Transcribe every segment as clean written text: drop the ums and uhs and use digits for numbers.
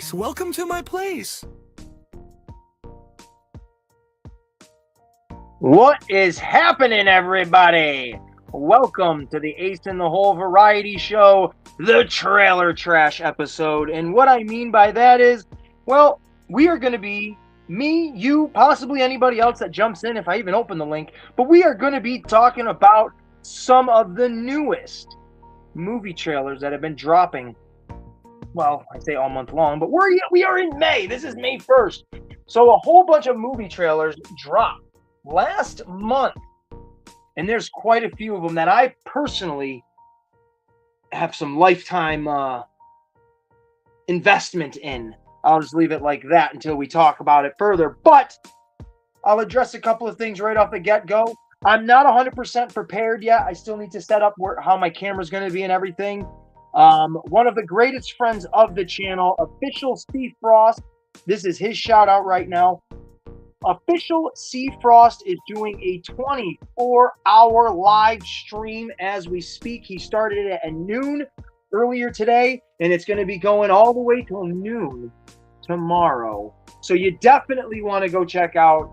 Ace, welcome to my place. What is happening, everybody? Welcome to the Ace in the Hole variety show, the trailer trash episode. And what I mean by that is, well, we are going to be, me, you, possibly anybody else that jumps in if I even open the link, but we are going to be talking about some of the newest movie trailers that have been dropping. Well, I say all month long, but we are in May. This is May 1st. So a whole bunch of movie trailers dropped last month, and there's quite a few of them that I personally have some lifetime investment in. I'll just leave it like that until we talk about it further, but I'll address a couple of things right off the get-go. I'm not 100% prepared yet. I still need to set up how my camera's going to be and everything. One of the greatest friends of the channel, Official Steve Frost, this is his shout out right now. Official C Frost is doing a 24-hour live stream as we speak. He started it at noon earlier today, and it's going to be going all the way till noon tomorrow. So you definitely want to go check out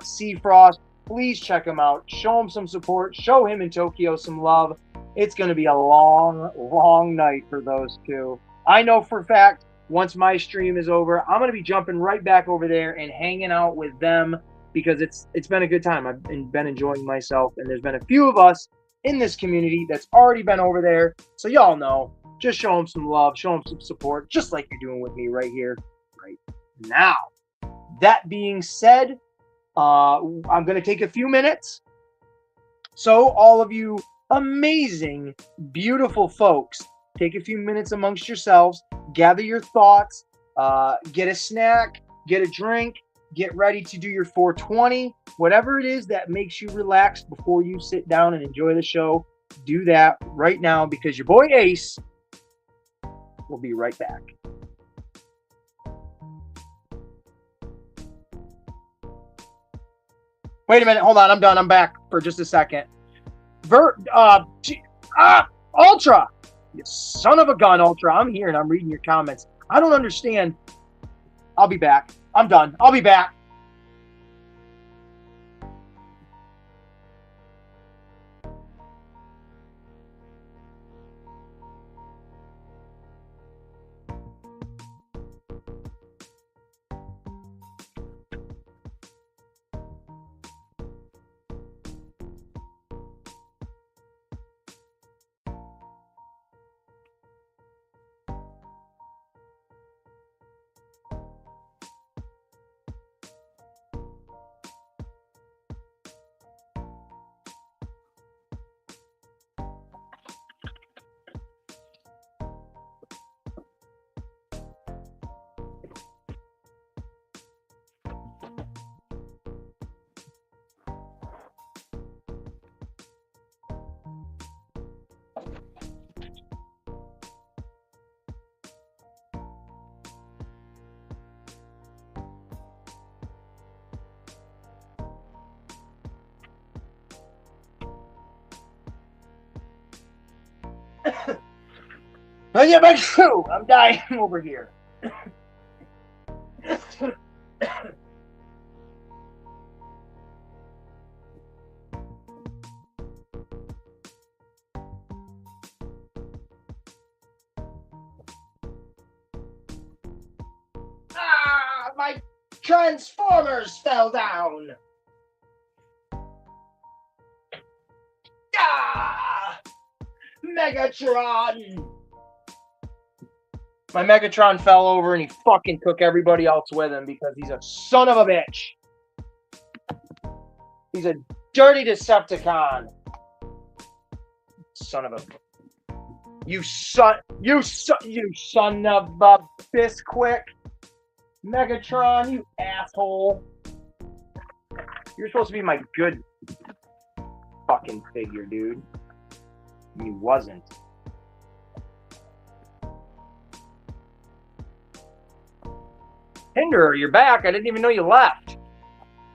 C Frost. Please check him out. Show him some support. Show him in Tokyo some love. It's going to be a long, long night for those two. I know for a fact, once my stream is over, I'm going to be jumping right back over there and hanging out with them because it's been a good time. I've been enjoying myself, and there's been a few of us in this community that's already been over there. So y'all know, just show them some love, show them some support, just like you're doing with me right here, right now. That being said, I'm going to take a few minutes. So all of you amazing, beautiful folks, take a few minutes amongst yourselves, gather your thoughts, get a snack, get a drink, get ready to do your 420. Whatever it is that makes you relax before you sit down and enjoy the show, do that right now because your boy Ace will be right back. Wait a minute, hold on, I'm done. I'm back for just a second. Ultra! You son of a gun, Ultra. I'm here and I'm reading your comments. I don't understand. I'll be back. I'm done. I'll be back. Yeah, but true. I'm dying over here. My Transformers fell down. Megatron. My Megatron fell over and he fucking took everybody else with him because he's a son of a bitch. He's a dirty Decepticon. Son of a... You son of a Bisquick. Megatron, you asshole. You're supposed to be my good fucking figure, dude. He wasn't. Hinderer, you're back. I didn't even know you left.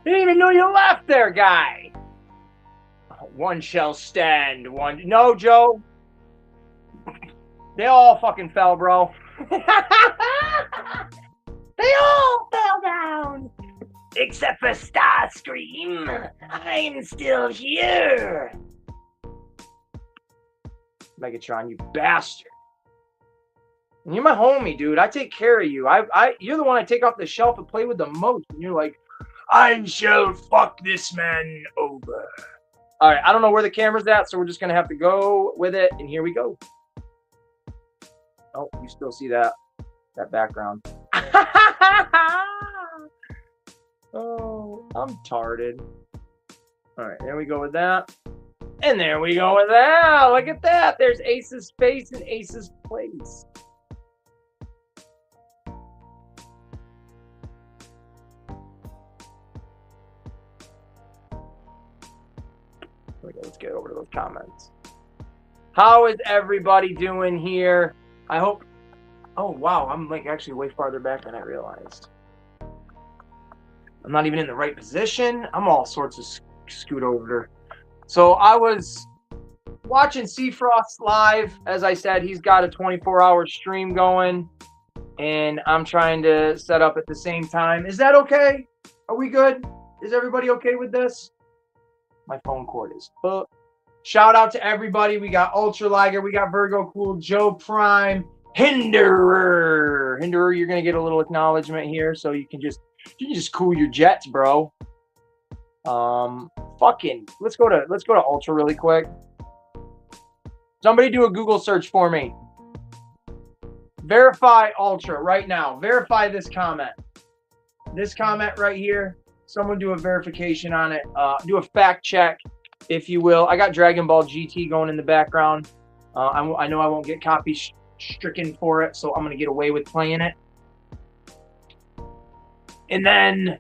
Didn't even know you left there, guy. One shall stand. One. No, Joe. They all fucking fell, bro. They all fell down! Except for Starscream. I'm still here. Megatron, you bastard. And you're my homie, dude. I take care of you. You're the one I take off the shelf and play with the most. And you're like, I shall fuck this man over. All right, I don't know where the camera's at, so we're just gonna have to go with it. And here we go. Oh, you still see that background. Oh, I'm tarded. All right, there we go with that. And there we go with that. Look at that. There's Ace's face and Ace's place. Let's get over to those comments. How is everybody doing here? I hope. Oh, wow. I'm like actually way farther back than I realized. I'm not even in the right position. I'm all sorts of scoot over. So I was watching Seafrost live. As I said, he's got a 24-hour stream going, and I'm trying to set up at the same time. Is that okay? Are we good? Is everybody okay with this? My phone cord is full. Shout out to everybody. We got Ultra Liger. We got Virgo Cool, Joe Prime, Hinderer. Hinderer, you're going to get a little acknowledgement here, so you can just cool your jets, bro. Let's go to Ultra really quick. Somebody do a Google search for me. Verify Ultra right now. Verify this comment. This comment right here. Someone do a verification on it. Do a fact check, if you will. I got Dragon Ball GT going in the background. I know I won't get copy stricken for it, so I'm going to get away with playing it. And then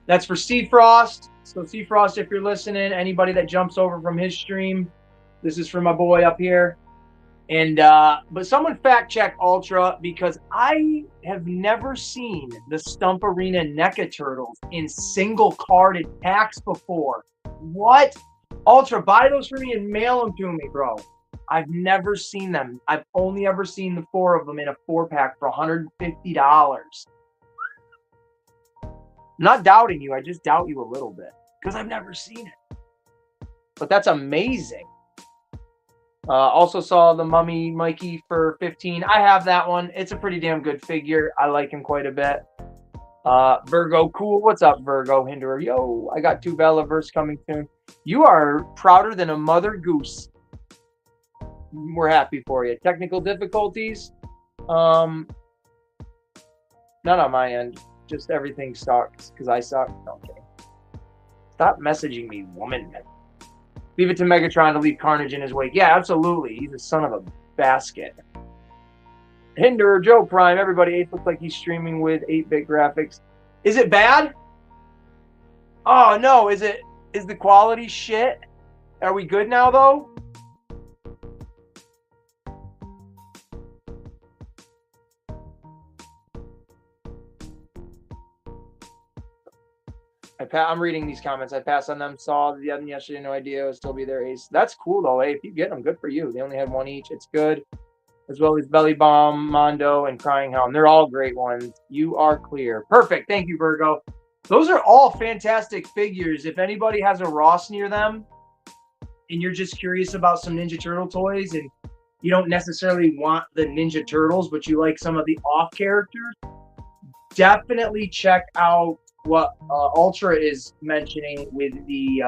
that's for Seafrost. So Seafrost, if you're listening, anybody that jumps over from his stream, this is for my boy up here. And but someone fact check Ultra, because I have never seen the Stump Arena NECA Turtles in single carded packs before. What? Ultra, buy those for me and mail them to me, bro. I've never seen them. I've only ever seen the 4 of them in a 4-pack for $150. I'm not doubting you. I just doubt you a little bit because I've never seen it. But that's amazing. Also saw the Mummy Mikey for 15. I have that one. It's a pretty damn good figure. I like him quite a bit. Virgo Cool. What's up, Virgo Hinderer? Yo, I got 2 Valaverse coming soon. You are prouder than a mother goose. We're happy for you. Technical difficulties? Not on my end. Just everything sucks because I suck. Okay. Stop messaging me, woman. Leave it to Megatron to leave Carnage in his wake. Yeah, absolutely. He's a son of a basket. Hinder, Joe Prime, everybody. Ace looks like he's streaming with 8-bit graphics. Is it bad? Oh, no. Is the quality shit? Are we good now, though? I'm reading these comments. I passed on them. Saw the other yesterday. No idea. It'll still be there. Ace. That's cool though. Hey, if you get them, good for you. They only have 1 each. It's good. As well as Belly Bomb, Mondo, and Crying Helm. They're all great ones. You are clear. Perfect. Thank you, Virgo. Those are all fantastic figures. If anybody has a Ross near them and you're just curious about some Ninja Turtle toys and you don't necessarily want the Ninja Turtles, but you like some of the off characters, definitely check out what Ultra is mentioning with the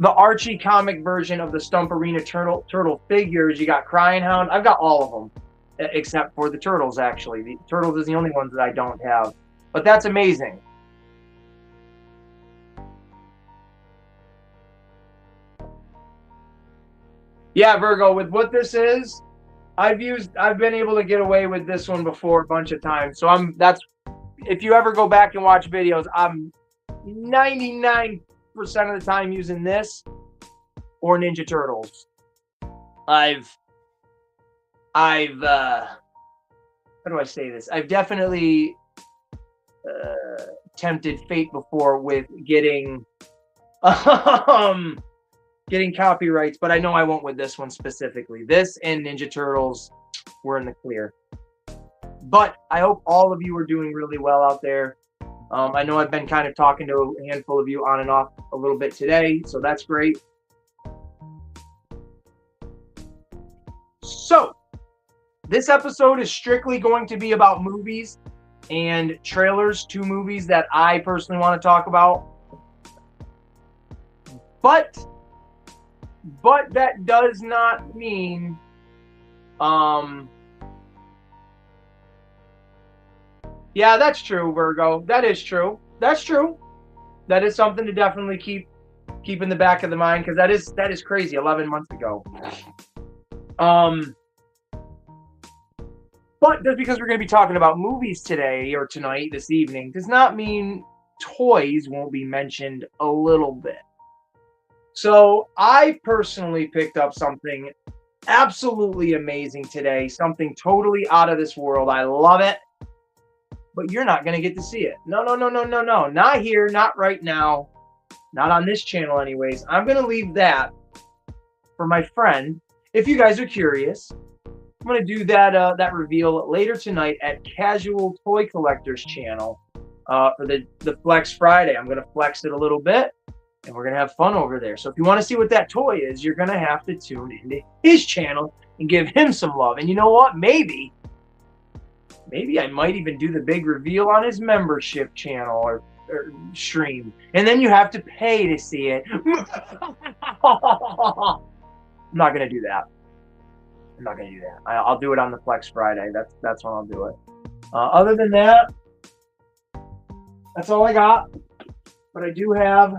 Archie comic version of the Stump Arena turtle figures. You got Crying Hound. I've got all of them except for the Turtles, actually. The Turtles is the only ones that I don't have. But that's amazing. Yeah, Virgo, with what this is, I've been able to get away with this one before a bunch of times. So if you ever go back and watch videos, I'm 99% of the time using this or Ninja Turtles. I've how do I say this? I've definitely tempted fate before with getting getting copyrights, but I know I won't with this one specifically. This and Ninja Turtles were in the clear. But I hope all of you are doing really well out there. I know I've been kind of talking to a handful of you on and off a little bit today, so that's great. So, this episode is strictly going to be about movies and trailers to movies that I personally want to talk about. But that does not mean yeah, that's true, Virgo. That is true. That's true. That is something to definitely keep in the back of the mind, because that is crazy. 11 months ago. But just because we're going to be talking about movies today or tonight, this evening, does not mean toys won't be mentioned a little bit. So I personally picked up something absolutely amazing today. Something totally out of this world. I love it. But you're not going to get to see it. No. Not here, not right now. Not on this channel anyways. I'm going to leave that for my friend. If you guys are curious, I'm going to do that reveal later tonight at Casual Toy Collectors channel for the Flex Friday. I'm going to flex it a little bit, and we're going to have fun over there. So if you want to see what that toy is, you're going to have to tune into his channel and give him some love. And you know what? Maybe I might even do the big reveal on his membership channel or stream. And then you have to pay to see it. I'm not going to do that. I'll do it on the Flex Friday. That's when I'll do it. Other than that, that's all I got. But I do have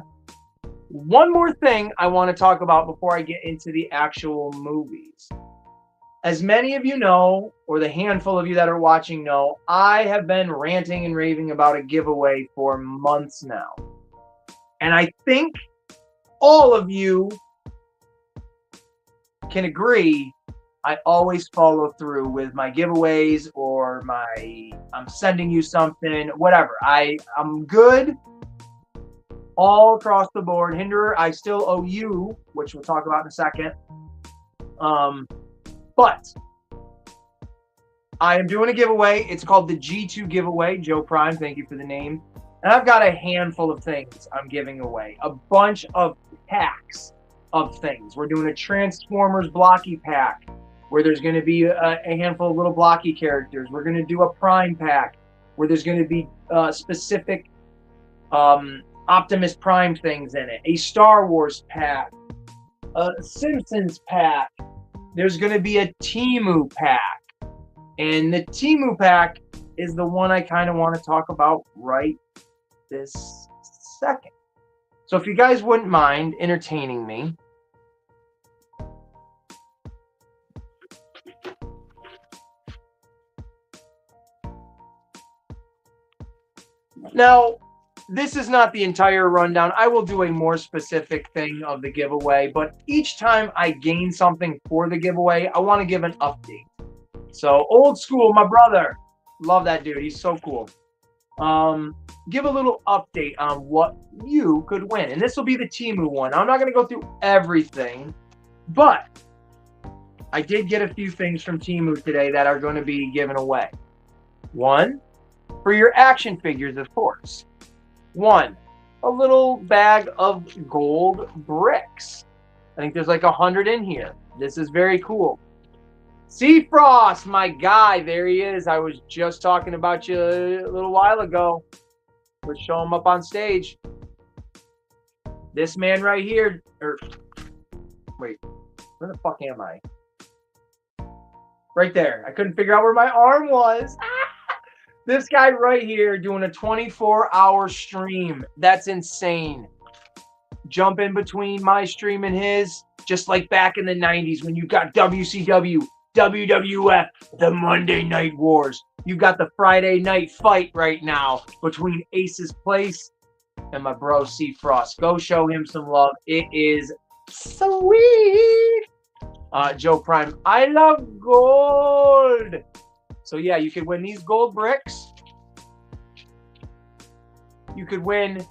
one more thing I want to talk about before I get into the actual movies. As many of you know, or the handful of you that are watching know, I have been ranting and raving about a giveaway for months now. And I think all of you can agree I always follow through with my giveaways or I'm sending you something, whatever. I'm good all across the board. Hinderer, I still owe you, which we'll talk about in a second. But I am doing a giveaway. It's called the G2 giveaway. Joe Prime, thank you for the name. And I've got a handful of things I'm giving away. A bunch of packs of things. We're doing a Transformers blocky pack where there's going to be a handful of little blocky characters. We're going to do a Prime pack where there's going to be specific Optimus Prime things in it. A Star Wars pack. A Simpsons pack. There's going to be a Temu pack. And the Temu pack is the one I kind of want to talk about right this second. So if you guys wouldn't mind entertaining me. Now, this is not the entire rundown. I will do a more specific thing of the giveaway, but each time I gain something for the giveaway, I want to give an update. So, old school, my brother. Love that dude. He's so cool. Give a little update on what you could win. And this will be the Temu one. I'm not going to go through everything, but I did get a few things from Temu today that are going to be given away. One, for your action figures, of course. One, a little bag of gold bricks. I think there's like 100 in here. This is very cool. Seafrost, my guy, there he is. I was just talking about you a little while ago. Let's show him up on stage. This man right here, wait, where the fuck am I? Right there. I couldn't figure out where my arm was. This guy right here doing a 24-hour stream. That's insane. Jump in between my stream and his, just like back in the 90s when you got WCW, WWF, the Monday Night Wars. You got the Friday night fight right now between Ace's Place and my bro Seafrost. Go show him some love. It is sweet. Joe Prime, I love gold. So yeah, you could win these gold bricks. You could win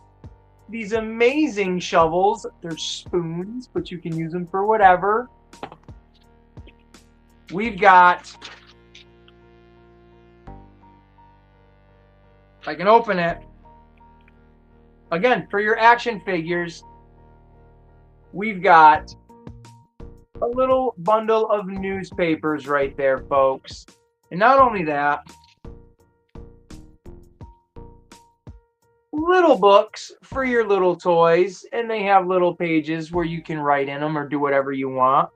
these amazing shovels. They're spoons, but you can use them for whatever. We've got, if I can open it, again, for your action figures, we've got a little bundle of newspapers right there, folks. And not only that, little books for your little toys, and they have little pages where you can write in them or do whatever you want.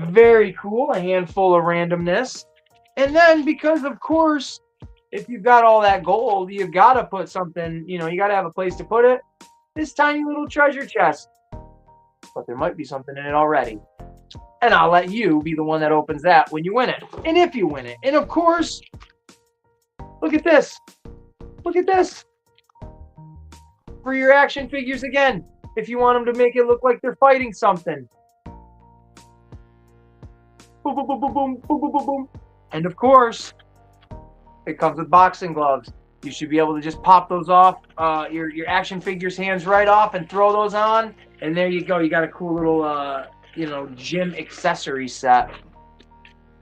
Very cool, a handful of randomness. And then, because of course, if you've got all that gold, you've got to put something, you got to have a place to put it. This tiny little treasure chest. But there might be something in it already. And I'll let you be the one that opens that when you win it. And if you win it. And of course, look at this. Look at this. For your action figures again, if you want them to make it look like they're fighting something. Boom, boom, boom, boom, boom, boom, boom, boom, boom. And of course, it comes with boxing gloves. You should be able to just pop those off, your action figures' hands right off and throw those on. And there you go. You got a cool little, gym accessory set.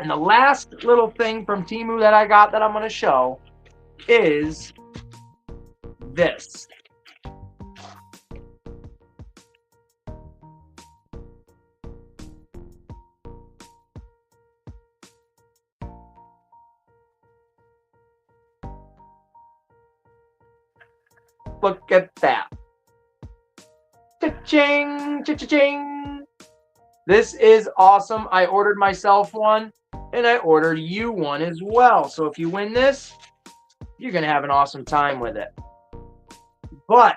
And the last little thing from Temu that I got that I'm going to show is this. Look at that. Cha-ching, cha-cha-ching. This is awesome. I ordered myself one, and I ordered you one as well. So if you win this, you're going to have an awesome time with it. But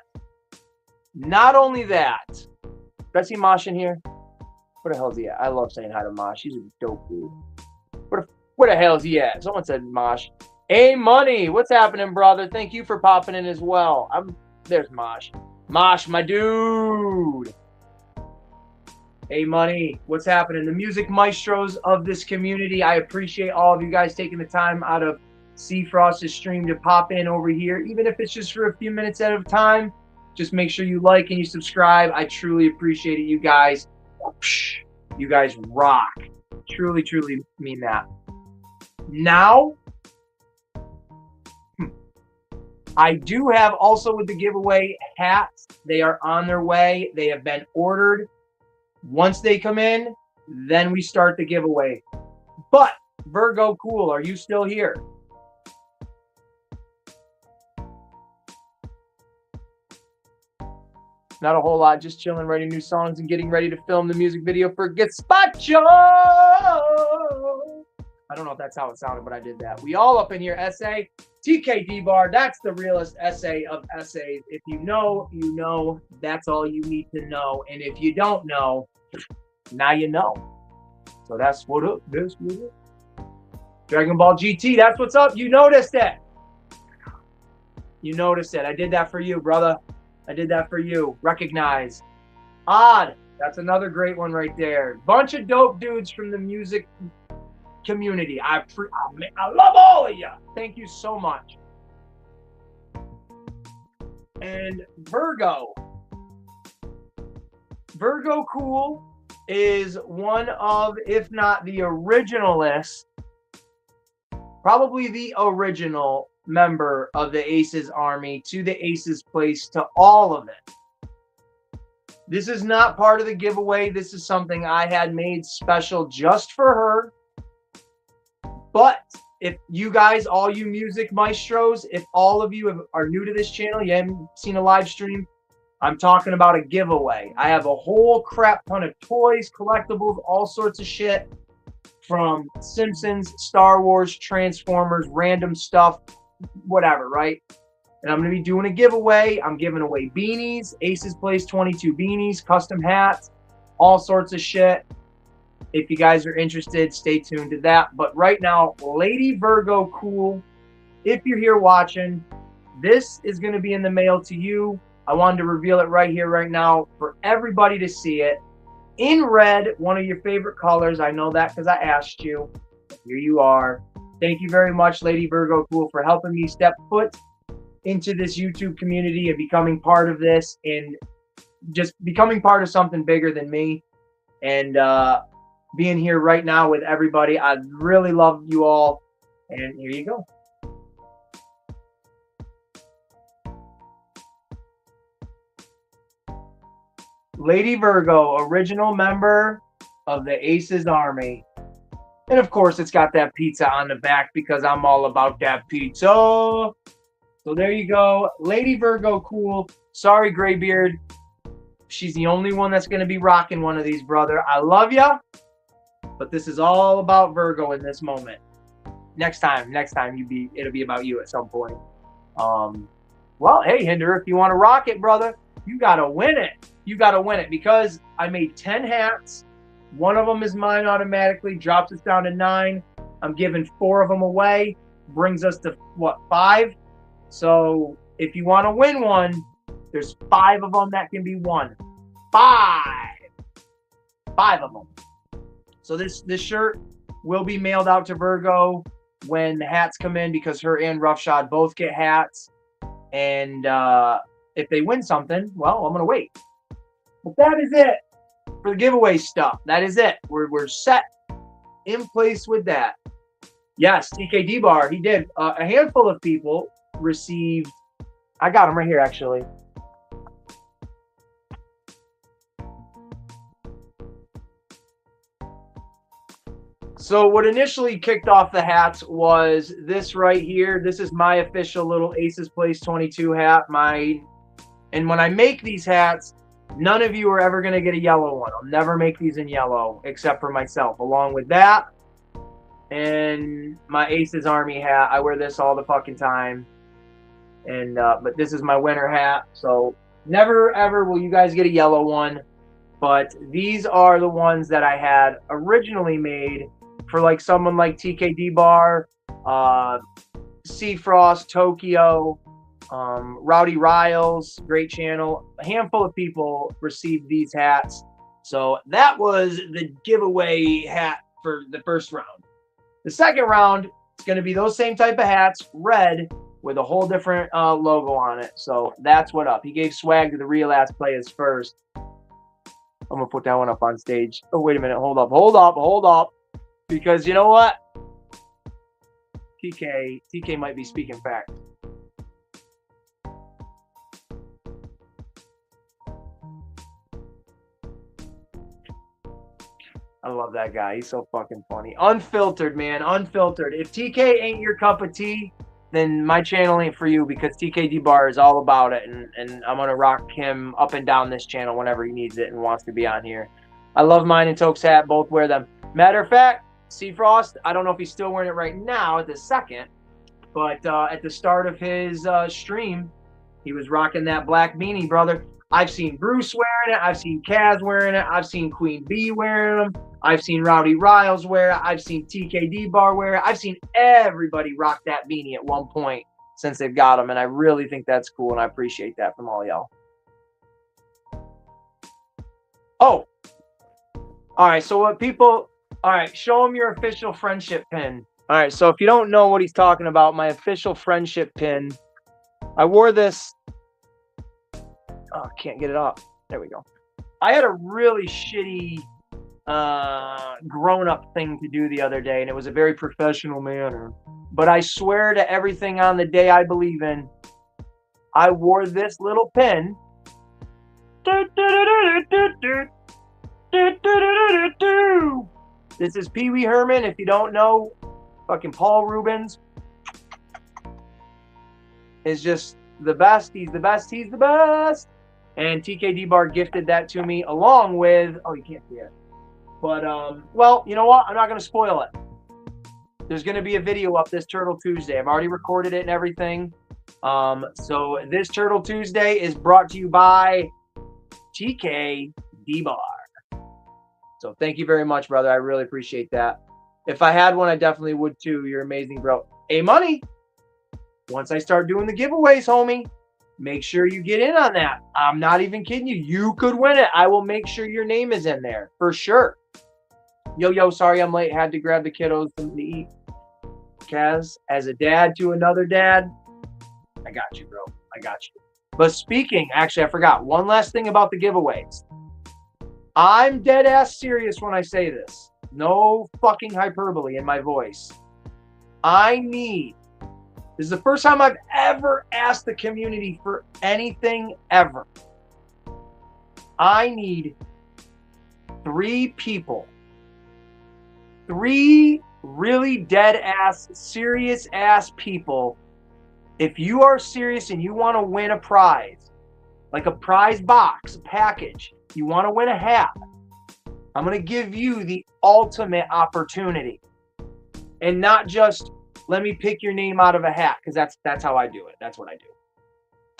not only that, did I see Mosh in here? Where the hell is he at? I love saying hi to Mosh. He's a dope dude. Where the hell is he at? Someone said Mosh. Hey, Money, what's happening, brother? Thank you for popping in as well. There's Mosh. Mosh, my dude. Hey, Money, what's happening? The music maestros of this community. I appreciate all of you guys taking the time out of Seafrost's stream to pop in over here, even if it's just for a few minutes at a time. Just make sure you like and you subscribe. I truly appreciate it, you guys. You guys rock. Truly, truly mean that. Now, I do have also with the giveaway hats. They are on their way. They have been ordered. Once they come in, then we start the giveaway. But Virgo Cool, are you still here? Not a whole lot, just chilling, writing new songs and getting ready to film the music video for Gazpacho. I don't know if that's how it sounded, but I did that. We all up in here, SA. TKD Bar, that's the realest essay of essays. If you know, you know. That's all you need to know. And if you don't know, now you know. So that's what up. That's what up. Dragon Ball GT, that's what's up. You noticed it. You noticed it. I did that for you, brother. I did that for you. Recognize. Odd. That's another great one right there. Bunch of dope dudes from the music community. I love all of you. Thank you so much. And Virgo Cool is one of, if not the originalist, probably the original member of the Aces Army to the Aces Place, to all of it. This is not part of the giveaway. This is something I had made special just for her. But if you guys, all you music maestros, if all of you are new to this channel, you haven't seen a live stream, I'm talking about a giveaway. I have a whole crap ton of toys, collectibles, all sorts of shit from Simpsons, Star Wars, Transformers, random stuff, whatever, right? And I'm going to be doing a giveaway. I'm giving away beanies, Aces Place 22 beanies, custom hats, all sorts of shit. If you guys are interested, stay tuned to that. But right now, Lady Virgo Cool, if you're here watching, this is going to be in the mail to you. I wanted to reveal it right here, right now, for everybody to see it. In red, one of your favorite colors. I know that because I asked you. Here you are. Thank you very much, Lady Virgo Cool, for helping me step foot into this YouTube community and becoming part of this and just becoming part of something bigger than me, and being here right now with everybody. I really love you all, and here you go. Lady Virgo, original member of the Aces Army. And of course, it's got that pizza on the back because I'm all about that pizza. So there you go. Lady Virgo, cool. Sorry, Graybeard. She's the only one that's going to be rocking one of these, brother. I love ya, but this is all about Virgo in this moment. Next time, it'll be about you at some point. Well, hey, Hinder, if you want to rock it, brother, you got to win it. You got to win it because I made 10 hats. One of them is mine automatically, drops us down to 9. I'm giving 4 of them away, brings us to, what, 5? So if you want to win one, there's 5 of them that can be won. 5 of them. So this shirt will be mailed out to Virgo when the hats come in because her and Roughshod both get hats. And if they win something, well, I'm going to wait. But that is it for the giveaway stuff. That is it. We're set in place with that. Yes, TKD Bar, he did. A handful of people received. I got them right here, actually. So what initially kicked off the hats was this right here. This is my official little Aces Place 22 hat. And when I make these hats, none of you are ever going to get a yellow one. I'll never make these in yellow except for myself. Along with that and my Aces Army hat. I wear this all the fucking time. And but this is my winter hat. So never ever will you guys get a yellow one. But these are the ones that I had originally made for like someone like TKD Bar, Seafrost, Tokyo, Rowdy Riles, great channel. A handful of people received these hats. So that was the giveaway hat for the first round. The second round, it's going to be those same type of hats, red, with a whole different logo on it. So that's what up. He gave swag to the real ass players first. I'm going to put that one up on stage. Oh, wait a minute. Hold up. Because you know what? TK might be speaking fact. I love that guy. He's so fucking funny. Unfiltered, man. Unfiltered. If TK ain't your cup of tea, then my channel ain't for you because TKD Bar is all about it. And I'm going to rock him up and down this channel whenever he needs it and wants to be on here. I love mine and Toke's hat. Both wear them. Matter of fact, Seafrost, I don't know if he's still wearing it right now at the second, but at the start of his stream, he was rocking that black beanie, brother. I've seen Bruce wearing it. I've seen Kaz wearing it. I've seen Queen Bee wearing them. I've seen Rowdy Riles wear it. I've seen TKD Bar wear it. I've seen everybody rock that beanie at one point since they've got them, and I really think that's cool, and I appreciate that from all y'all. Oh, all right, so what people... All right, show him your official friendship pin. All right, so if you don't know what he's talking about, my official friendship pin, I wore this. Oh, I can't get it off. There we go. I had a really shitty grown-up thing to do the other day, and it was a very professional manner. But I swear to everything on the day I believe in, I wore this little pin. This is Pee Wee Herman. If you don't know, fucking Paul Rubens is just the best. He's the best. He's the best. And TKD Bar gifted that to me along with, oh, you can't see it. But, well, you know what? I'm not going to spoil it. There's going to be a video up this Turtle Tuesday. I've already recorded it and everything. So this Turtle Tuesday is brought to you by TKD Bar. So thank you very much, brother. I really appreciate that. If I had one, I definitely would too. You're amazing, bro. Hey, Money. Once I start doing the giveaways, homie, make sure you get in on that. I'm not even kidding you. You could win it. I will make sure your name is in there for sure. Yo, sorry I'm late. Had to grab the kiddos something to eat. Kaz, as a dad to another dad, I got you, bro. I got you. But speaking, actually, I forgot one last thing about the giveaways. I'm dead ass serious when I say this. No fucking hyperbole in my voice. This is the first time I've ever asked the community for anything ever. I need 3 people. 3 really dead ass, serious ass people. If you are serious and you want to win a prize, like a prize box, a package, you want to win a hat, I'm going to give you the ultimate opportunity. And not just let me pick your name out of a hat, because that's how I do it. That's what I do.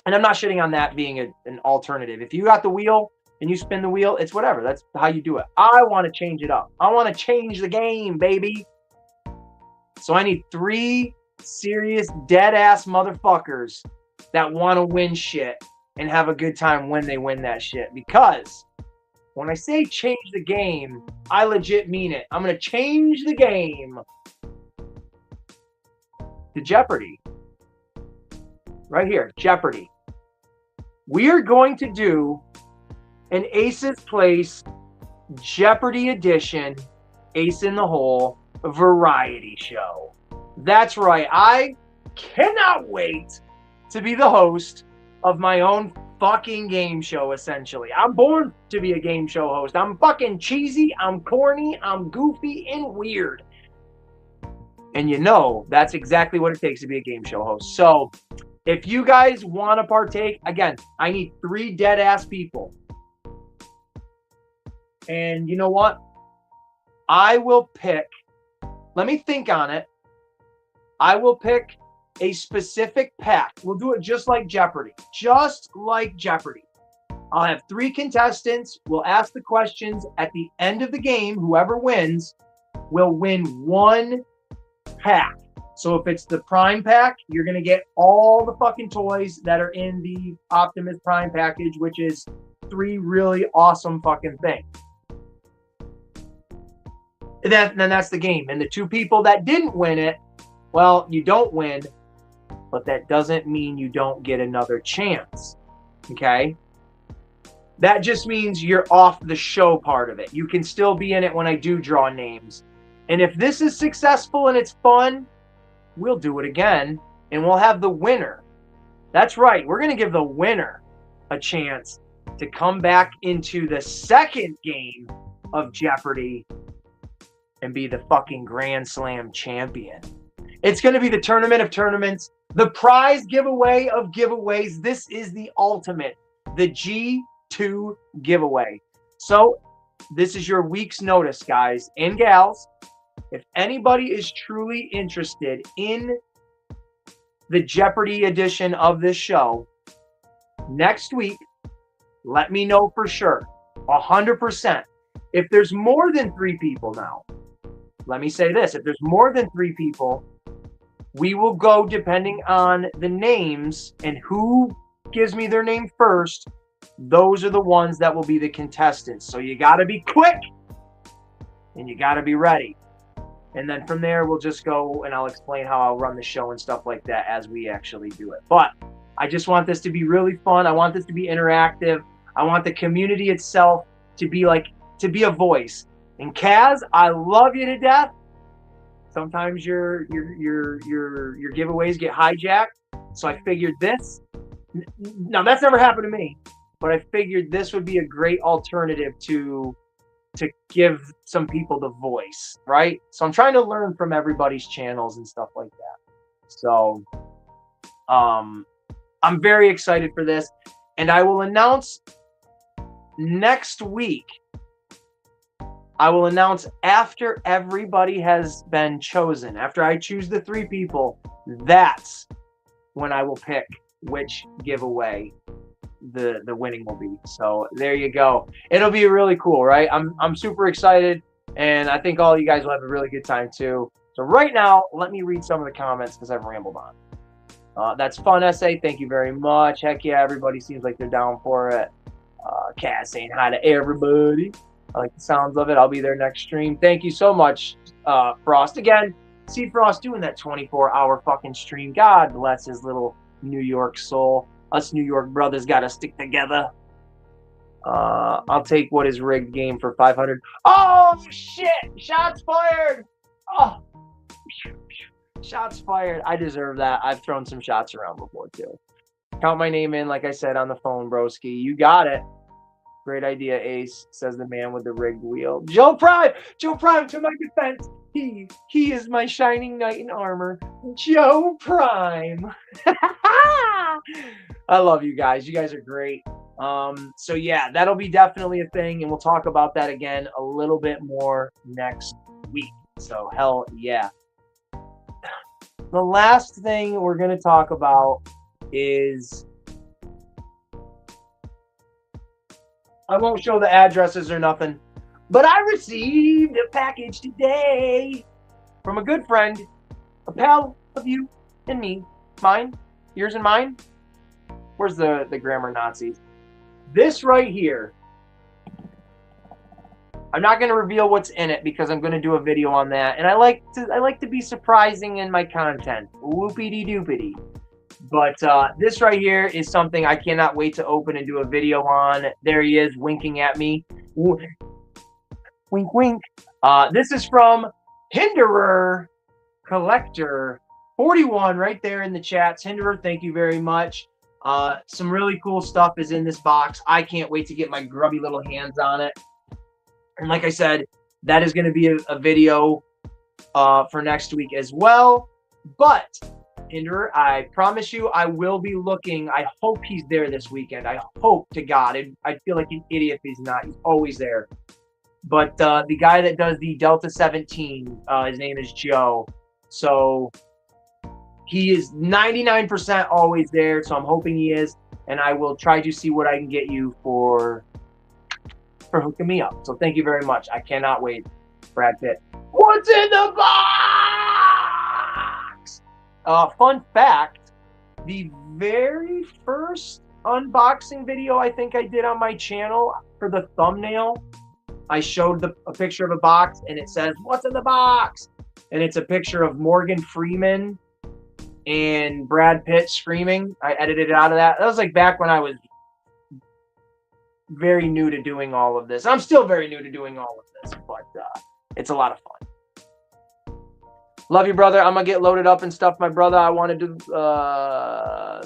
And I'm not shitting on that being an alternative. If you got the wheel and you spin the wheel, it's whatever. That's how you do it. I want to change it up. I want to change the game, baby. So I need 3 serious, dead-ass motherfuckers that want to win shit and have a good time when they win that shit. Because when I say change the game, I legit mean it. I'm going to change the game to Jeopardy. Right here, Jeopardy. We are going to do an Ace's Place Jeopardy edition, Ace in the Hole variety show. That's right. I cannot wait to be the host of my own fucking game show, essentially. I'm born to be a game show host. I'm fucking cheesy, I'm corny, I'm goofy, and weird. And you know, that's exactly what it takes to be a game show host. So, if you guys want to partake, again, I need 3 dead-ass people. And you know what? I will pick, let me think on it. I will pick a specific pack. We'll do it just like Jeopardy. Just like Jeopardy. I'll have 3 contestants. We'll ask the questions. At the end of the game, whoever wins will win 1 pack. So if it's the Prime pack, you're going to get all the fucking toys that are in the Optimus Prime package, which is 3 really awesome fucking things. Then that's the game. And the 2 people that didn't win it, well, you don't win, but that doesn't mean you don't get another chance. Okay? That just means you're off the show part of it. You can still be in it when I do draw names. And if this is successful and it's fun, we'll do it again, and we'll have the winner. That's right. We're going to give the winner a chance to come back into the second game of Jeopardy and be the fucking Grand Slam champion. It's going to be the tournament of tournaments, the prize giveaway of giveaways. This is the ultimate, the G2 giveaway. So this is your week's notice, guys and gals. If anybody is truly interested in the Jeopardy edition of this show, next week, let me know for sure, 100%. If there's more than 3 people now, let me say this. If there's more than 3 people, we will go depending on the names and who gives me their name first. Those are the ones that will be the contestants. So you got to be quick and you got to be ready. And then from there, we'll just go and I'll explain how I'll run the show and stuff like that as we actually do it. But I just want this to be really fun. I want this to be interactive. I want the community itself to be a voice. And Kaz, I love you to death. Sometimes your giveaways get hijacked. So I figured this. Now that's never happened to me, but I figured this would be a great alternative to give some people the voice, right? So I'm trying to learn from everybody's channels and stuff like that. So I'm very excited for this, and I will announce next week. I will announce after everybody has been chosen. After I choose the 3 people, that's when I will pick which giveaway the winning will be. So there you go. It'll be really cool, right? I'm super excited, and I think all you guys will have a really good time too. So right now, let me read some of the comments because I've rambled on. That's fun essay. Thank you very much. Heck yeah, everybody seems like they're down for it. Cat saying hi to everybody. I like the sounds of it. I'll be there next stream. Thank you so much, Frost. Again, see Frost doing that 24-hour fucking stream. God bless his little New York soul. Us New York brothers got to stick together. I'll take what is rigged game for 500. Oh, shit. Shots fired. Oh, shots fired. I deserve that. I've thrown some shots around before, too. Count my name in, like I said, on the phone, broski. You got it. Great idea, Ace, says the man with the rigged wheel. Joe Prime! Joe Prime, to my defense. He is my shining knight in armor. Joe Prime. I love you guys. You guys are great. So yeah, that'll be definitely a thing, and we'll talk about that again a little bit more next week. So hell yeah. The last thing we're going to talk about is, I won't show the addresses or nothing, but I received a package today from a good friend, a pal of you and me, mine, yours and mine. Where's the grammar Nazis? This right here, I'm not going to reveal what's in it because I'm going to do a video on that, and I like to be surprising in my content. Whoopity doopity. But this right here is something I cannot wait to open and do a video on. There he is, winking at me. Wink, wink. This is from Hinderer Collector 41 right there in the chats. Hinderer, thank you very much. Some really cool stuff is in this box. I can't wait to get my grubby little hands on it. And like I said, that is going to be a video for next week as well. But Hinderer, I promise you, I will be looking. I hope he's there this weekend. I hope to God. I'd feel like an idiot if he's not. He's always there. But the guy that does the Delta 17, his name is Joe. So he is 99% always there. So I'm hoping he is. And I will try to see what I can get you for hooking me up. So thank you very much. I cannot wait. Brad Pitt. What's in the box? Fun fact, the very first unboxing video I think I did on my channel, for the thumbnail, I showed a picture of a box and it says, "What's in the box?" And it's a picture of Morgan Freeman and Brad Pitt screaming. I edited it out of that. That was like back when I was very new to doing all of this. I'm still very new to doing all of this, but it's a lot of fun. Love you, brother. I'm going to get loaded up and stuff, my brother. I wanted to,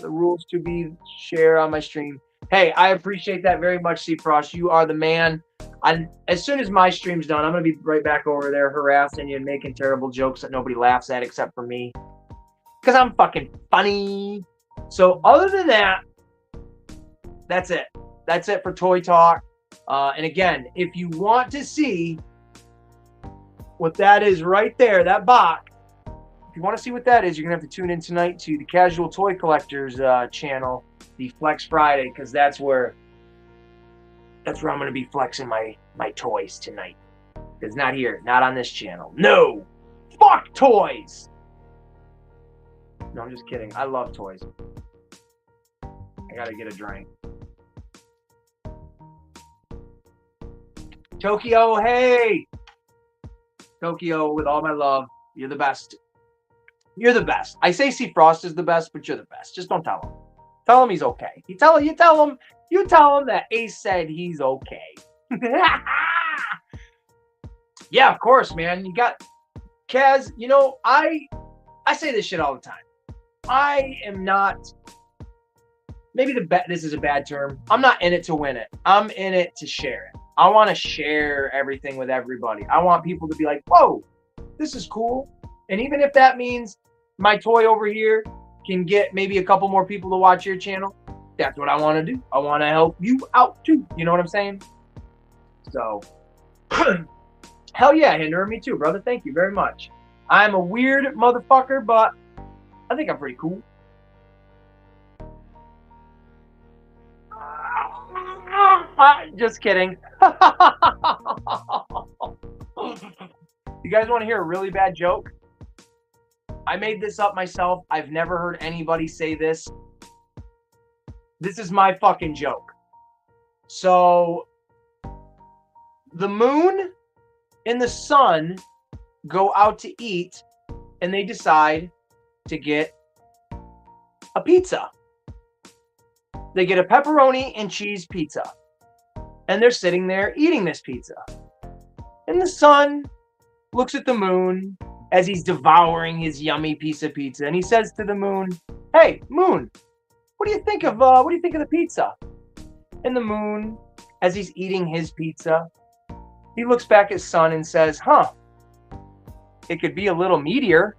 the rules to be share on my stream. Hey, I appreciate that very much, C. Frost. You are the man. As soon as my stream's done, I'm going to be right back over there harassing you and making terrible jokes that nobody laughs at except for me. Because I'm fucking funny. So other than that, that's it. That's it for Toy Talk. And again, if you want to see what that is right there, that box, if you want to see what that is, you're going to have to tune in tonight to the Casual Toy Collectors channel, the Flex Friday, because that's where I'm going to be flexing my toys tonight. It's not here, not on this channel. No! Fuck toys! No, I'm just kidding. I love toys. I got to get a drink. Tokyo, hey! Tokyo, with all my love, you're the best. You're the best. I say C. Frost is the best, but you're the best. Just don't tell him. Tell him he's okay. You tell him that Ace said he's okay. Yeah, of course, man. You got Kaz. You know, I say this shit all the time. I am not. Maybe this is a bad term. I'm not in it to win it. I'm in it to share it. I want to share everything with everybody. I want people to be like, whoa, this is cool. And even if that means my toy over here can get maybe a couple more people to watch your channel, that's what I want to do. I want to help you out too. You know what I'm saying? So, hell yeah, Hinderer, me too, brother. Thank you very much. I'm a weird motherfucker, but I think I'm pretty cool. Just kidding. You guys want to hear a really bad joke? I made this up myself. I've never heard anybody say this. This is my fucking joke. So, the moon and the sun go out to eat, and they decide to get a pizza. They get a pepperoni and cheese pizza. And they're sitting there eating this pizza. And the son looks at the moon as he's devouring his yummy piece of pizza. And he says to the moon, "Hey, moon, what do you think of the pizza?" And the moon, as he's eating his pizza, he looks back at his son and says, "Huh, it could be a little meatier."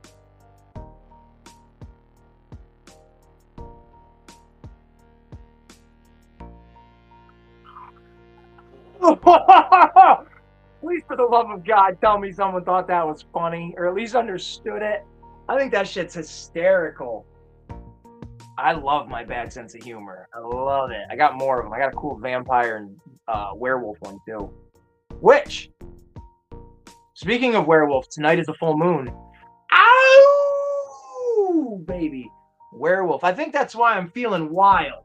Please, for the love of God, tell me someone thought that was funny, or at least understood it. I think that shit's hysterical. I love my bad sense of humor. I love it. I got more of them. I got a cool vampire and werewolf one too. Which, speaking of werewolf, tonight is a full moon. Ow, baby, werewolf. I think that's why I'm feeling wild.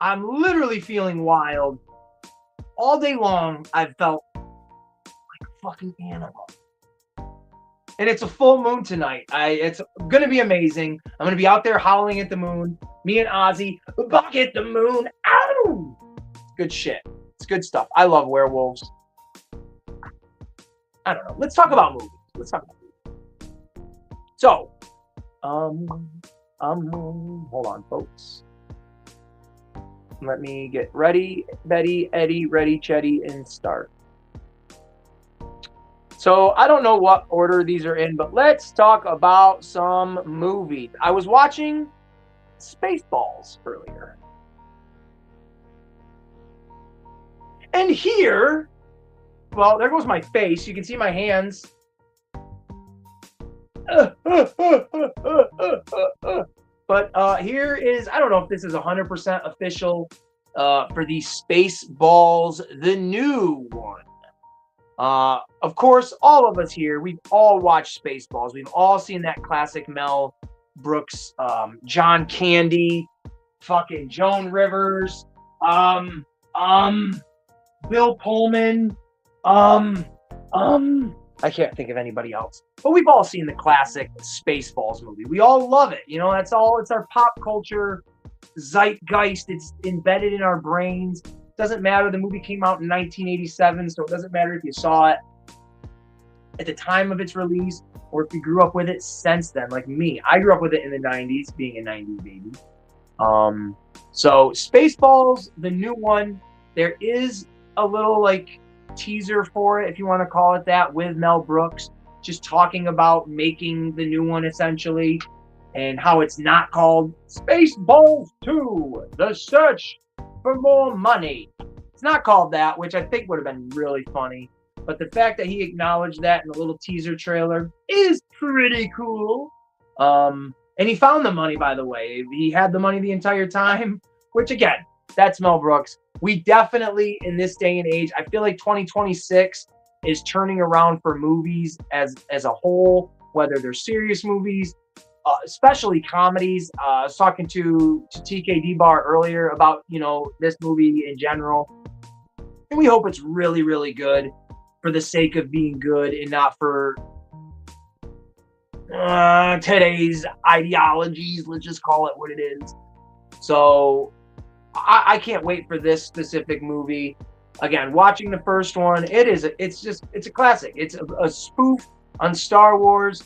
I'm literally feeling wild. All day long, I've felt like a fucking animal. And it's a full moon tonight. It's going to be amazing. I'm going to be out there howling at the moon. Me and Ozzy, bucket the moon. Ow! It's good shit. It's good stuff. I love werewolves. I don't know. Let's talk about movies. So, hold on, folks. Let me get ready, Betty, Eddie, ready, Chetty, and start. So I don't know what order these are in, but let's talk about some movies. I was watching Spaceballs earlier. And here, well, there goes my face. You can see my hands. But here is, I don't know if this is 100% official for the Spaceballs, the new one. Of course, all of us here, we've all watched Spaceballs. We've all seen that classic Mel Brooks, John Candy, fucking Joan Rivers, Bill Pullman, I can't think of anybody else. But we've all seen the classic Spaceballs movie. We all love it. You know, that's all. It's our pop culture zeitgeist. It's embedded in our brains. Doesn't matter. The movie came out in 1987, so it doesn't matter if you saw it at the time of its release or if you grew up with it since then, like me. I grew up with it in the 90s, being a 90s baby. So Spaceballs, the new one, there is a little like teaser for it, if you want to call it that, with Mel Brooks, just talking about making the new one essentially, and how it's not called Spaceballs 2, The Search for More Money. It's not called that, which I think would have been really funny. But the fact that he acknowledged that in the little teaser trailer is pretty cool. And he found the money, by the way. He had the money the entire time, which again, that's Mel Brooks. We definitely, in this day and age, I feel like 2026 is turning around for movies as a whole, whether they're serious movies, especially comedies. I was talking to TKD Bar earlier about, you know, this movie in general. And we hope it's really, really good for the sake of being good and not for today's ideologies. Let's just call it what it is. So I can't wait for this specific movie. Again, watching the first one, it's a classic. It's a spoof on Star Wars.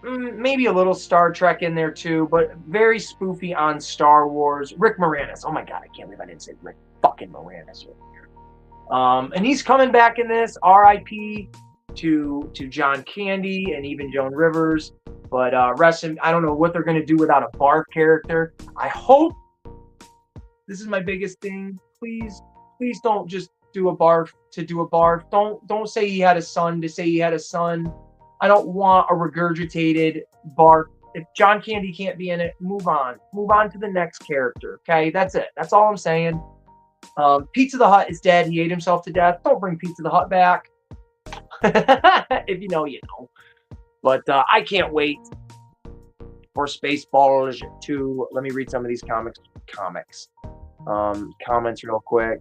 Maybe a little Star Trek in there too, but very spoofy on Star Wars. Rick Moranis. Oh my God, I can't believe I didn't say Rick fucking Moranis earlier. And he's coming back in this. R.I.P. to John Candy and even Joan Rivers. But I don't know what they're going to do without a Barf character. I hope. This is my biggest thing. Please don't just do a Barf to do a Barf. Don't say he had a son to say he had a son. I don't want a regurgitated Barf. If John Candy can't be in it, move on. Move on to the next character. Okay, that's it. That's all I'm saying. Pizza the Hut is dead. He ate himself to death. Don't bring Pizza the Hut back. If you know, you know. But I can't wait for Spaceballs 2. Let me read some of these comments real quick.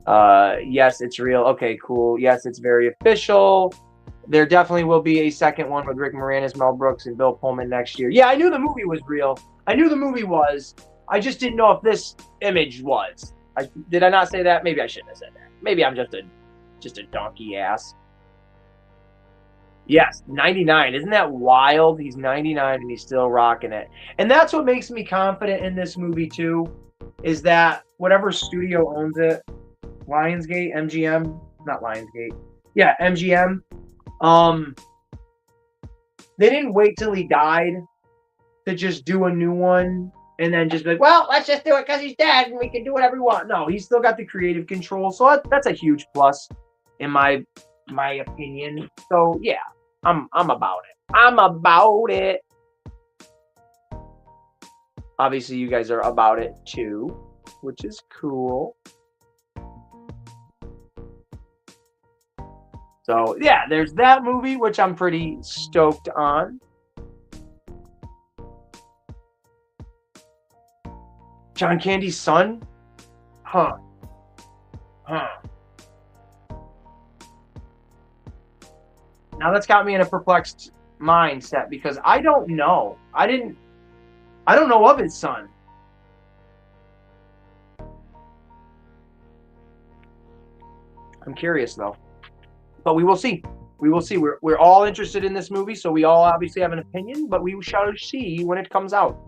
Yes, it's real. Okay, cool. Yes, it's very official. There definitely will be a second one with Rick Moranis, Mel Brooks, and Bill Pullman next year. Yeah, I knew the movie was real. I knew the movie was. I just didn't know if this image was. Did I not say that? Maybe I shouldn't have said that. Maybe I'm just a donkey ass. Yes, 99. Isn't that wild? He's 99 and he's still rocking it. And that's what makes me confident in this movie too, is that whatever studio owns it, Lionsgate, MGM, not Lionsgate. Yeah, MGM. They didn't wait till he died to just do a new one and then just be like, well, let's just do it because he's dead and we can do whatever we want. No, he's still got the creative control. So that's a huge plus in my opinion. So yeah, I'm about it. I'm about it. Obviously, you guys are about it too, which is cool. So yeah, there's that movie, which I'm pretty stoked on. John Candy's son? Huh. Now that's got me in a perplexed mindset because I don't know. I don't know of his son. I'm curious though. But we will see. We will see. We're all interested in this movie, so we all obviously have an opinion, but we shall see when it comes out.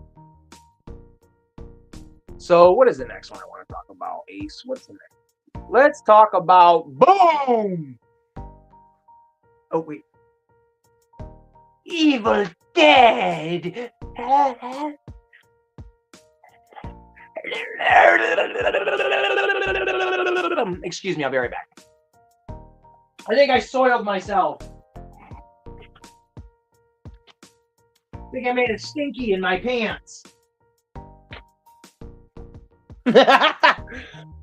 So what is the next one I want to talk about, Ace? What's the next? Let's talk about Boom! Oh, wait. Evil Dead! Excuse me, I'll be right back. I think I soiled myself. I think I made it stinky in my pants.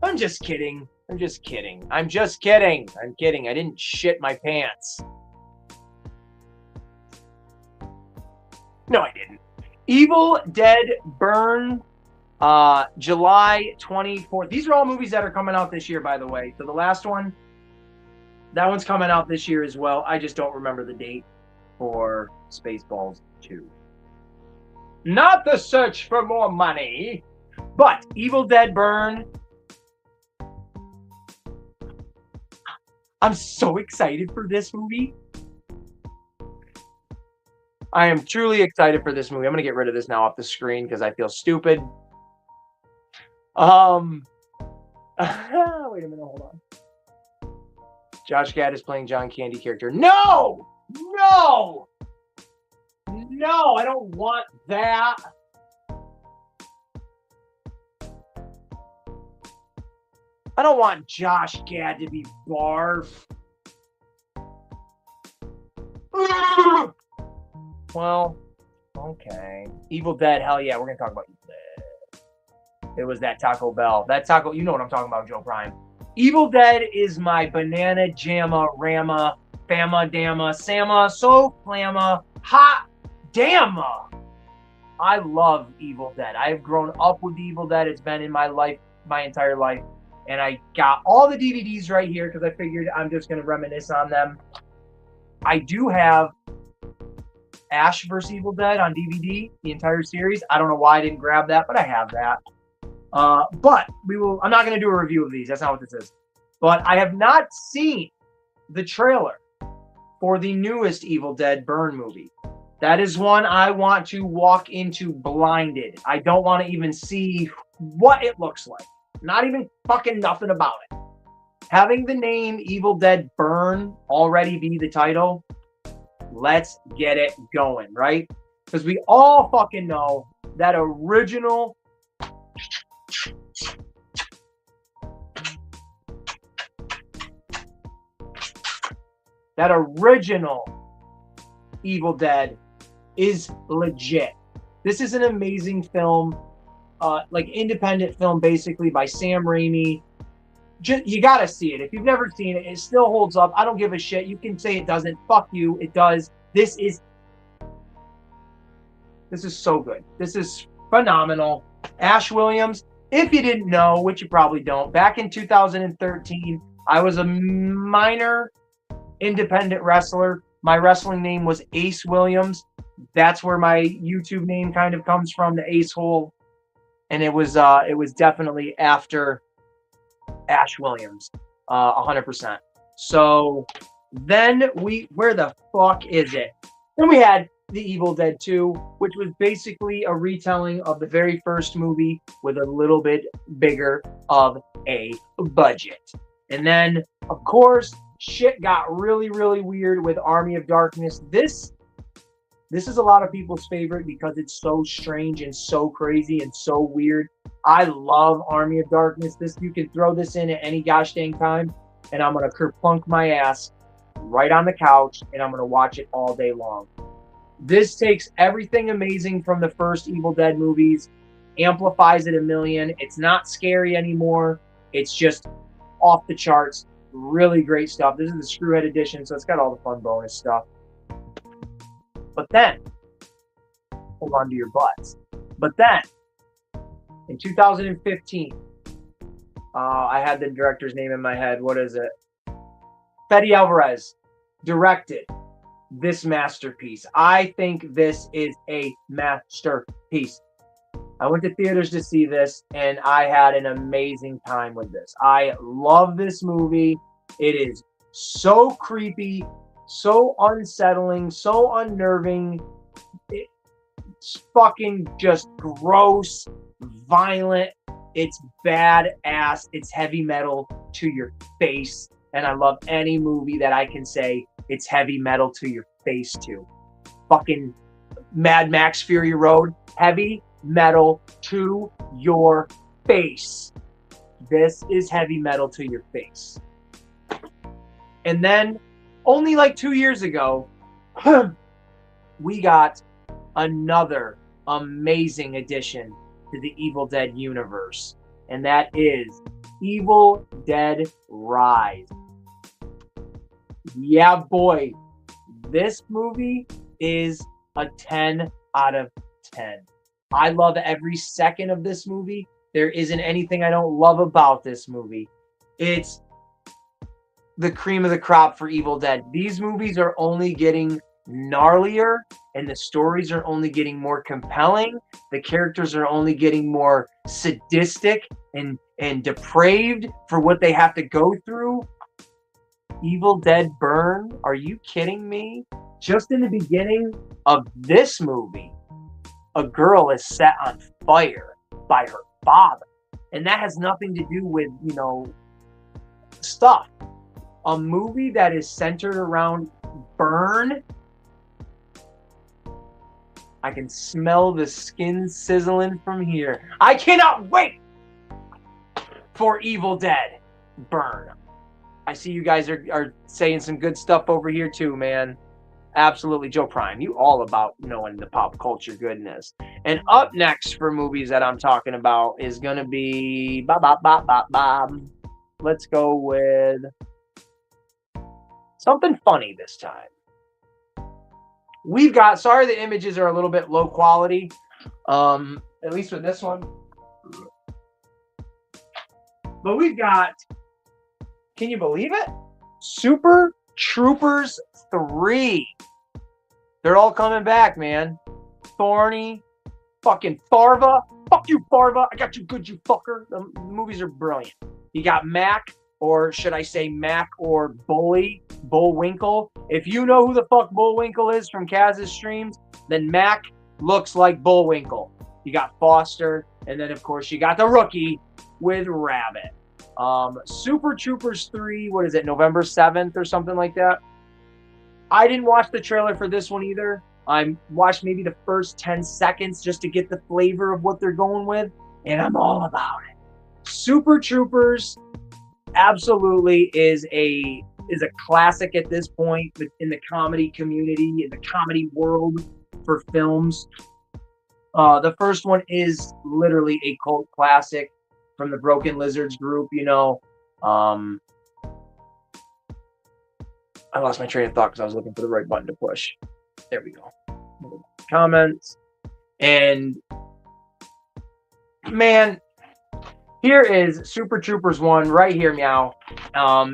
I'm just kidding. I'm kidding. I didn't shit my pants. No, I didn't. Evil Dead Burn, July 24th. These are all movies that are coming out this year, by the way. So the last one, that one's coming out this year as well. I just don't remember the date for Spaceballs 2. Not The Search for More Money, but Evil Dead Burn. I'm so excited for this movie. I am truly excited for this movie. I'm going to get rid of this now off the screen because I feel stupid. Wait a minute, hold on. Josh Gad is playing John Candy character. No! No! No, I don't want that. I don't want Josh Gad to be Barf. Well, okay. Evil Dead, hell yeah, we're going to talk about Evil Dead. It was that Taco Bell. That Taco, you know what I'm talking about, Joe Prime. Evil Dead is my banana jamma rama fama damma sama so flamma hot damma. I love Evil Dead. I have grown up with Evil Dead. It's been in my life, my entire life. And I got all the DVDs right here because I figured I'm just going to reminisce on them. I do have Ash vs. Evil Dead on DVD, the entire series. I don't know why I didn't grab that, but I have that. But I'm not going to do a review of these. That's not what this is. But I have not seen the trailer for the newest Evil Dead Burn movie. That is one I want to walk into blinded. I don't want to even see what it looks like. Not even fucking nothing about it. Having the name Evil Dead Burn already be the title, let's get it going, right? Because we all fucking know that original Evil Dead is legit. This is an amazing film, like independent film, basically by Sam Raimi. You gotta see it. If you've never seen it, it still holds up. I don't give a shit. You can say it doesn't. Fuck you. It does. This is so good. This is phenomenal. Ash Williams, if you didn't know, which you probably don't, back in 2013, I was a minor independent wrestler. My wrestling name was Ace Williams. That's where my YouTube name kind of comes from, the Ace hole and it was definitely after Ash Williams, 100%. So then where the fuck is it? Then we had The Evil Dead 2, which was basically a retelling of the very first movie with a little bit bigger of a budget. And then, of course, shit got really, really weird with Army of Darkness. This is a lot of people's favorite because it's so strange and so crazy and so weird. I love Army of Darkness. You can throw this in at any gosh dang time, and I'm gonna kerplunk my ass right on the couch, and I'm gonna watch it all day long. This takes everything amazing from the first Evil Dead movies, amplifies it a million. It's not scary anymore. It's just off the charts. Really great stuff. This is the Screwhead edition, so it's got all the fun bonus stuff. But then, hold on to your butts. But then, in 2015, I had the director's name in my head. What is it? Fede Alvarez directed this masterpiece. I think this is a masterpiece. I went to theaters to see this, and I had an amazing time with this. I love this movie. It is so creepy, so unsettling, so unnerving. It's fucking just gross, violent. It's badass. It's heavy metal to your face. And I love any movie that I can say it's heavy metal to your face to. Fucking Mad Max Fury Road, heavy metal to your face. This is heavy metal to your face. And then, only like 2 years ago, we got another amazing addition to the Evil Dead universe. And that is Evil Dead Rise. Yeah, boy. This movie is a 10 out of 10. I love every second of this movie. There isn't anything I don't love about this movie. It's the cream of the crop for Evil Dead. These movies are only getting gnarlier, and the stories are only getting more compelling. The characters are only getting more sadistic and depraved for what they have to go through. Evil Dead Burn? Are you kidding me? Just in the beginning of this movie, a girl is set on fire by her father. And that has nothing to do with, stuff. A movie that is centered around burn. I can smell the skin sizzling from here. I cannot wait for Evil Dead Burn. I see you guys are saying some good stuff over here too, man. Absolutely. Joe Prime, you all about knowing the pop culture goodness. And up next for movies that I'm talking about is going to be... Let's go with something funny this time. We've got... Sorry the images are a little bit low quality. At least with this one. But we've got... Can you believe it? Super Troopers 3. They're all coming back, man. Thorny. Fucking Farva. Fuck you, Farva. I got you good, you fucker. The movies are brilliant. You got Mac, or should I say Mac or Bullwinkle. If you know who the fuck Bullwinkle is from Kaz's streams, then Mac looks like Bullwinkle. You got Foster, and then, of course, you got the rookie with Rabbit. Super Troopers 3, what is it, November 7th or something like that? I didn't watch the trailer for this one either. I watched maybe the first 10 seconds just to get the flavor of what they're going with, and I'm all about it. Super Troopers absolutely is a classic at this point in the comedy community, in the comedy world for films. The first one is literally a cult classic from the Broken Lizards group, I lost my train of thought because I was looking for the right button to push. There we go. Comments. And, man, here is Super Troopers 1 right here, Meow.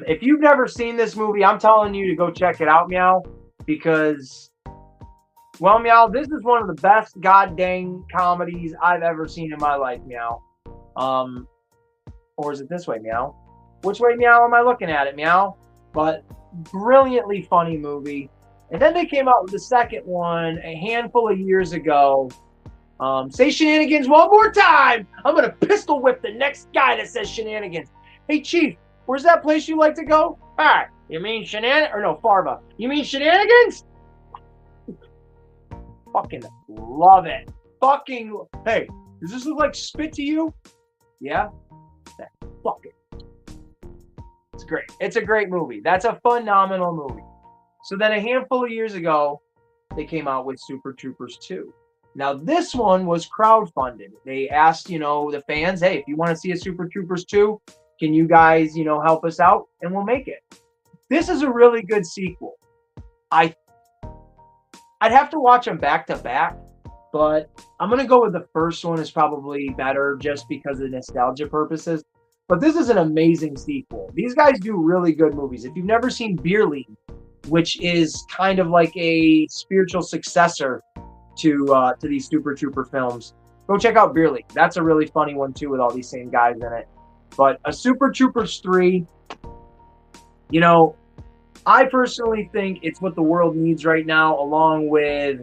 If you've never seen this movie, I'm telling you to go check it out, Meow, because Well, Meow, this is one of the best goddamn comedies I've ever seen in my life, Meow. Um, or is it this way, Meow? Which way, Meow, am I looking at it, Meow? But brilliantly funny movie. And then they came out with the second one a handful of years ago. Say shenanigans one more time. I'm gonna pistol whip the next guy that says shenanigans. Hey, Chief, where's that place you like to go? All right, you mean or no, Farva? You mean shenanigans? Fucking love it. Fucking, hey, does this look like spit to you? Yeah? Fuck it. It's great. It's a great movie. That's a phenomenal movie. So then a handful of years ago, they came out with Super Troopers 2. Now, this one was crowdfunded. They asked, the fans, hey, if you want to see a Super Troopers 2, can you guys, help us out? And we'll make it. This is a really good sequel. I'd have to watch them back to back, but I'm going to go with the first one is probably better just because of nostalgia purposes. But this is an amazing sequel. These guys do really good movies. If you've never seen Beer League, which is kind of like a spiritual successor to these Super Trooper films, go check out Beer League. That's a really funny one too with all these same guys in it. But a Super Troopers 3, I personally think it's what the world needs right now, along with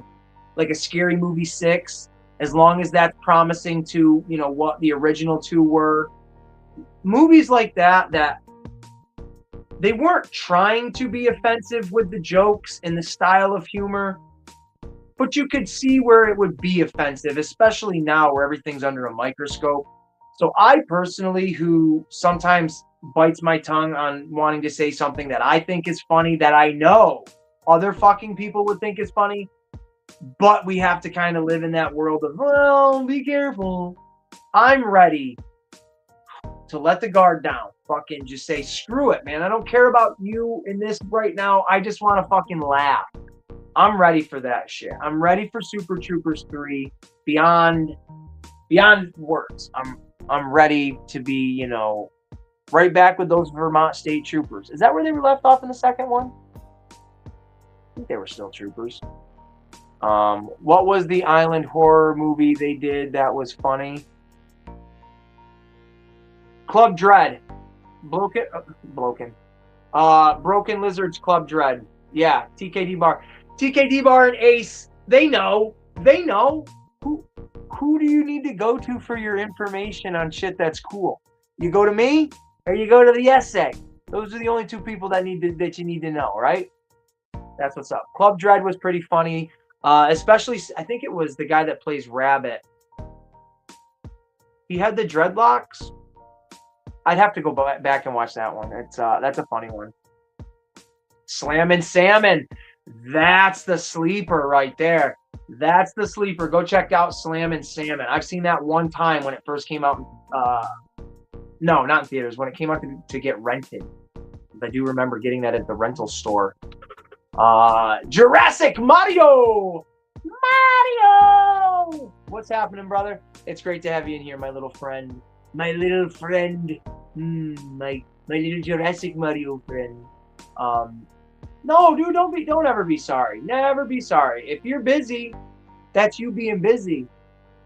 like a Scary Movie 6, as long as that's promising to, what the original two were. Movies like that they weren't trying to be offensive with the jokes and the style of humor, but you could see where it would be offensive, especially now where everything's under a microscope. So I personally, who sometimes bites my tongue on wanting to say something that I think is funny, that I know other fucking people would think is funny, but we have to kind of live in that world of, well, be careful. I'm ready to let the guard down. Fucking just say, screw it, man. I don't care about you in this right now. I just want to fucking laugh. I'm ready for that shit. I'm ready for Super Troopers 3 beyond words. I'm ready to be, right back with those Vermont State Troopers. Is that where they were left off in the second one? I think they were still troopers. What was the island horror movie they did that was funny? Club Dread. Broken Lizards Club Dread. Yeah, TKD Bar. TKD Bar and Ace, they know. Who do you need to go to for your information on shit that's cool? You go to me or you go to the essay. Those are the only two people that you need to know, right? That's what's up. Club Dread was pretty funny. Especially, I think it was the guy that plays Rabbit. He had the dreadlocks. I'd have to go back and watch that one. That's a funny one. Slammin' Salmon. That's the sleeper right there. That's the sleeper. Go check out Slammin' Salmon. I've seen that one time when it first came out. No, not in theaters. When it came out to get rented. I do remember getting that at the rental store. Jurassic Mario! Mario! What's happening, brother? It's great to have you in here, my little friend. My little friend. My little Jurassic Mario friend. No, dude, don't ever be sorry. Never be sorry. If you're busy, that's you being busy.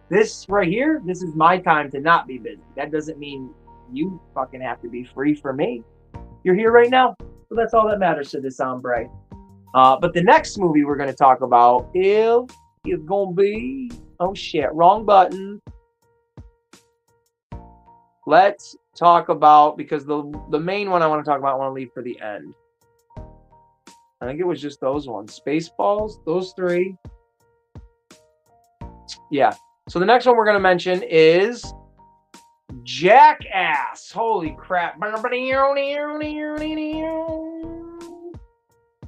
This right here, this is my time to not be busy. That doesn't mean you fucking have to be free for me. You're here right now. So that's all that matters to this hombre. But the next movie we're going to talk about is going to be, oh shit, wrong button. Let's talk about, because the main one I want to talk about, I want to leave for the end. I think it was just those ones. Spaceballs, those three. Yeah. So the next one we're going to mention is Jackass. Holy crap.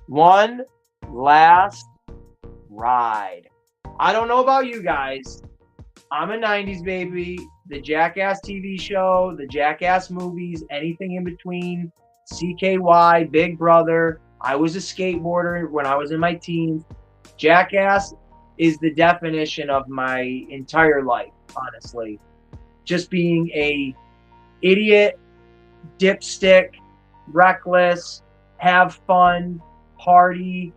One last ride. I don't know about you guys. I'm a 90s baby. The Jackass TV show, the Jackass movies, anything in between, CKY, Big Brother. I was a skateboarder when I was in my teens. Jackass is the definition of my entire life, honestly. Just being a idiot, dipstick, reckless, have fun, party,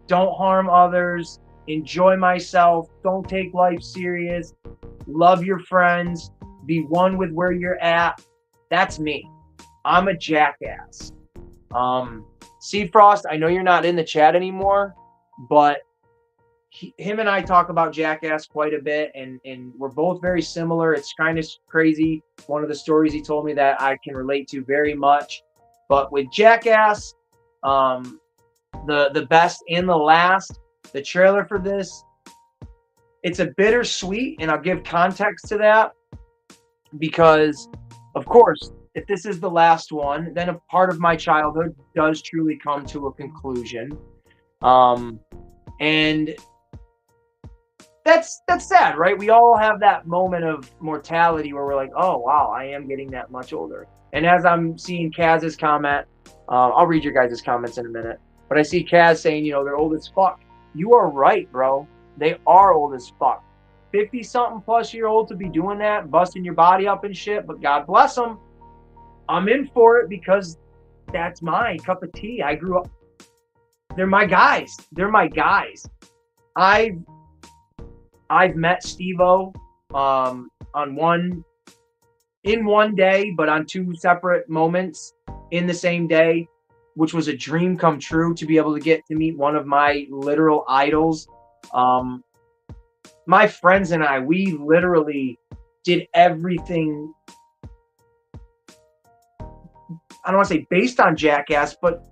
don't harm others, enjoy myself, don't take life serious, love your friends, be one with where you're at. That's me. I'm a jackass. Seafrost, I know you're not in the chat anymore, but him and I talk about Jackass quite a bit, and we're both very similar. It's kind of crazy. One of the stories he told me that I can relate to very much. But with Jackass, the best and the last, the trailer for this, it's a bittersweet, and I'll give context to that because, of course, if this is the last one, then a part of my childhood does truly come to a conclusion. And that's sad, right? We all have that moment of mortality where we're like, oh, wow, I am getting that much older. And as I'm seeing Kaz's comment, I'll read your guys' comments in a minute, but I see Kaz saying, they're old as fuck. You are right, bro. They are old as fuck. 50-something plus year old to be doing that, busting your body up and shit, but God bless them. I'm in for it because that's my cup of tea. I grew up. They're my guys. They're my guys. I've met Steve-O in one day, but on two separate moments in the same day, which was a dream come true to be able to get to meet one of my literal idols. My friends and I, we literally did everything. I don't want to say based on Jackass, but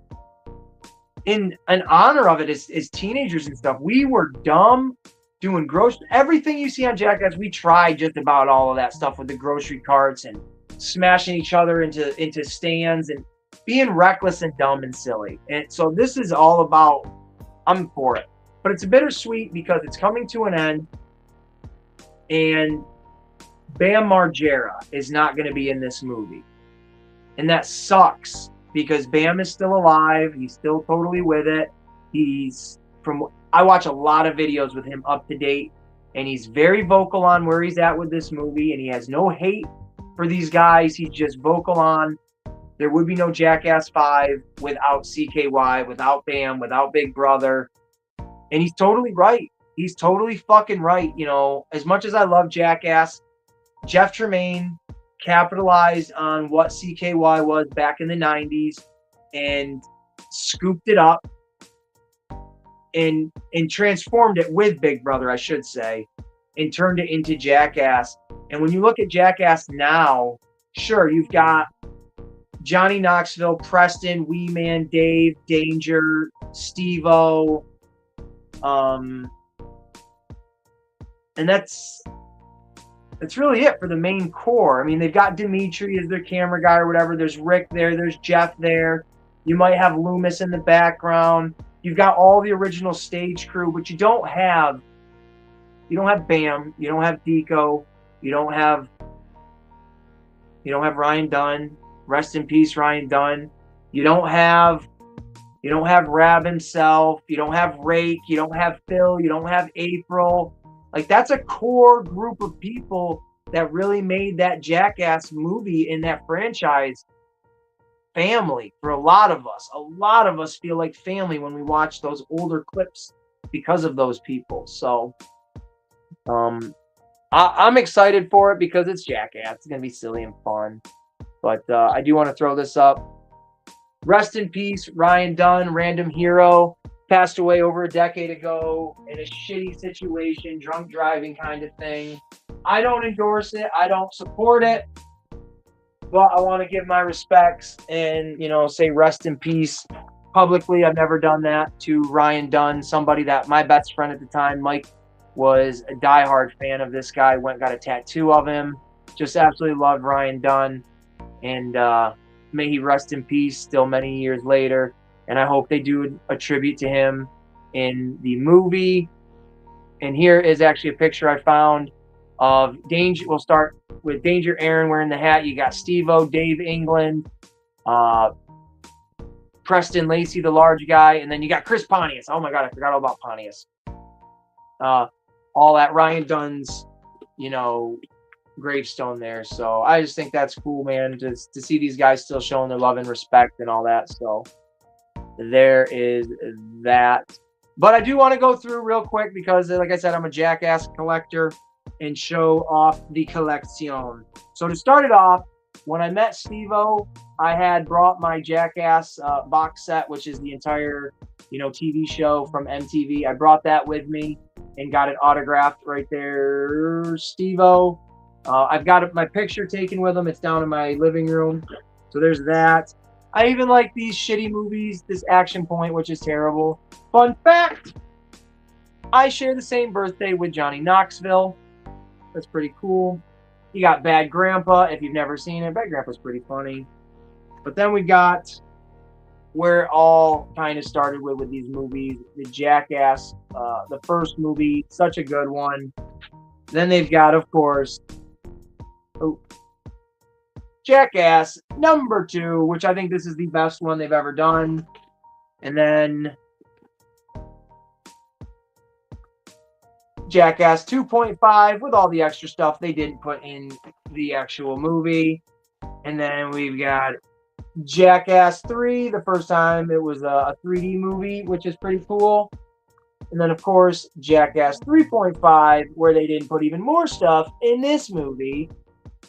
in an honor of it as teenagers and stuff. We were dumb, doing everything you see on Jackass. We tried just about all of that stuff with the grocery carts and smashing each other into stands and being reckless and dumb and silly. And so this is all about, I'm for it. But it's bittersweet because it's coming to an end, and Bam Margera is not going to be in this movie. And that sucks because Bam is still alive. He's still totally with it. I watch a lot of videos with him up to date, and he's very vocal on where he's at with this movie, and he has no hate for these guys. He's just vocal on there would be no Jackass 5 without CKY, without Bam, without Big Brother. And he's totally right. He's totally fucking right. As much as I love Jackass, Jeff Tremaine capitalized on what CKY was back in the 90s and scooped it up and transformed it with Big Brother, I should say, and turned it into Jackass. And when you look at Jackass now, sure, you've got Johnny Knoxville, Preston, Wee Man, Dave, Danger, Steve-O, and that's really it for the main core. I mean, they've got Dimitri as their camera guy or whatever. There's Rick there. There's Jeff there. You might have Loomis in the background. You've got all the original stage crew, but you don't have Bam. You don't have Deco. You don't have Ryan Dunn. Rest in peace, Ryan Dunn. You don't have Rab himself. You don't have Rake. You don't have Phil. You don't have April. Like, that's a core group of people that really made that Jackass movie in that franchise family for a lot of us. A lot of us feel like family when we watch those older clips because of those people. So I'm excited for it because it's Jackass. It's going to be silly and fun. But I do want to throw this up. Rest in peace, Ryan Dunn, random hero. Passed away over a decade ago in a shitty situation, drunk driving kind of thing. I don't endorse it. I don't support it. But I want to give my respects and, say rest in peace publicly. I've never done that to Ryan Dunn, somebody that my best friend at the time, Mike, was a diehard fan of this guy. Went and got a tattoo of him. Just absolutely loved Ryan Dunn. And may he rest in peace still many years later. And I hope they do a tribute to him in the movie. And here is actually a picture I found of Danger. We'll start with Danger Aaron wearing the hat. You got Steve-O, Dave England, Preston Lacey, the large guy. And then you got Chris Pontius. Oh, my God, I forgot all about Pontius. All at Ryan Dunn's, gravestone there. So I just think that's cool, man, just to see these guys still showing their love and respect and all that. So there is that. But I do want to go through real quick because, like I said, I'm a jackass collector and show off the collection. So to start it off, when I met Steve-O, I had brought my Jackass box set, which is the entire, TV show from MTV. I brought that with me and got it autographed right there, Steve-O. I've got my picture taken with him. It's down in my living room. So there's that. I even like these shitty movies, this Action Point, which is terrible. Fun fact, I share the same birthday with Johnny Knoxville. That's pretty cool. You got Bad Grandpa, if you've never seen it. Bad Grandpa's pretty funny. But then we got where it all kind of started with these movies. The Jackass, the first movie, such a good one. Then they've got, of course, Jackass #2, which I think this is the best one they've ever done. And then Jackass 2.5 with all the extra stuff they didn't put in the actual movie. And then we've got Jackass 3, the first time it was a 3D movie, which is pretty cool. And then, of course, Jackass 3.5, where they didn't put even more stuff in this movie.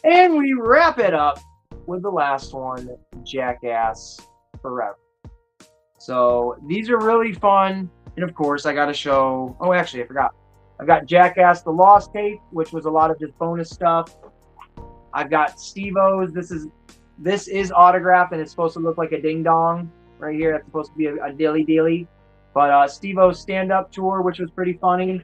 And we wrap it up with the last one, Jackass Forever. So these are really fun. And, of course, I got to show... Oh, actually, I forgot. I've got Jackass The Lost Tape, which was a lot of just bonus stuff. I've got Steve-O's. This is autographed, and it's supposed to look like a ding-dong right here. That's supposed to be a dilly-dilly. But Steve-O's stand-up tour, which was pretty funny.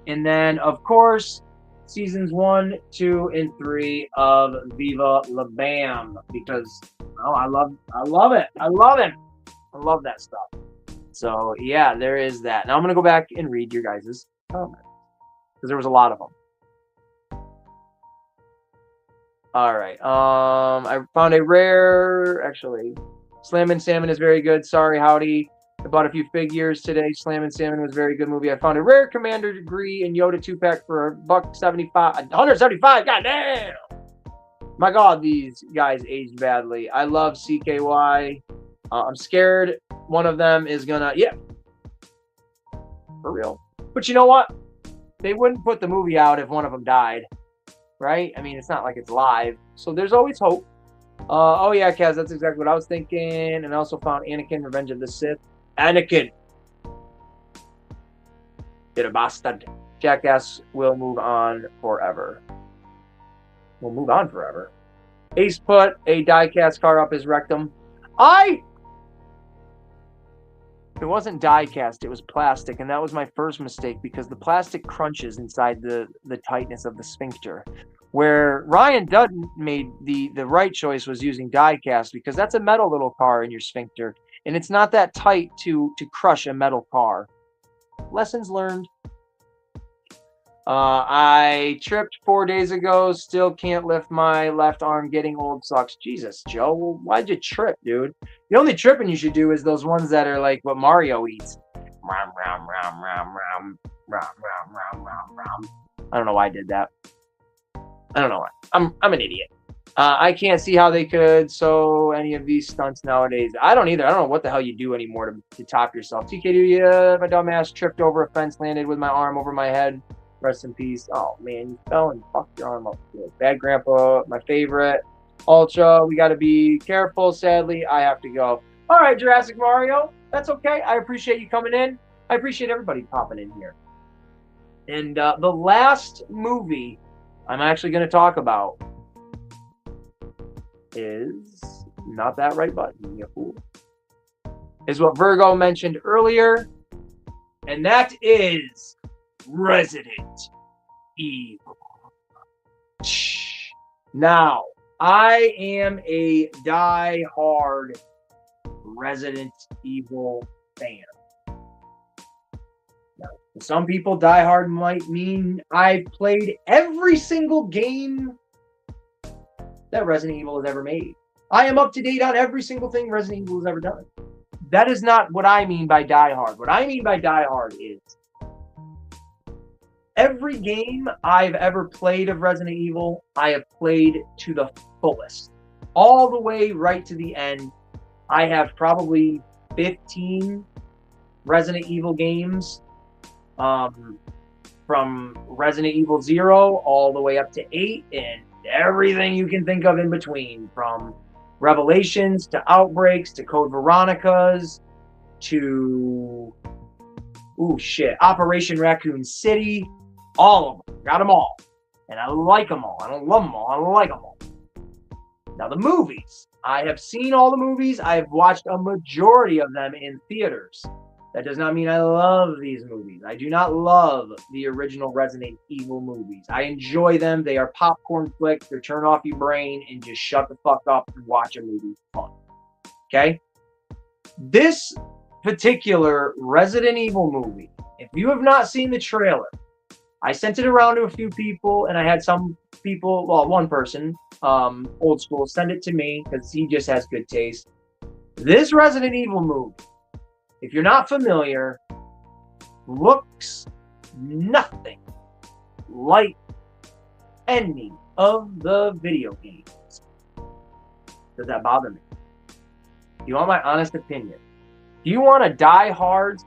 And then, of course, seasons 1, 2, and 3 of Viva La Bam. Because, I love it. I love him. I love that stuff. So, yeah, there is that. Now I'm going to go back and read your guys' comments, because there was a lot of them. All right. I found a rare, actually, Slammin' Salmon is very good. Sorry, Howdy. I bought a few figures today. Slammin' Salmon was a very good movie. I found a rare Commander Degree and Yoda 2-pack for $175. $175. God damn. My God, these guys aged badly. I love CKY. I'm scared one of them is gonna, for real. But you know what? They wouldn't put the movie out if one of them died, right? I mean, it's not like it's live. So there's always hope. Oh yeah, Kaz, that's exactly what I was thinking. And I also found Anakin, Revenge of the Sith. Anakin. You're a bastard. Jackass will move on forever. Will move on forever. Ace put a die-cast car up his rectum. It wasn't die-cast, it was plastic, and that was my first mistake because the plastic crunches inside the tightness of the sphincter. Where Ryan Dutton made the right choice was using die-cast because that's a metal little car in your sphincter, and it's not that tight to crush a metal car. Lessons learned. I tripped 4 days ago, still can't lift my left arm, getting old sucks. Jesus, Joe, well, why'd you trip, dude? The only tripping you should do is those ones that are like what Mario eats. Rom, rom, rom, rom, rom, rom, rom, rom, rom, rom. I don't know why I did that. I don't know why. I'm an idiot. I can't see how they could sew any of these stunts nowadays. I don't either. I don't know what the hell you do anymore to top yourself. TK, yeah, my dumbass tripped over a fence, landed with my arm over my head. Rest in peace. Oh, man, you fell and fucked your arm up. Bad Grandpa, my favorite. Ultra, we got to be careful. Sadly, I have to go. All right, Jurassic Mario. That's okay. I appreciate you coming in. I appreciate everybody popping in here. And the last movie I'm actually going to talk about is not that right button, you fool. Is what Virgo mentioned earlier. And that is Resident Evil. Now, I am a die-hard Resident Evil fan. Now, some people, die-hard might mean I've played every single game that Resident Evil has ever made. I am up to date on every single thing Resident Evil has ever done. That is not what I mean by die-hard. What I mean by die-hard is every game I've ever played of Resident Evil, I have played to the fullest. All the way right to the end. I have probably 15, Resident Evil games, from Resident Evil 0 all the way up to 8 and everything you can think of in between, from Revelations to Outbreaks to Code Veronica's to Operation Raccoon City. All of them. Got them all. And I like them all. I don't love them all. I like them all. Now, the movies. I have seen all the movies. I have watched a majority of them in theaters. That does not mean I love these movies. I do not love the original Resident Evil movies. I enjoy them. They are popcorn flicks. They turn off your brain and just shut the fuck up and watch a movie for fun. Okay? This particular Resident Evil movie, if you have not seen the trailer, I sent it around to a few people, and I had some people, well, one person, old school, send it to me because he just has good taste. This Resident Evil movie, if you're not familiar, looks nothing like any of the video games. Does that bother me? You want my honest opinion? Do you want a die-hard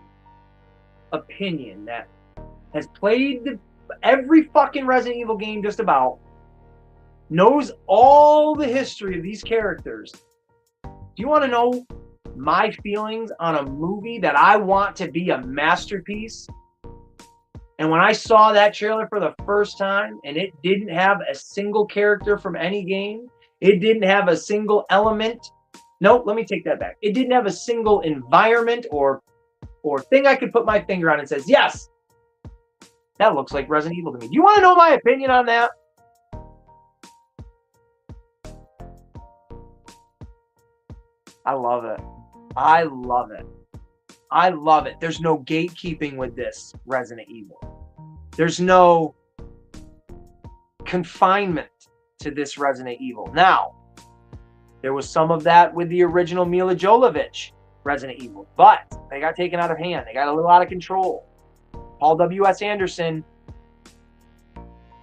opinion that has played every fucking Resident Evil game just about, knows all the history of these characters? Do you want to know my feelings on a movie that I want to be a masterpiece? And when I saw that trailer for the first time and it didn't have a single character from any game, it didn't have a single element. Nope, let me take that back. It didn't have a single environment or thing I could put my finger on and says, yes, that looks like Resident Evil to me. Do you want to know my opinion on that? I love it. I love it. I love it. There's no gatekeeping with this Resident Evil. There's no confinement to this Resident Evil. Now, there was some of that with the original Mila Jovovich Resident Evil, but they got taken out of hand. They got a little out of control. Paul W.S. Anderson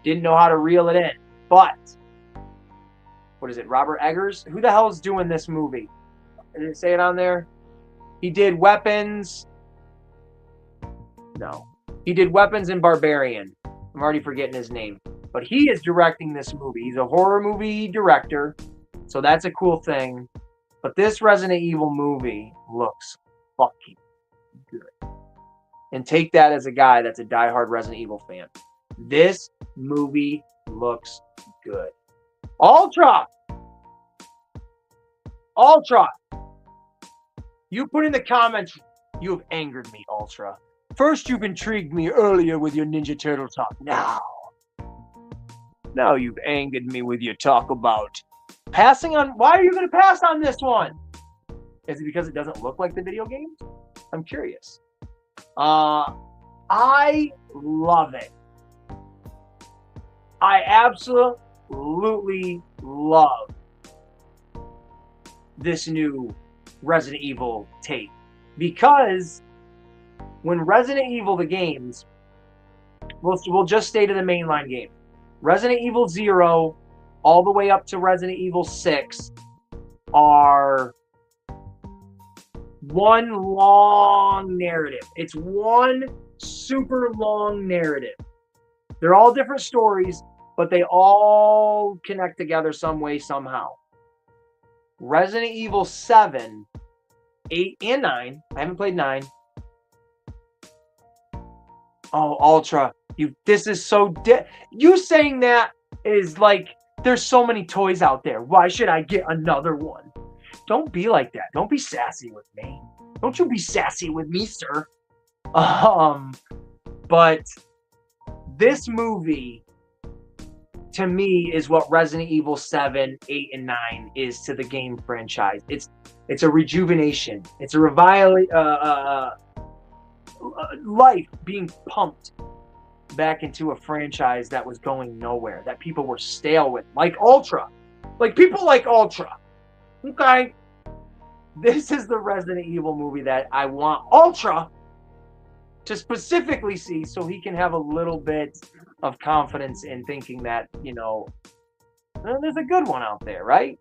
didn't know how to reel it in. But, what is it, Robert Eggers? Who the hell is doing this movie? Did it say it on there? He did Weapons. No. He did Weapons and Barbarian. I'm already forgetting his name. But he is directing this movie. He's a horror movie director. So that's a cool thing. But this Resident Evil movie looks fucking good. And take that as a guy that's a diehard Resident Evil fan. This movie looks good. Ultra! You put in the comments, you have angered me, Ultra. First, you've intrigued me earlier with your Ninja Turtle talk. Now you've angered me with your talk about passing on. Why are you going to pass on this one? Is it because it doesn't look like the video games? I'm curious. I love it. I absolutely love this new Resident Evil take, because when Resident Evil, the games, we'll just stay to the mainline game. Resident Evil 0 all the way up to Resident Evil 6 are one long narrative. It's one super long narrative. They're all different stories, but they all connect together some way, somehow. Resident Evil 7, 8, and 9. I haven't played 9. Oh, Ultra. This is so... You saying that is like, there's so many toys out there. Why should I get another one? Don't be like that. Don't be sassy with me. Don't you be sassy with me, sir. But this movie, to me, is what Resident Evil 7, 8, and 9 is to the game franchise. It's a rejuvenation. It's a life being pumped back into a franchise that was going nowhere, that people were stale with, like Ultra. Like people like Ultra. Okay? This is the Resident Evil movie that I want Ultra to specifically see, so he can have a little bit of confidence in thinking that, you know, there's a good one out there, right?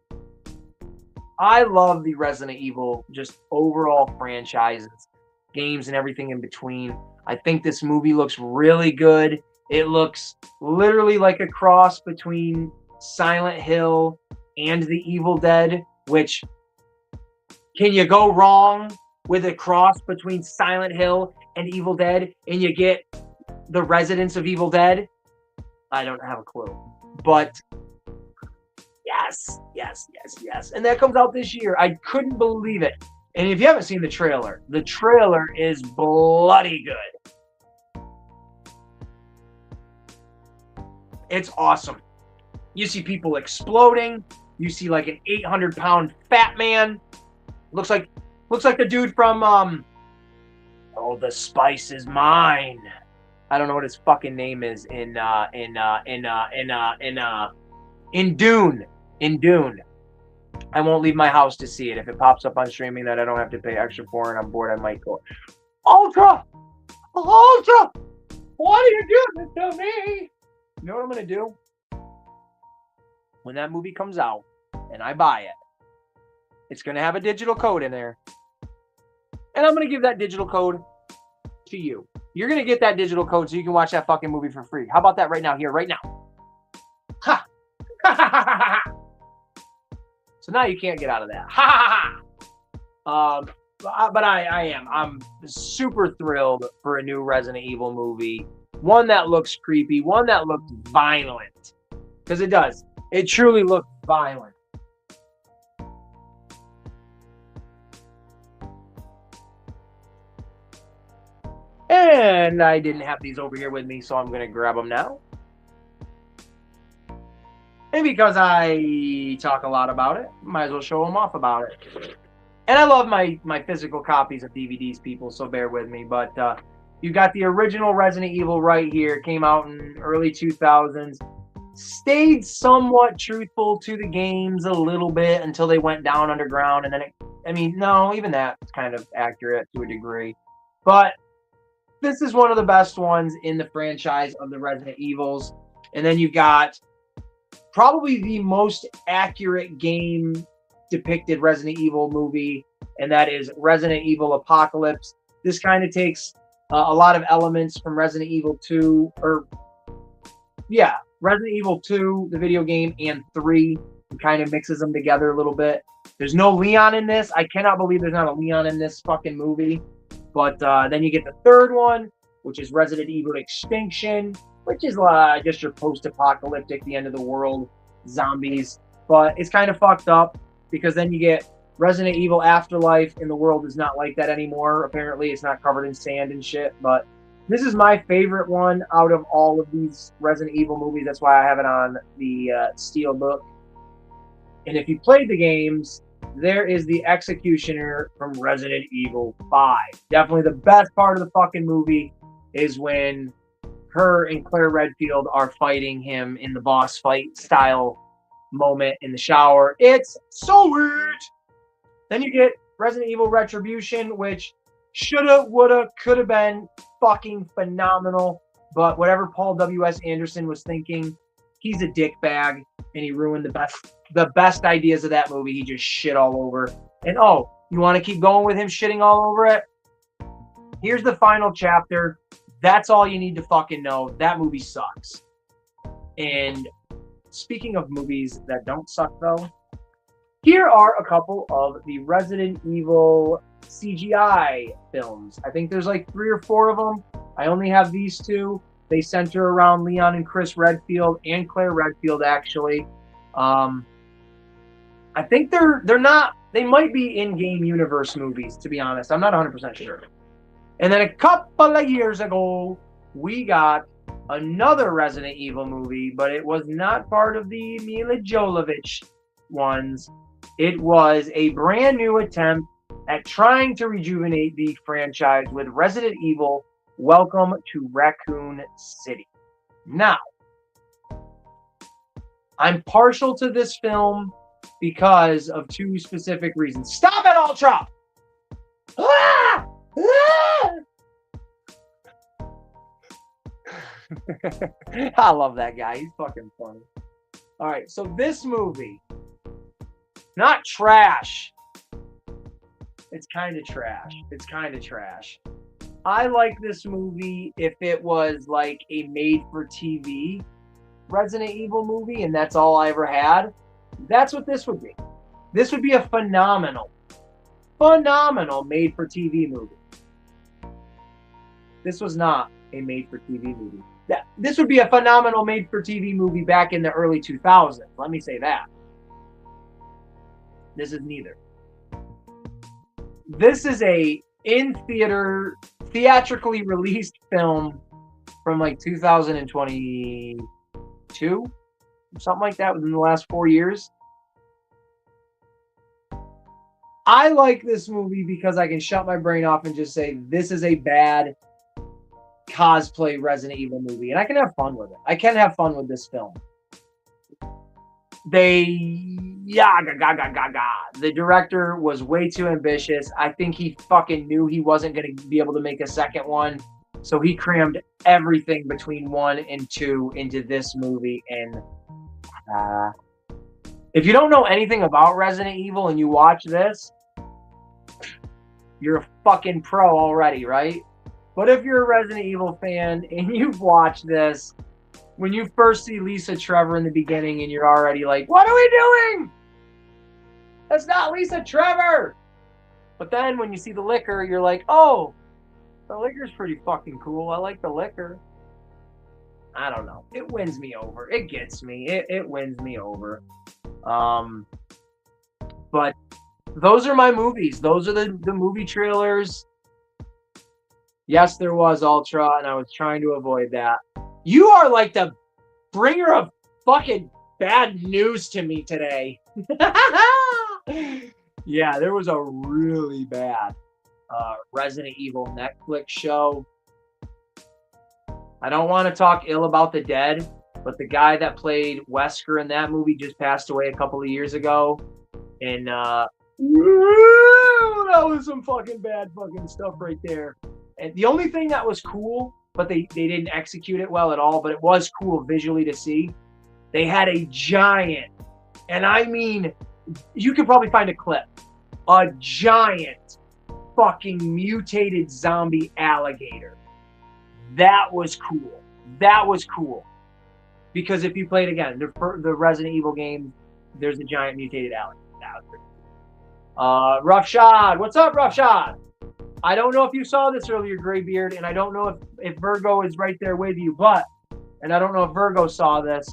I love the Resident Evil, just overall franchises. games and everything in between. I think this movie looks really good. It looks literally like a cross between Silent Hill and The Evil Dead, which, can you go wrong with a cross between Silent Hill and Evil Dead and you get the residents of Evil Dead? I don't have a clue. But yes, yes, yes, yes. And that comes out this year. I couldn't believe it. And if you haven't seen the trailer is bloody good. It's awesome. You see people exploding. You see like an 800-pound fat man. Looks like the dude from oh, the spice is mine. I don't know what his fucking name is in Dune. In Dune. I won't leave my house to see it. If it pops up on streaming that I don't have to pay extra for and I'm bored, I might go, Ultra! Ultra! Why do you do this to me? You know what I'm going to do? When that movie comes out and I buy it, it's going to have a digital code in there. And I'm going to give that digital code to you. You're going to get that digital code so you can watch that fucking movie for free. How about that right now? Here, right now. Ha! So now you can't get out of that. Ha ha ha! But I'm super thrilled for a new Resident Evil movie. One that looks creepy. One that looks violent. Because it does. It truly looks violent. And I didn't have these over here with me, so I'm going to grab them now. And because I talk a lot about it, might as well show them off about it. And I love my physical copies of DVDs, people, so bear with me. But you got the original Resident Evil right here. Came out in early 2000s. Stayed somewhat truthful to the games a little bit until they went down underground. And then, no, even that's kind of accurate to a degree. But this is one of the best ones in the franchise of the Resident Evils. And then you got probably the most accurate game depicted Resident Evil movie, and that is Resident Evil Apocalypse. This kind of takes a lot of elements from Resident Evil 2, Resident Evil 2, the video game, and 3, and kind of mixes them together a little bit. There's no Leon in this. I cannot believe there's not a Leon in this fucking movie. But then you get the third one, which is Resident Evil Extinction, which is just your post-apocalyptic, the end of the world, zombies. But it's kind of fucked up because then you get Resident Evil Afterlife, and the world is not like that anymore. Apparently, it's not covered in sand and shit. But this is my favorite one out of all of these Resident Evil movies. That's why I have it on the Steelbook. And if you played the games, there is the Executioner from Resident Evil 5. Definitely the best part of the fucking movie is when her and Claire Redfield are fighting him in the boss fight style moment in the shower. It's so weird. Then you get Resident Evil Retribution, which shoulda, woulda, coulda been fucking phenomenal. But whatever Paul W.S. Anderson was thinking, he's a dickbag, and he ruined the best ideas of that movie. He just shit all over. And oh, you want to keep going with him shitting all over it? Here's the final chapter. That's all you need to fucking know. That movie sucks. And speaking of movies that don't suck, though, here are a couple of the Resident Evil CGI films. I think there's like 3 or 4 of them. I only have these 2. They center around Leon and Chris Redfield and Claire Redfield, actually. I think they're not. They might be in-game universe movies, to be honest. I'm not 100% sure. And then a couple of years ago, we got another Resident Evil movie, but it was not part of the Mila Jovovich ones. It was a brand new attempt at trying to rejuvenate the franchise with Resident Evil Welcome to Raccoon City. Now, I'm partial to this film because of 2 specific reasons. Stop it, Ultra! Ah! Ah! I love that guy. He's fucking funny. All right, so this movie, not trash, It's kind of trash. It's kind of trash. I like this movie if it was like a made-for-TV Resident Evil movie, and that's all I ever had. That's what this would be. This would be a phenomenal made-for-TV movie. This was not a made-for-TV movie. This would be a phenomenal made-for-TV movie back in the early 2000s. Let me say that. This is neither. This is a in-theater, theatrically released film from like 2022, something like that, within the last 4 years. I like this movie because I can shut my brain off and just say, this is a bad cosplay Resident Evil movie, and I can have fun with it. I can have fun with this film. The director was way too ambitious. I think he fucking knew he wasn't going to be able to make a second one, so he crammed everything between 1 and 2 into this movie. And if you don't know anything about Resident Evil and you watch this, you're a fucking pro already, right? But if you're a Resident Evil fan and you've watched this, when you first see Lisa Trevor in the beginning and you're already like, what are we doing? That's not Lisa Trevor. But then when you see the liquor, you're like, oh, the liquor's pretty fucking cool. I like the liquor. I don't know. It wins me over. It gets me. It wins me over. But those are my movies. Those are the movie trailers. Yes, there was Ultra, and I was trying to avoid that. You are like the bringer of fucking bad news to me today. Yeah, there was a really bad Resident Evil Netflix show. I don't want to talk ill about the dead, but the guy that played Wesker in that movie just passed away a couple of years ago. And that was some fucking bad fucking stuff right there. And the only thing that was cool, but they didn't execute it well at all, but it was cool visually to see. They had a giant, and I mean, you could probably find a clip, a giant fucking mutated zombie alligator. That was cool. That was cool. Because if you played again, the Resident Evil game, there's a giant mutated alligator. That was pretty cool. Roughshod. What's up, Roughshod? I don't know if you saw this earlier, Graybeard, and I don't know if Virgo is right there with you, and I don't know if Virgo saw this,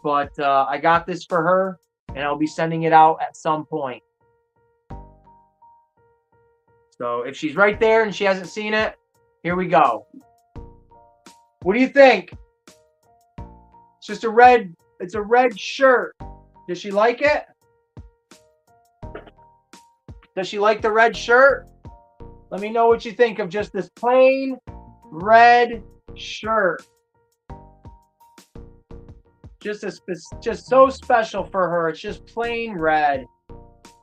but I got this for her, and I'll be sending it out at some point. So if she's right there and she hasn't seen it, here we go. What do you think? It's just it's a red shirt. Does she like it? Does she like the red shirt? Let me know what you think of just this plain red shirt. Just so special for her. It's just plain red.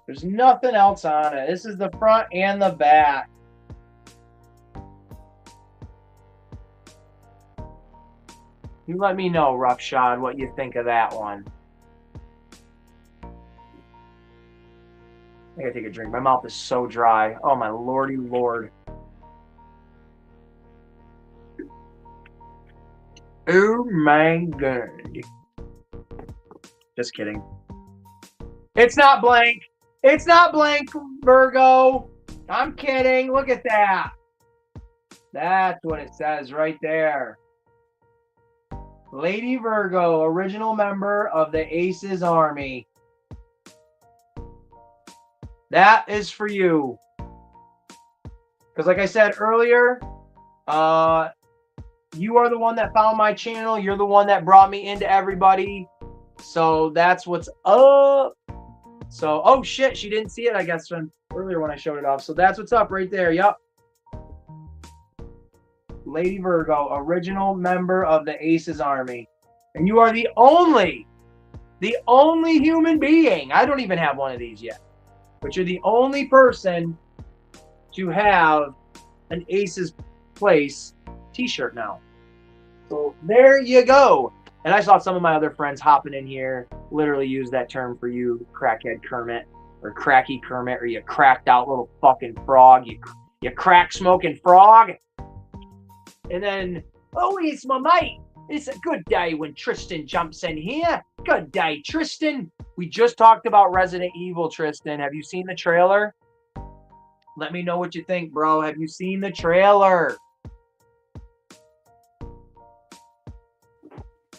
There's nothing else on it. This is the front and the back. You let me know, Roughshod, what you think of that one. I gotta take a drink. My mouth is so dry. Oh, my lordy lord. Oh, my God. Just kidding. It's not blank. It's not blank, Virgo. I'm kidding. Look at that. That's what it says right there. Lady Virgo, original member of the Aces Army. That is for you. Because like I said earlier, you are the one that found my channel. You're the one that brought me into everybody. So that's what's up. So, oh shit, she didn't see it, I guess, from earlier when I showed it off. So that's what's up right there. Yup. Lady Virgo, original member of the Aces Army. And you are the only human being. I don't even have one of these yet. But you're the only person to have an Aces Place t-shirt now. So there you go. And I saw some of my other friends hopping in here, literally use that term for you, crackhead Kermit. or Cracky Kermit, or you cracked out little fucking frog, you crack smoking frog. And then, oh, it's my mate. It's a good day when Tristan jumps in here. Good day, Tristan. We just talked about Resident Evil, Tristan. Have you seen the trailer? Let me know what you think, bro. Have you seen the trailer?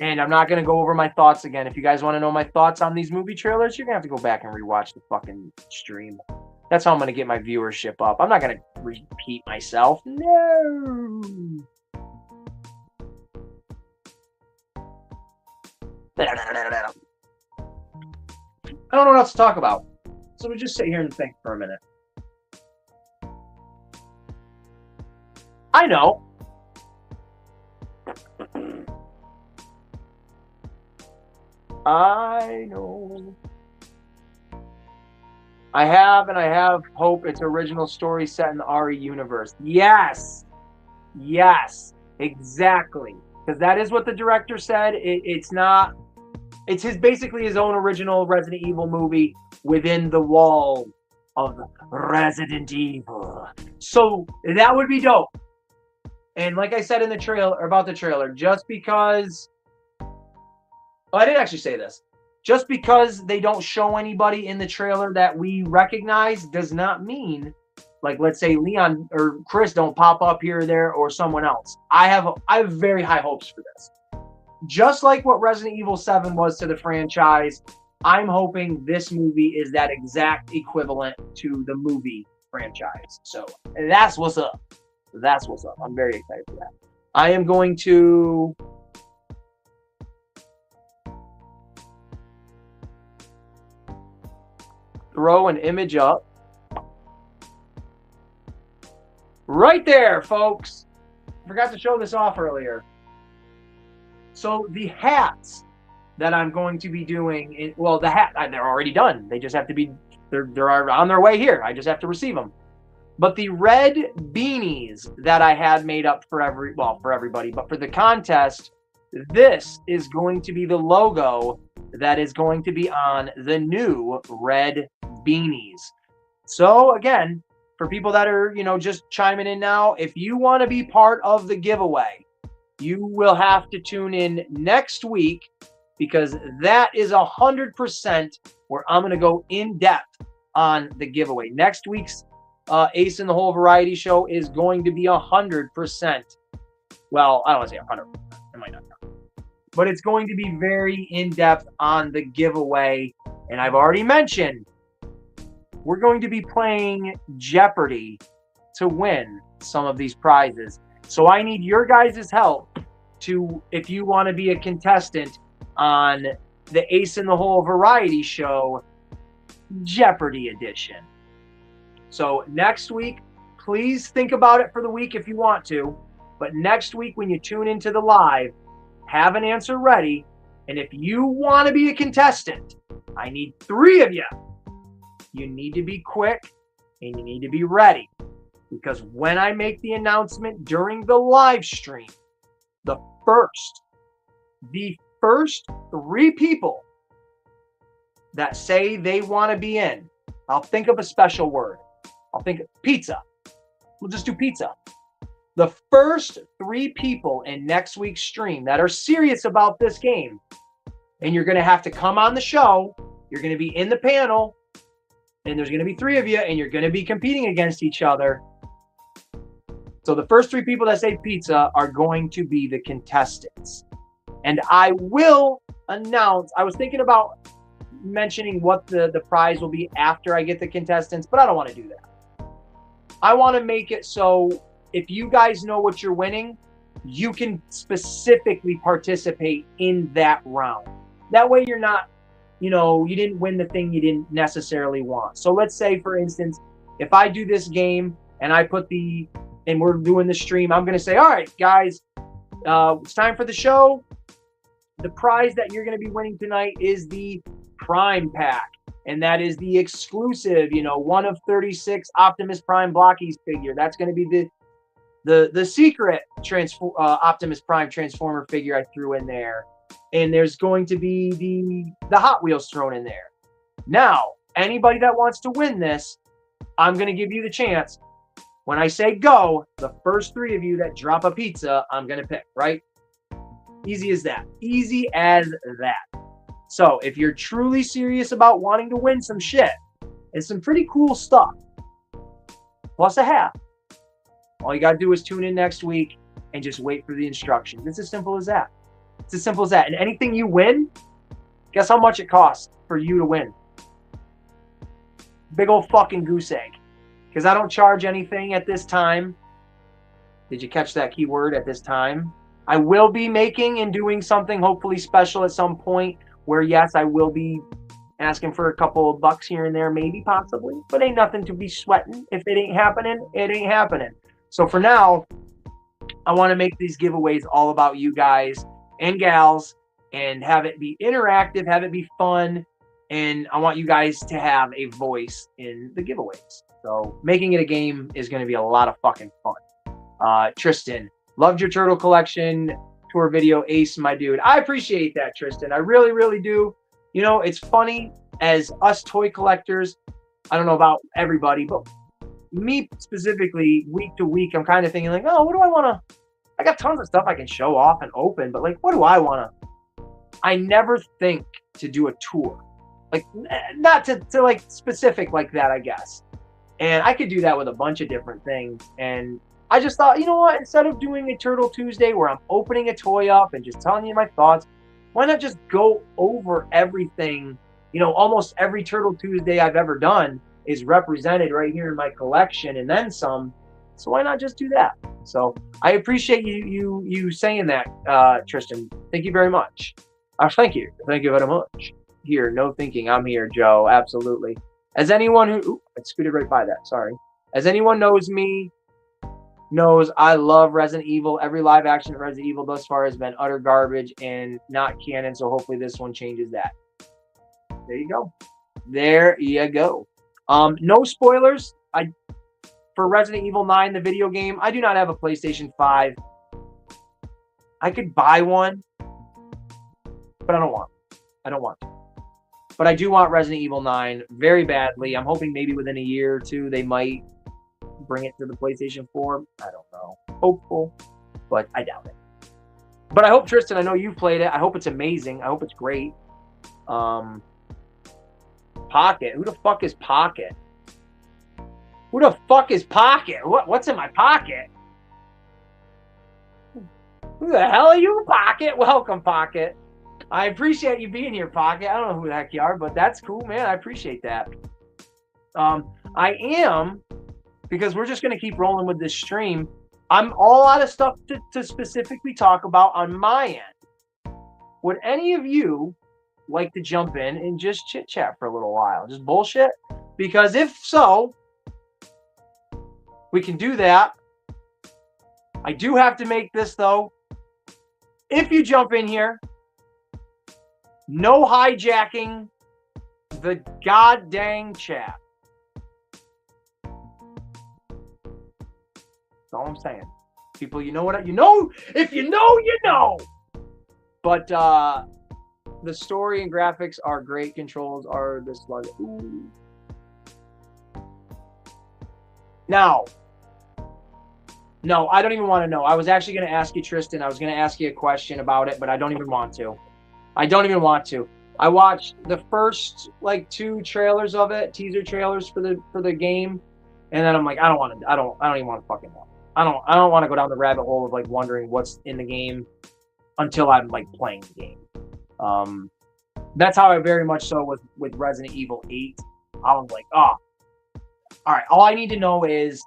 And I'm not going to go over my thoughts again. If you guys want to know my thoughts on these movie trailers, you're going to have to go back and rewatch the fucking stream. That's how I'm going to get my viewership up. I'm not going to repeat myself. No. I don't know what else to talk about. So we'll just sit here and think for a minute. I know. I know. I have hope it's original story set in the RE universe. Yes. Yes. Exactly. Because that is what the director said. It's not. It's basically his own original Resident Evil movie within the wall of Resident Evil. So that would be dope. And like I said in the trailer, about the trailer, just because... Well, I didn't actually say this. Just because they don't show anybody in the trailer that we recognize does not mean, like, let's say Leon or Chris don't pop up here or there, or someone else. I have very high hopes for this. Just like what Resident Evil 7 was to the franchise, I'm hoping this movie is that exact equivalent to the movie franchise. So that's what's up. That's what's up. I'm very excited for that. I am going to... throw an image up. Right there, folks. Forgot to show this off earlier. So the hats that I'm going to be doing, well, the hat, they're already done. They just have to be, they're on their way here. I just have to receive them. But the red beanies that I had made up for everybody, but for the contest, this is going to be the logo that is going to be on the new red beanies. So again, for people that are, just chiming in now, if you want to be part of the giveaway, you will have to tune in next week, because that is 100% where I'm going to go in depth on the giveaway. Next week's Ace in the Hole Variety Show is going to be 100%. Well, I don't want to say 100%. It might not be. But it's going to be very in-depth on the giveaway. And I've already mentioned, we're going to be playing Jeopardy to win some of these prizes. So I need your guys' help if you want to be a contestant on the Ace in the Hole Variety Show Jeopardy edition. So next week, please think about it for the week if you want to. But next week, when you tune into the live, have an answer ready. And if you want to be a contestant, I need 3 of you. You need to be quick and you need to be ready. Because when I make the announcement during the live stream, the first 3 people that say they want to be in, I'll think of a special word. I'll think of pizza. We'll just do pizza. The first 3 people in next week's stream that are serious about this game, and you're going to have to come on the show, you're going to be in the panel, and there's going to be 3 of you, and you're going to be competing against each other. So the first 3 people that say pizza are going to be the contestants. And I will announce, I was thinking about mentioning what the prize will be after I get the contestants, but I don't want to do that. I want to make it so if you guys know what you're winning, you can specifically participate in that round. That way you're not, you didn't win the thing you didn't necessarily want. So let's say, for instance, if I do this game and I put and we're doing the stream, I'm going to say, all right, guys, it's time for the show. The prize that you're going to be winning tonight is the Prime Pack. And that is the exclusive, 1 of 36 Optimus Prime Blockies figure. That's going to be the secret Optimus Prime Transformer figure I threw in there. And there's going to be the Hot Wheels thrown in there. Now, anybody that wants to win this, I'm going to give you the chance. When I say go, the first 3 of you that drop a pizza, I'm going to pick, right? Easy as that. Easy as that. So if you're truly serious about wanting to win some shit and some pretty cool stuff, plus a hat, all you got to do is tune in next week and just wait for the instructions. It's as simple as that. It's as simple as that. And anything you win, guess how much it costs for you to win? Big old fucking goose egg. Because I don't charge anything at this time. Did you catch that keyword, at this time? I will be making and doing something hopefully special at some point where, yes, I will be asking for a couple of bucks here and there, maybe, possibly. But ain't nothing to be sweating. If it ain't happening, it ain't happening. So for now, I want to make these giveaways all about you guys and gals and have it be interactive, have it be fun, and I want you guys to have a voice in the giveaways. So making it a game is going to be a lot of fucking fun. Tristan, loved your turtle collection tour video. Ace, my dude. I appreciate that, Tristan. I really, really do. You know, it's funny as us toy collectors. I don't know about everybody, but me specifically, week to week, I'm kind of thinking like, oh, what do I want to? I got tons of stuff I can show off and open, but like, what do I want to? I never think to do a tour. Like, not to like specific like that, I guess. And I could do that with a bunch of different things. And I just thought, you know what? Instead of doing a Turtle Tuesday where I'm opening a toy up and just telling you my thoughts, why not just go over everything? You know, almost every Turtle Tuesday I've ever done is represented right here in my collection and then some. So why not just do that? So I appreciate you saying that, Tristan. Thank you very much. Thank you. Thank you very much. Here, no thinking. I'm here, Joe. Absolutely. As anyone who, I scooted right by that. Sorry. As anyone knows me, knows I love Resident Evil. Every live action Resident Evil thus far has been utter garbage and not canon. So hopefully this one changes that. There you go. There you go. No spoilers. For Resident Evil 9, the video game, I do not have a PlayStation 5. I could buy one, but I don't want. I don't want to. But I do want Resident Evil 9 very badly. I'm hoping maybe within a year or two they might bring it to the PlayStation 4. I don't know. Hopeful, but I doubt it. But I hope, Tristan, I know you've played it. I hope it's amazing. I hope it's great. Pocket. Who the fuck is Pocket? Who the fuck is Pocket? What's in my pocket? Who the hell are you, Pocket? Welcome, Pocket. I appreciate you being here, Pocket. I don't know who the heck you are, but that's cool, man. I appreciate that. I am, because we're just going to keep rolling with this stream. I'm all out of stuff to specifically talk about on my end. Would any of you like to jump in and just chit-chat for a little while? Just bullshit? Because if so, we can do that. I do have to make this, though. If you jump in here, no hijacking the goddamn chat. That's all I'm saying. People, you know what? You know, if you know, you know. But the story and graphics are great. Controls are the slug. Ooh. Now, no, I don't even want to know. I was actually going to ask you, Tristan. I was going to ask you a question about it, but I don't even want to. I don't even want to. I watched the first like 2 trailers of it, teaser trailers for the game, and then I'm like, I don't even want to fucking know. I don't want to go down the rabbit hole of like wondering what's in the game until I'm like playing the game. That's how I very much so with Resident Evil 8. I was like, oh, all right. All I need to know is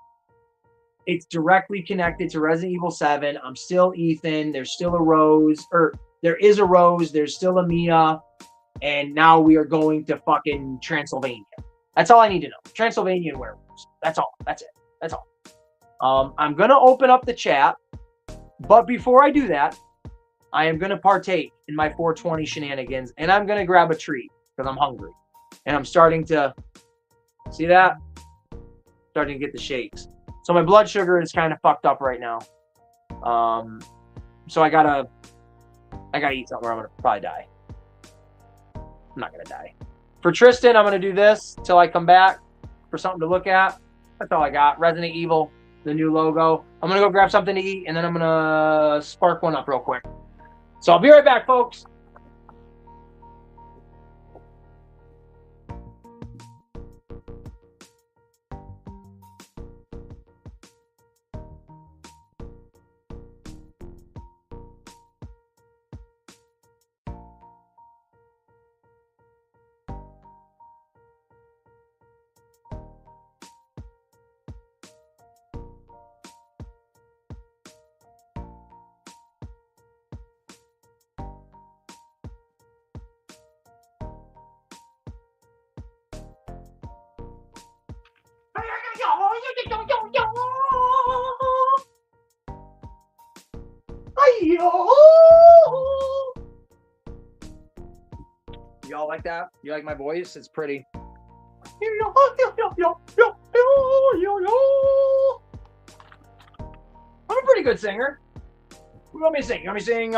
it's directly connected to Resident Evil 7. I'm still Ethan. There's still a Rose, or there is a Rose. There's still a Mia. And now we are going to fucking Transylvania. That's all I need to know. Transylvania and werewolves. That's all. That's it. That's all. I'm going to open up the chat. But before I do that, I am going to partake in my 420 shenanigans. And I'm going to grab a treat because I'm hungry. And I'm starting to, see that? Starting to get the shakes. So my blood sugar is kind of fucked up right now. So I gotta eat something or I'm gonna probably die. I'm not gonna die. For Tristan, I'm going to do this till I come back for something to look at. That's all I got. Resident Evil, the new logo. I'm going to go grab something to eat, and then I'm going to spark one up real quick. So I'll be right back, folks. Y'all like that? You like my voice? It's pretty. I'm a pretty good singer. What do you want me to sing? You want me to sing,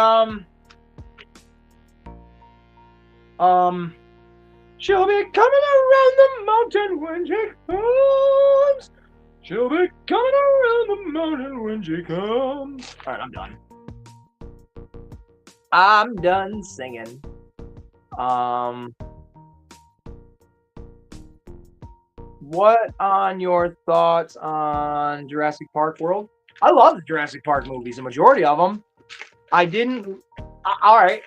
she'll be coming around the mountain when she comes. She'll be coming around the mountain when she comes. All right, I'm done. I'm done singing. What on your thoughts on Jurassic Park World? I love the Jurassic Park movies, the majority of them. All right.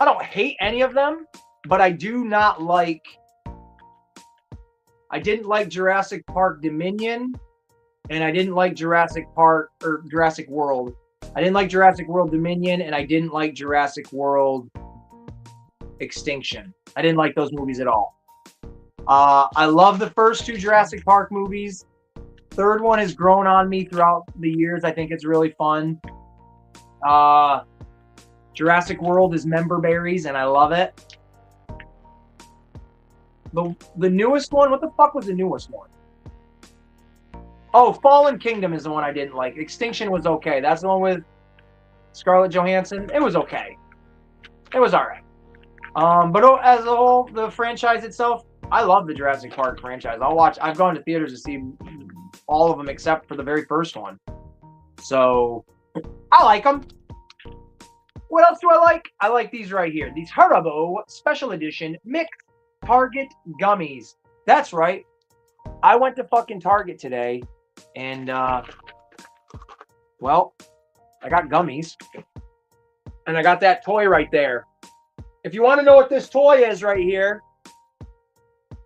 I don't hate any of them, but I do not like. I didn't like Jurassic Park Dominion, and I didn't like Jurassic Park or Jurassic World. I didn't like Jurassic World Dominion, and I didn't like Jurassic World Extinction. I didn't like those movies at all. I love the first two Jurassic Park movies. Third one has grown on me throughout the years. I think it's really fun. Jurassic World is member berries, and I love it. The newest one, what the fuck was the newest one? Oh, Fallen Kingdom is the one I didn't like. Extinction was okay. That's the one with Scarlett Johansson. It was okay. It was all right. But as a whole, the franchise itself, I love the Jurassic Park franchise. I've gone to theaters to see all of them except for the very first one. So, I like them. What else do I like? I like these right here. These Haribo Special Edition Mixed Target Gummies. That's right. I went to fucking Target today, and, well, I got gummies. And I got that toy right there. If you want to know what this toy is right here,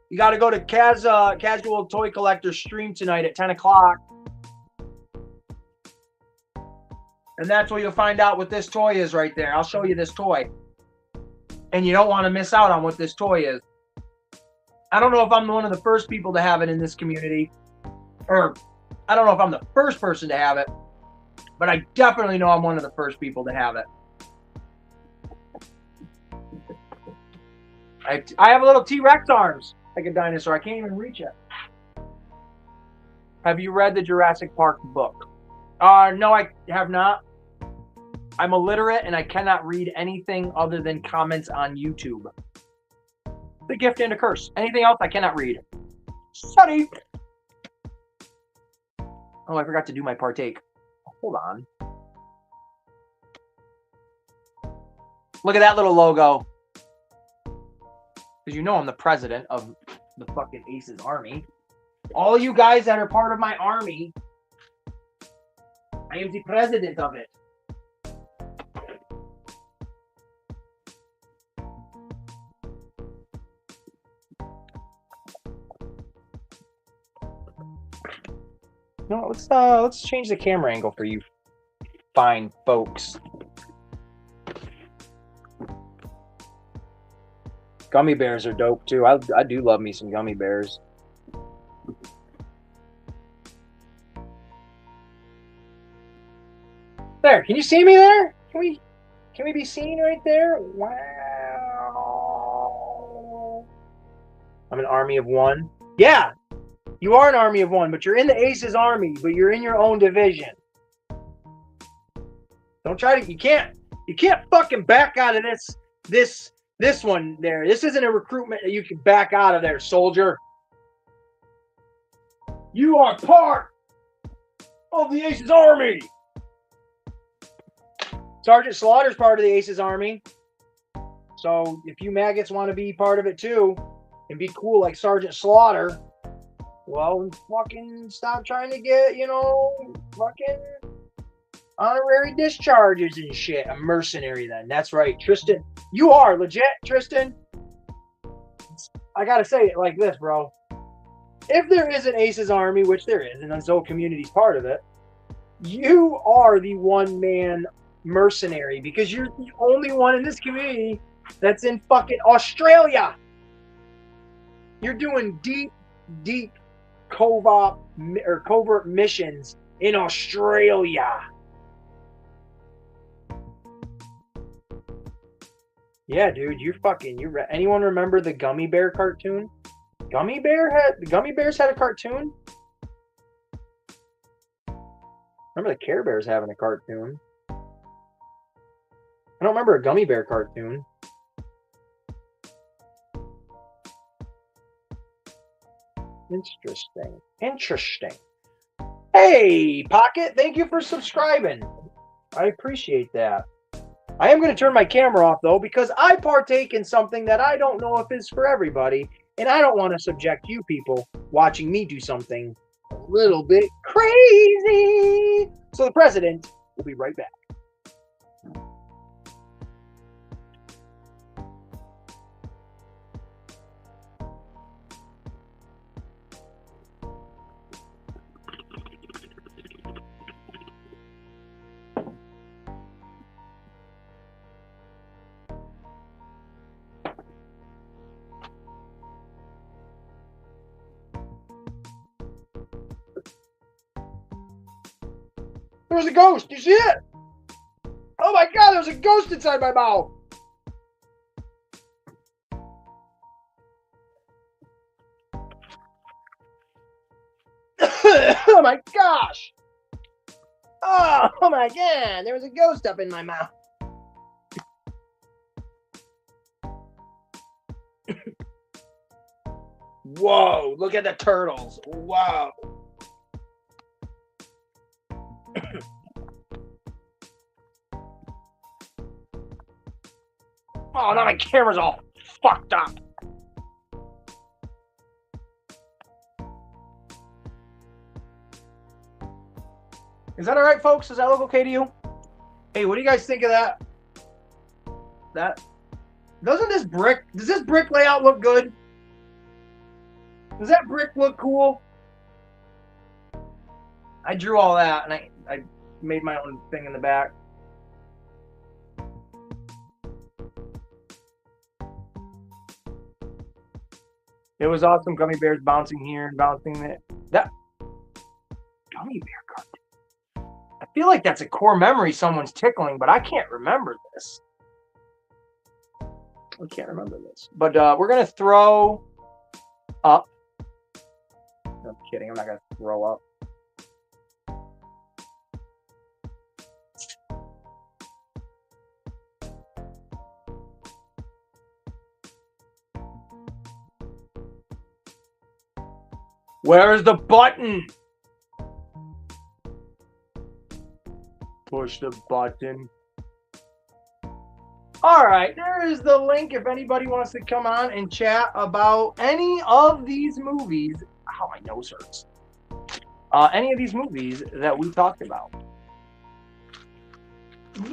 you got to go to Casual Toy Collector stream tonight at 10 o'clock. And that's where you'll find out what this toy is right there. I'll show you this toy. And you don't want to miss out on what this toy is. I don't know if I'm one of the first people to have it in this community. Or, I don't know if I'm the first person to have it. But I definitely know I'm one of the first people to have it. I have a little T-Rex arms, like a dinosaur. I can't even reach it. Have you read the Jurassic Park book? No, I have not. I'm illiterate and I cannot read anything other than comments on YouTube. It's a gift and a curse. Anything else I cannot read. Sorry. Oh, I forgot to do my partake. Hold on. Look at that little logo. Because you know I'm the president of the fucking Aces Army. All you guys that are part of my army, I am the president of it. No, let's change the camera angle for you fine folks. Gummy bears are dope too. I do love me some gummy bears. There, can you see me there? Can we be seen right there? Wow. I'm an army of one. Yeah, you are an army of one, but you're in the Aces Army, but you're in your own division. Don't try to. You can't fucking back out of this This one there. This isn't a recruitment that you can back out of there, soldier. You are part of the Aces Army. Sergeant Slaughter's part of the Aces Army. So if you maggots want to be part of it too and be cool like Sergeant Slaughter, well, fucking stop trying to get, you know, fucking honorary discharges and shit. A mercenary then. That's right. Tristan, you are legit, Tristan. I gotta say it like this, bro. If there is an Aces Army, which there is, and Unsold Community's part of it, you are the one-man mercenary because you're the only one in this community that's in fucking Australia. You're doing deep covert missions in Australia. Yeah, dude, anyone remember the Gummy Bear cartoon? Gummy Bears had a cartoon? Remember the Care Bears having a cartoon? I don't remember a Gummy Bear cartoon. Interesting. Hey, Pocket, thank you for subscribing. I appreciate that. I am going to turn my camera off, though, because I partake in something that I don't know if is for everybody, and I don't want to subject you people watching me do something a little bit crazy. So the president will be right back. There's a ghost. You see it? Oh my God, there's a ghost inside my mouth. Oh my gosh. Oh my God, there was a ghost up in my mouth. Whoa, look at the turtles. Wow. Oh, now my camera's all fucked up. Is that all right, folks? Does that look okay to you? Hey, what do you guys think of that? Does this brick layout look good? Does that brick look cool? I drew all that, and I made my own thing in the back. It was awesome. Gummy bears bouncing here and bouncing there. That gummy bear cartoon. I feel like that's a core memory someone's tickling, but I can't remember this. I can't remember this. But we're gonna throw up. No, I'm kidding. I'm not gonna throw up. Where is the button? Push the button. All right, there is the link if anybody wants to come on and chat about any of these movies. Ow, my nose hurts. Any of these movies that we talked about.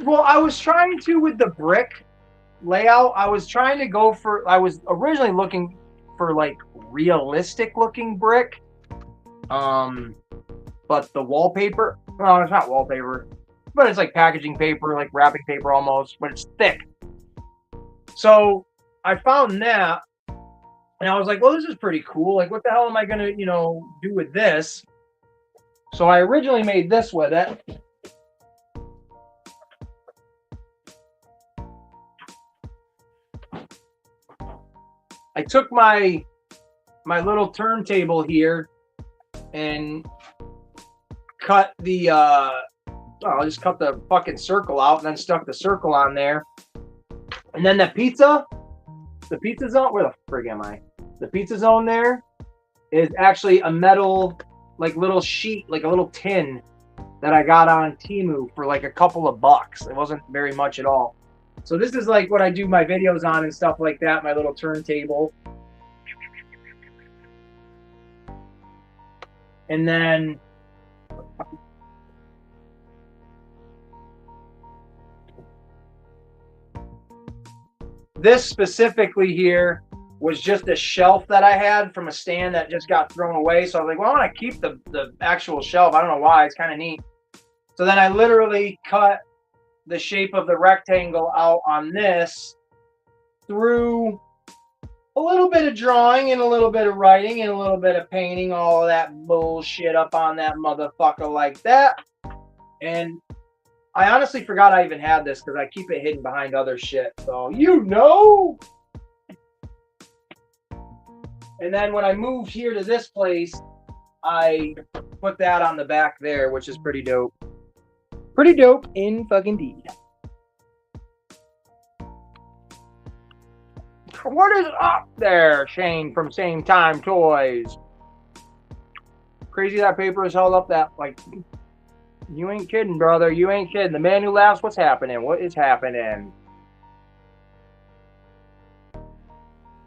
Well, I was trying to, with the brick layout, I was trying to go for, I was originally looking for like realistic looking brick. But the wallpaper, no, it's not wallpaper, but it's like packaging paper, like wrapping paper almost, but it's thick. So I found that, and I was like, well, this is pretty cool. Like, what the hell am I gonna, do with this? So I originally made this with it. I took my little turntable here and cut the I just cut the fucking circle out and then stuck the circle on there. And then the pizza, The Pizza Zone, where the frig am I? The Pizza Zone there is actually a metal, like little sheet, like a little tin that I got on Temu for like a couple of bucks. It wasn't very much at all. So this is like what I do my videos on and stuff like that, my little turntable. And then this specifically here was just a shelf that I had from a stand that just got thrown away. So I was like, well, I want to keep the actual shelf. I don't know why. It's kind of neat. So then I literally cut the shape of the rectangle out on this through a little bit of drawing and a little bit of writing and a little bit of painting, all of that bullshit up on that motherfucker like that. And I honestly forgot I even had this because I keep it hidden behind other shit. So, you know. And then when I moved here to this place, I put that on the back there, which is pretty dope. Pretty dope in fucking deed. What is up there, Shane from Same Time Toys? Crazy that paper is held up that, like, you ain't kidding, brother. You ain't kidding. The man who laughs, what's happening? What is happening?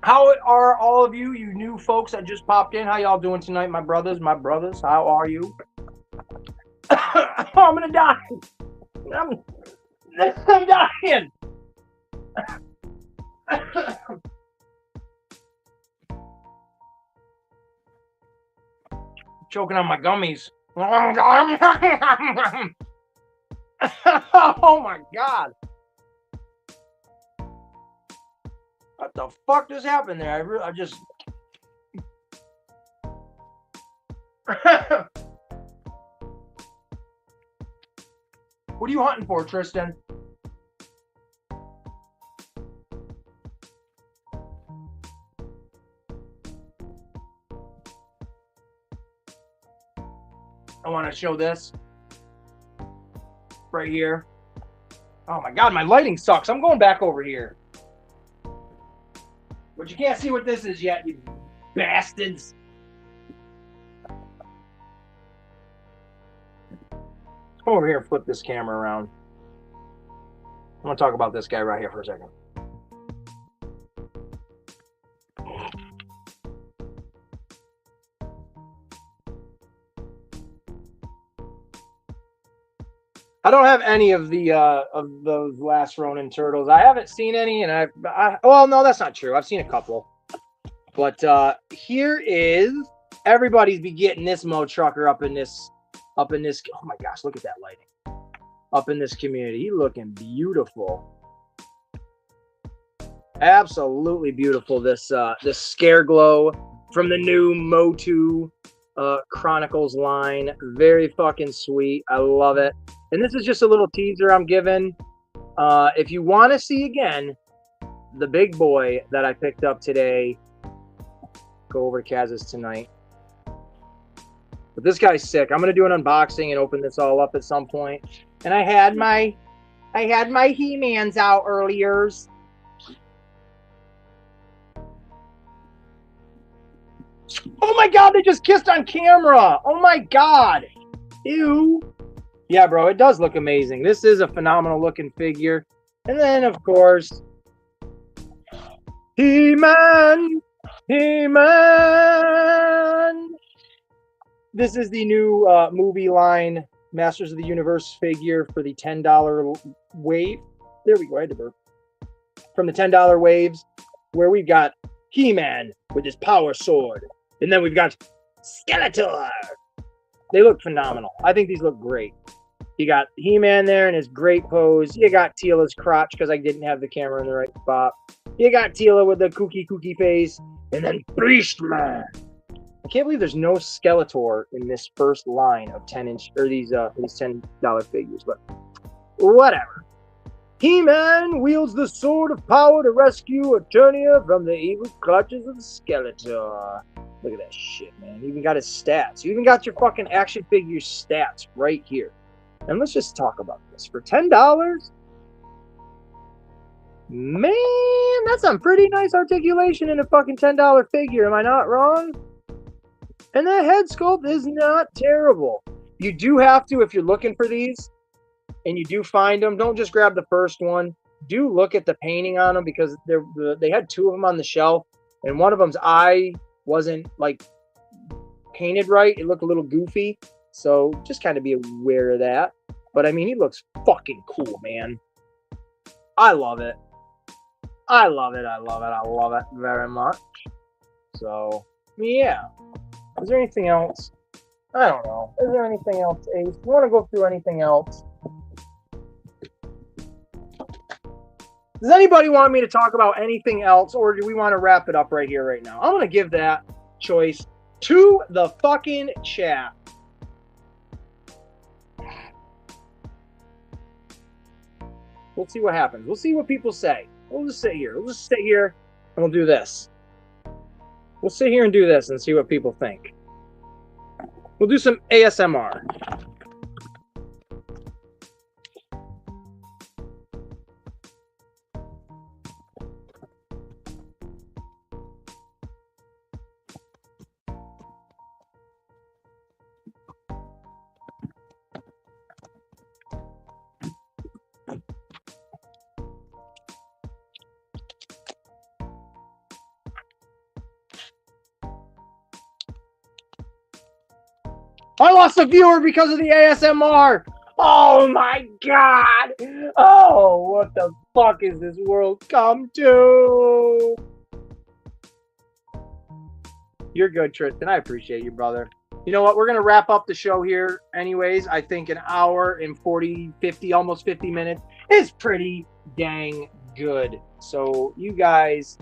How are all of you, you new folks that just popped in? How y'all doing tonight, my brothers? My brothers, how are you? I'm gonna die. I'm dying. Choking on my gummies. Oh my god. What the fuck just happened there? I just... What are you hunting for, Tristan? I want to show this right here. Oh my god, my lighting sucks. I'm going back over here. But you can't see what this is yet, you bastards. Let's come over here and flip this camera around. I'm going to talk about this guy right here for a second. I don't have any of the of those last Ronin turtles. I haven't seen any, and well, no, that's not true. I've seen a couple, but here is everybody's be getting this Mo trucker up in this. Oh my gosh, look at that lighting up in this community. He's looking beautiful, absolutely beautiful. This this Scare Glow from the new Motu Chronicles line, very fucking sweet. I love it. And this is just a little teaser I'm giving. If you want to see again the big boy that I picked up today, go over to Kaz's tonight. But this guy's sick. I'm gonna do an unboxing and open this all up at some point. And I had my He-Mans out earlier. Oh my god, they just kissed on camera. Oh my god. Ew. Yeah, bro, it does look amazing. This is a phenomenal looking figure. And then, of course, He-Man. He-Man. This is the new movie line Masters of the Universe figure for the $10 wave. There we go. I had to burp. From the $10 waves, where we've got He-Man with his power sword. And then we've got Skeletor. They look phenomenal. I think these look great. You got He-Man there in his great pose. You got Teela's crotch because I didn't have the camera in the right spot. You got Teela with the kooky face. And then Beastman. I can't believe there's no Skeletor in this first line of 10-inch or these $10 figures, but whatever. He-Man wields the sword of power to rescue Eternia from the evil clutches of Skeletor. Look at that shit, man. You even got his stats. You even got your fucking action figure stats right here. And let's just talk about this. For $10, Man, that's some pretty nice articulation in a fucking $10 figure. Am I not wrong? And that head sculpt is not terrible. You do have to, if you're looking for these and you do find them, don't just grab the first one. Do look at the painting on them because they had two of them on the shelf, and one of them's eye wasn't like painted right. It looked a little goofy. So just kind of be aware of that. But I mean, he looks fucking cool, man. I love it. I love it. I love it. I love it very much. So, yeah. Is there anything else? I don't know. Is there anything else, Ace? You want to go through anything else? Does anybody want me to talk about anything else, or do we want to wrap it up right here, right now? I'm going to give that choice to the fucking chat. We'll see what happens. We'll see what people say. We'll just sit here. We'll just sit here and we'll do this. We'll sit here and do this and see what people think. We'll do some ASMR. I lost a viewer because of the ASMR. Oh my god. Oh, what the fuck is this world come to? You're good, Tristan. I appreciate you, brother. You know what? We're going to wrap up the show here anyways. I think an hour and 40, 50, almost 50 minutes is pretty dang good. So you guys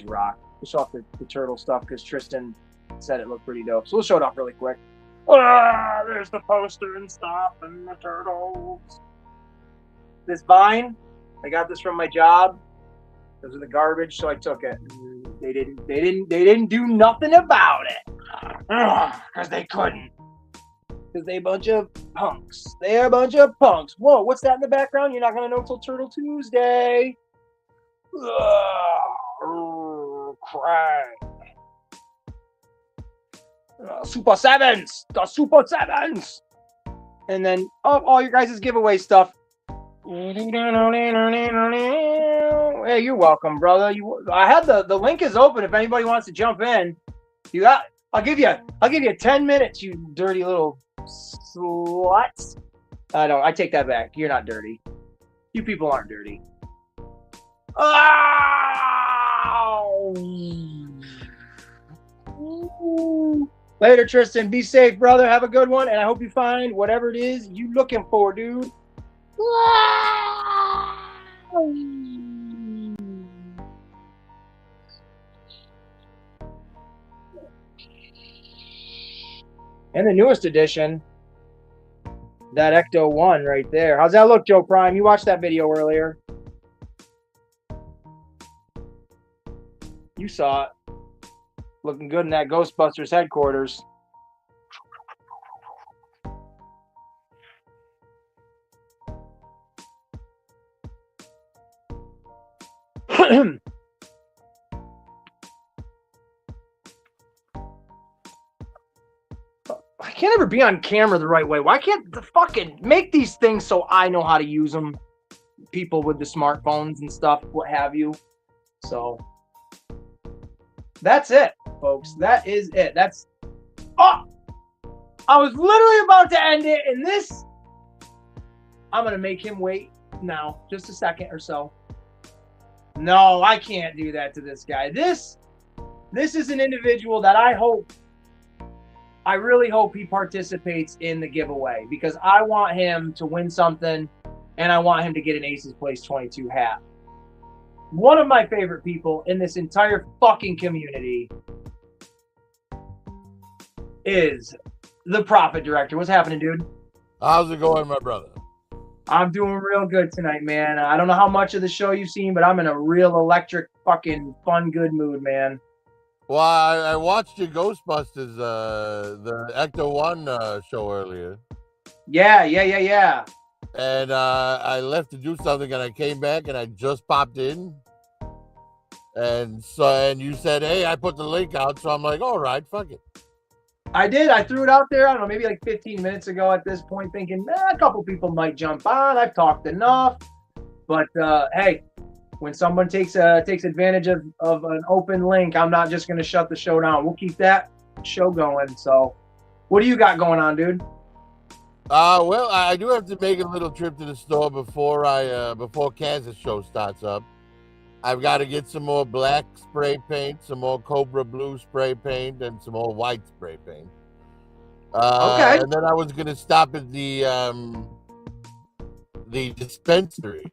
rock. We'll show off the turtle stuff because Tristan said it looked pretty dope. So we'll show it off really quick. There's the poster and stuff and the turtles. This vine, I got this from my job. Those are the garbage, so I took it. They didn't do nothing about it. Because they couldn't. Because they a bunch of punks. They're a bunch of punks. Whoa, what's that in the background? You're not gonna know till Turtle Tuesday. Crying. Super Sevens! The Super Sevens! And then, all your guys' giveaway stuff. Hey, you're welcome, brother. I have the link is open if anybody wants to jump in. I'll give you 10 minutes, you dirty little sluts. I take that back. You're not dirty. You people aren't dirty. Later, Tristan. Be safe, brother. Have a good one, and I hope you find whatever it is you looking for, dude. And the newest edition, that Ecto 1 right there. How's that look, Joe Prime? You watched that video earlier. You saw it. Looking good in that Ghostbusters headquarters. I can't ever be on camera the right way. Why can't the fucking make these things so I know how to use them? People with the smartphones and stuff, what have you. So that's it, folks. That is it. I was literally about to end it, and this, I'm going to make him wait now, just a second or so. No, I can't do that to this guy. This is an individual that I really hope he participates in the giveaway because I want him to win something, and I want him to get an Aces Place 22 hat. One of my favorite people in this entire fucking community is the Profit Director. What's happening, dude? How's it going, my brother? I'm doing real good tonight, man. I don't know how much of the show you've seen, but I'm in a real electric, fucking fun, good mood, man. Well, I watched your Ghostbusters, the Ecto 1 show earlier. Yeah. And I left to do something, and I came back, and I just popped in. And you said, hey, I put the link out. So I'm like, all right, fuck it. I did. I threw it out there, I don't know, maybe like 15 minutes ago at this point, thinking, a couple people might jump on. I've talked enough. But hey, when someone takes advantage of an open link, I'm not just going to shut the show down. We'll keep that show going. So what do you got going on, dude? Well, I do have to make a little trip to the store before Kansas show starts up. I've got to get some more black spray paint, some more Cobra Blue spray paint, and some more white spray paint. Okay. And then I was gonna stop at the dispensary.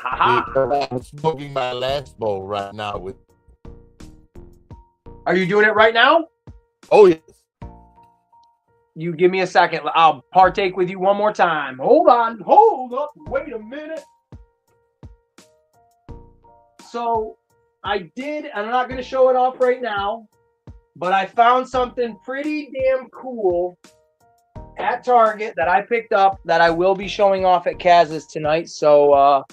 I'm smoking my last bowl right now. Are you doing it right now? Oh yes. You give me a second. I'll partake with you one more time. Hold on. Hold up. Wait a minute. So I did, and I'm not going to show it off right now, but I found something pretty damn cool at Target that I picked up that I will be showing off at Kaz's tonight. So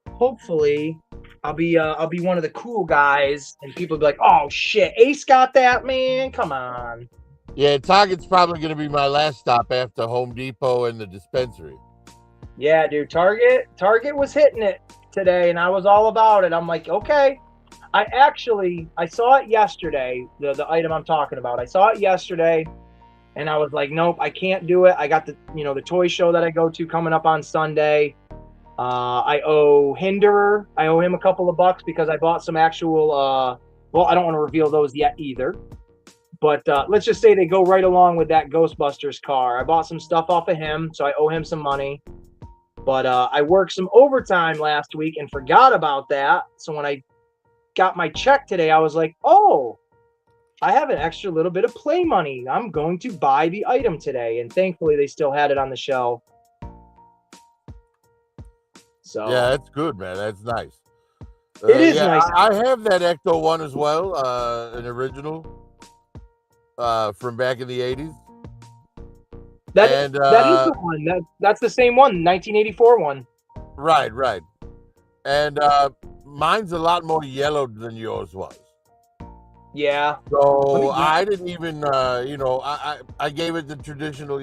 hopefully I'll be one of the cool guys, and people will be like, "Oh shit, Ace got that, man! Come on." Yeah, Target's probably going to be my last stop after Home Depot and the dispensary. Yeah, dude, Target was hitting it today, and I was all about it. I'm like, okay. I saw it yesterday, the item I'm talking about. I saw it yesterday, and I was like, nope, I can't do it. I got the toy show that I go to coming up on Sunday. I owe Hinderer. I owe him a couple of bucks because I bought some actual, well, I don't want to reveal those yet either. But let's just say they go right along with that Ghostbusters car. I bought some stuff off of him, so I owe him some money. But I worked some overtime last week and forgot about that. So when I got my check today, I was like, oh, I have an extra little bit of play money. I'm going to buy the item today. And thankfully, they still had it on the shelf. So yeah, that's good, man. That's nice. It is nice. I have that Ecto one as well, an original from back in the 80s. That is the one. That's the same one, 1984 one. Right. And mine's a lot more yellowed than yours was. Yeah. So I didn't even, I gave it the traditional,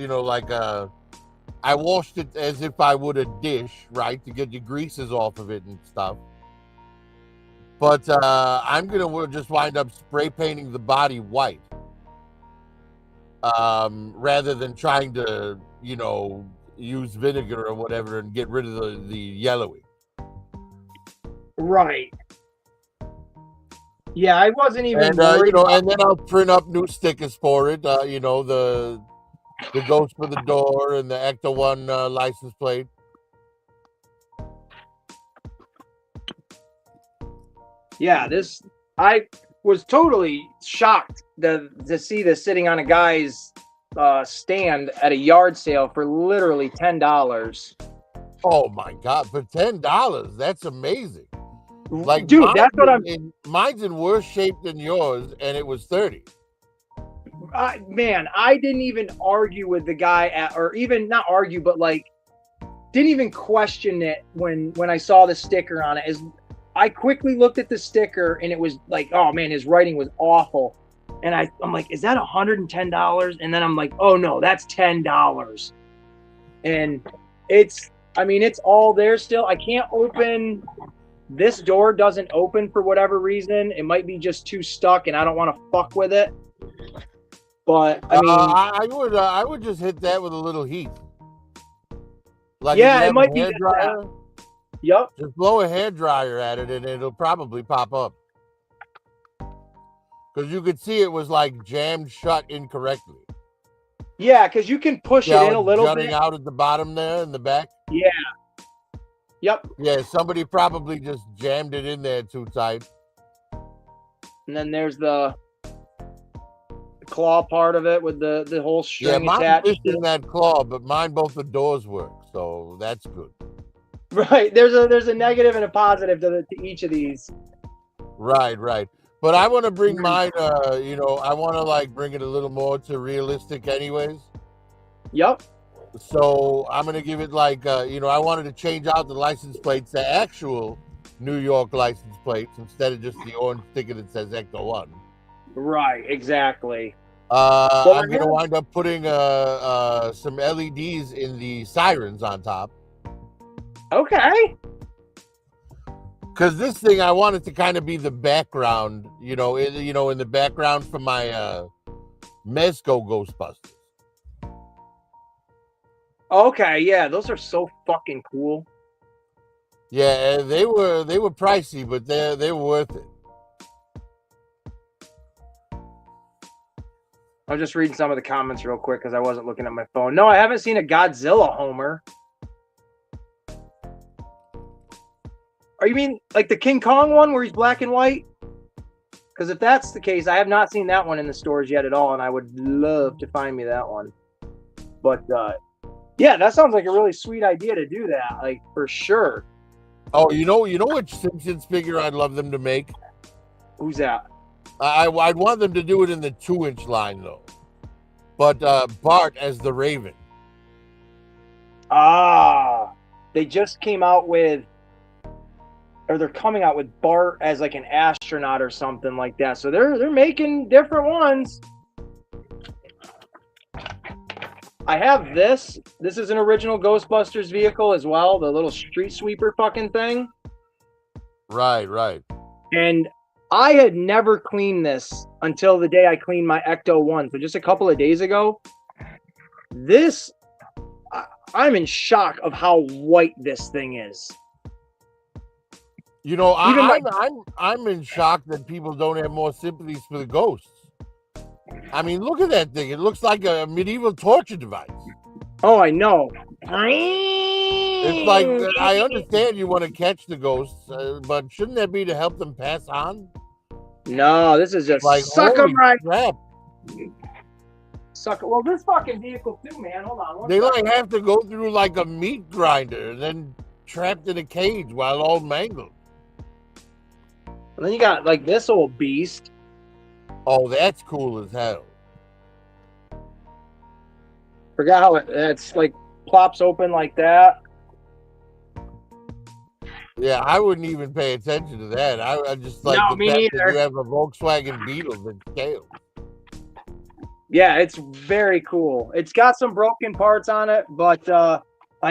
I washed it as if I would a dish, right, to get the greases off of it and stuff. But I'm going to just wind up spray painting the body white. Rather than trying to, use vinegar or whatever and get rid of the yellowy. Right. Yeah, I wasn't even worried. And then I'll print up new stickers for it. The Ghost for the Door and the Ecto One license plate. Yeah, I was totally shocked to see this sitting on a guy's stand at a yard sale for literally $10. Oh my God, for $10, that's amazing. Like, dude, that's what mine's in worse shape than yours, and it was $30. Man, I didn't even argue with the guy or even not argue, but like didn't even question it when I saw the sticker on it. I quickly looked at the sticker and it was like, oh man, his writing was awful. And I'm like, is that $110? And then I'm like, oh no, that's $10. And it's all there still. I can't open. This door doesn't open for whatever reason. It might be just too stuck and I don't want to fuck with it. But I would just hit that with a little heat. Like, yeah, it might be dryer. Yep. Just blow a hairdryer at it and it'll probably pop up. Because you could see it was like jammed shut incorrectly. Yeah, because you can push it in a little bit. Jutting out at the bottom there in the back. Yeah. Yep. Yeah, somebody probably just jammed it in there too tight. And then there's the claw part of it with the whole string attached. Yeah, mine's missing that claw, but both the doors work, so that's good. Right. There's a negative and a positive to each of these. Right. But I want to bring mine, I want to bring it a little more to realistic anyways. Yep. So I'm gonna give it like I wanted to change out the license plates to actual New York license plates instead of just the orange sticker that says Ecto One. Right, exactly. Well, I'm gonna wind up putting some LEDs in the sirens on top. Okay. Because this thing, I want it to kind of be the background, in the background for my Mezco Ghostbusters. Okay, yeah, those are so fucking cool. Yeah, they were pricey, but they were worth it. I'm just reading some of the comments real quick because I wasn't looking at my phone. No, I haven't seen a Godzilla Homer. Or you mean like the King Kong one where he's black and white? Because if that's the case, I have not seen that one in the stores yet at all, and I would love to find me that one. But yeah, that sounds like a really sweet idea to do that, like for sure. Oh, you know which Simpsons figure I'd love them to make? Who's that? I'd want them to do it in the 2-inch line though. But Bart as the Raven. Ah, they just came out with, or they're coming out with Bart as like an astronaut or something like that. So they're making different ones. I have this. This is an original Ghostbusters vehicle as well, the little street sweeper fucking thing. Right. And I had never cleaned this until the day I cleaned my Ecto 1. So just a couple of days ago. This, I'm in shock of how white this thing is. I'm in shock that people don't have more sympathies for the ghosts. I mean, look at that thing. It looks like a medieval torture device. Oh, I know. It's like, I understand you want to catch the ghosts, but shouldn't that be to help them pass on? No, this is just like, suck them right. Crap. Suck it. Well, this fucking vehicle too, man. Hold on. They like have to go through like a meat grinder and then trapped in a cage while all mangled. And then you got like this old beast. Oh, that's cool as hell. Forgot how it's like plops open like that. Yeah, I wouldn't even pay attention to that. I just like No, the me fact neither. that you have a Volkswagen Beetle that scales. Yeah, it's very cool. It's got some broken parts on it, but I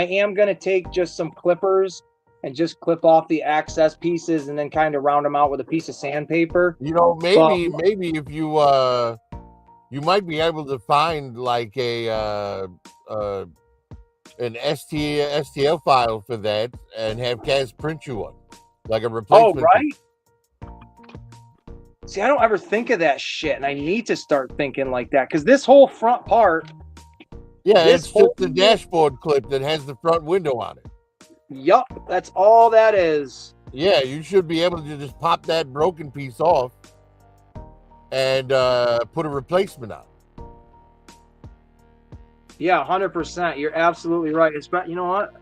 am gonna take just some clippers and just clip off the access pieces and then kind of round them out with a piece of sandpaper. Maybe if you you might be able to find like an STL file for that and have Kaz print you one, like a replacement. Oh, right. See, I don't ever think of that shit, and I need to start thinking like that because this whole front part. Yeah, it's just the dashboard clip that has the front window on it. Yup, that's all that is. Yeah, you should be able to just pop that broken piece off and put a replacement on. Yeah, 100%. You're absolutely right. It's you know what?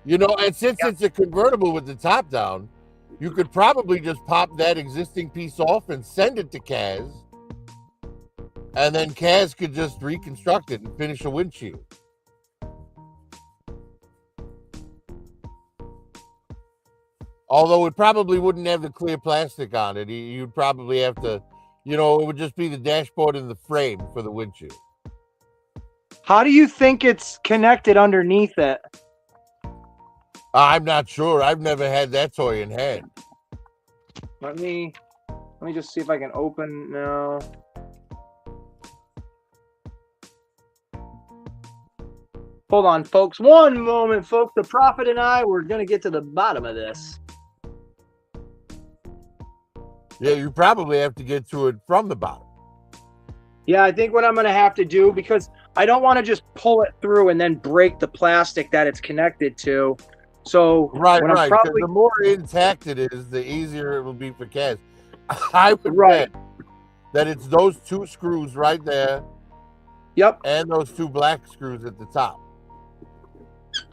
And since it's a convertible with the top down, you could probably just pop that existing piece off and send it to Kaz. And then Kaz could just reconstruct it and finish a windshield. Although it probably wouldn't have the clear plastic on it. You'd probably have to, it would just be the dashboard and the frame for the windshield. How do you think it's connected underneath it? I'm not sure. I've never had that toy in hand. Let me just see if I can open now. Hold on, folks. One moment, folks. The Prophet and I, we're going to get to the bottom of this. Yeah, you probably have to get to it from the bottom. Yeah, I think what I'm going to have to do, because I don't want to just pull it through and then break the plastic that it's connected to. So right. The more intact it is, the easier it will be for Kaz. I would bet that it's those two screws right there. Yep. And those two black screws at the top.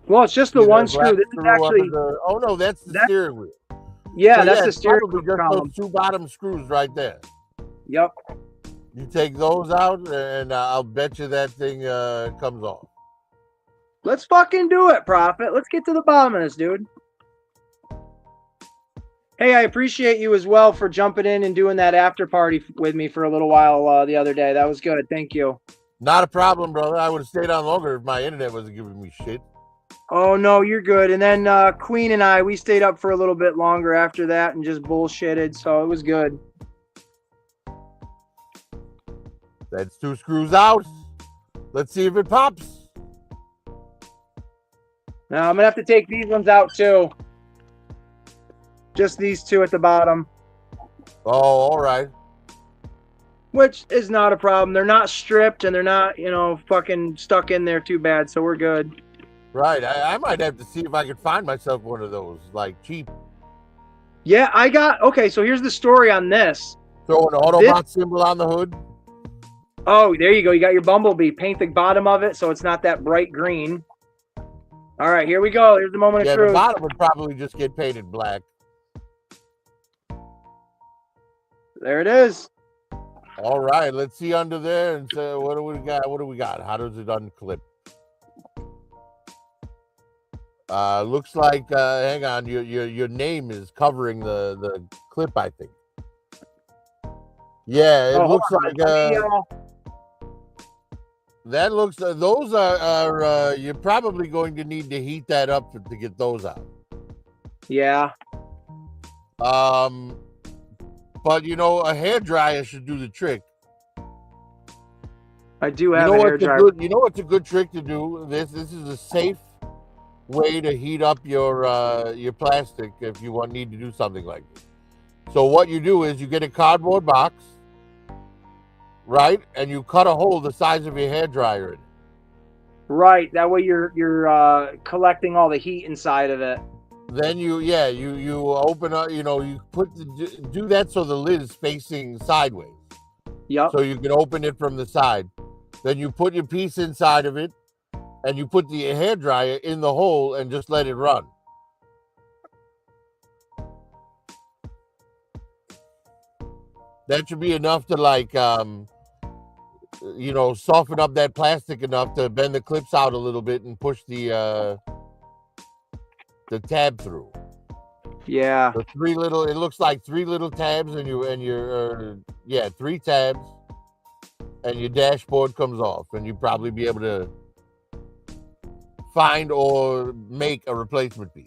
Well, it's just the one screw. This is actually. Oh no, that's the steering wheel. Yeah, that's the steering wheel. Just those two bottom screws right there. Yep. You take those out, and I'll bet you that thing comes off. Let's fucking do it, Prophet. Let's get to the bottom of this, dude. Hey, I appreciate you as well for jumping in and doing that after party with me for a little while the other day. That was good. Thank you. Not a problem, brother. I would have stayed on longer if my internet wasn't giving me shit. Oh, no, you're good. And then Queen and we stayed up for a little bit longer after that and just bullshitted, so it was good. That's 2 screws out. Let's see if it pops. Now, I'm going to have to take these ones out, too. Just these 2 at the bottom. Oh, all right. Which is not a problem. They're not stripped, and they're not, fucking stuck in there too bad, so we're good. Right. I might have to see if I can find myself one of those, like, cheap. Yeah, okay, so here's the story on this. Throw an Autobot symbol on the hood. Oh, there you go. You got your Bumblebee. Paint the bottom of it so it's not that bright green. All right, here we go. Here's the moment of truth. Yeah, the bottom would probably just get painted black. There it is. All right, let's see under there and say, what do we got? What do we got? How does it unclip? Looks like, hang on, your name is covering the clip, I think. Yeah, it looks like that looks. Those are you're probably going to need to heat that up to get those out. Yeah. But a hairdryer should do the trick. I do have a hairdryer. You know what's a good trick to do? This is a safe way to heat up your plastic if you need to do something like this. So what you do is you get a cardboard box, right, and you cut a hole the size of your hairdryer in it. Right, that way you're collecting all the heat inside of it. Then you open up, you do that so the lid is facing sideways. Yep. So you can open it from the side. Then you put your piece inside of it, and you put the hairdryer in the hole and just let it run. That should be enough to soften up that plastic enough to bend the clips out a little bit and push the tab through. Yeah. It looks like 3 little tabs, and your 3 tabs, and your dashboard comes off, and you'll probably be able to find or make a replacement piece.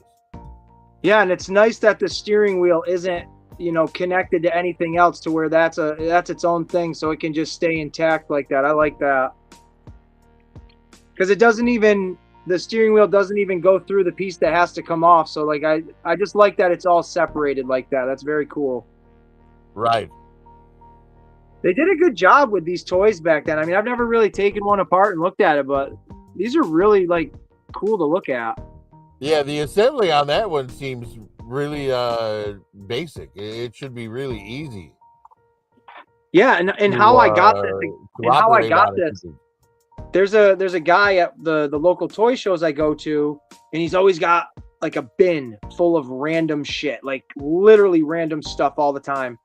Yeah, and it's nice that the steering wheel isn't, connected to anything else to where that's its own thing, so it can just stay intact like that. I like that. Because the steering wheel doesn't even go through the piece that has to come off. So like I just like that it's all separated like that. That's very cool. Right. They did a good job with these toys back then. I mean, I've never really taken one apart and looked at it, but these are really cool to look at. Yeah, the assembly on that one seems really basic. It should be really easy. Yeah, and how I got this. There's a guy at the local toy shows I go to, and he's always got like a bin full of random shit, like literally random stuff all the time.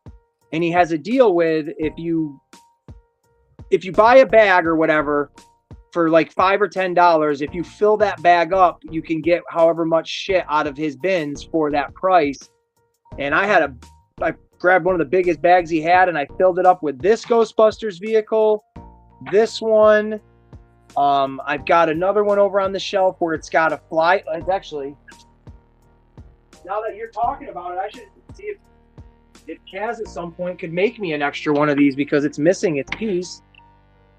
And he has a deal with if you buy a bag or whatever for like $5 or $10, if you fill that bag up, you can get however much shit out of his bins for that price. And I grabbed one of the biggest bags he had, and I filled it up with this Ghostbusters vehicle, this one. I've got another one over on the shelf where it's got a fly. It's actually, now that you're talking about it, I should see if Kaz at some point could make me an extra one of these because it's missing its piece.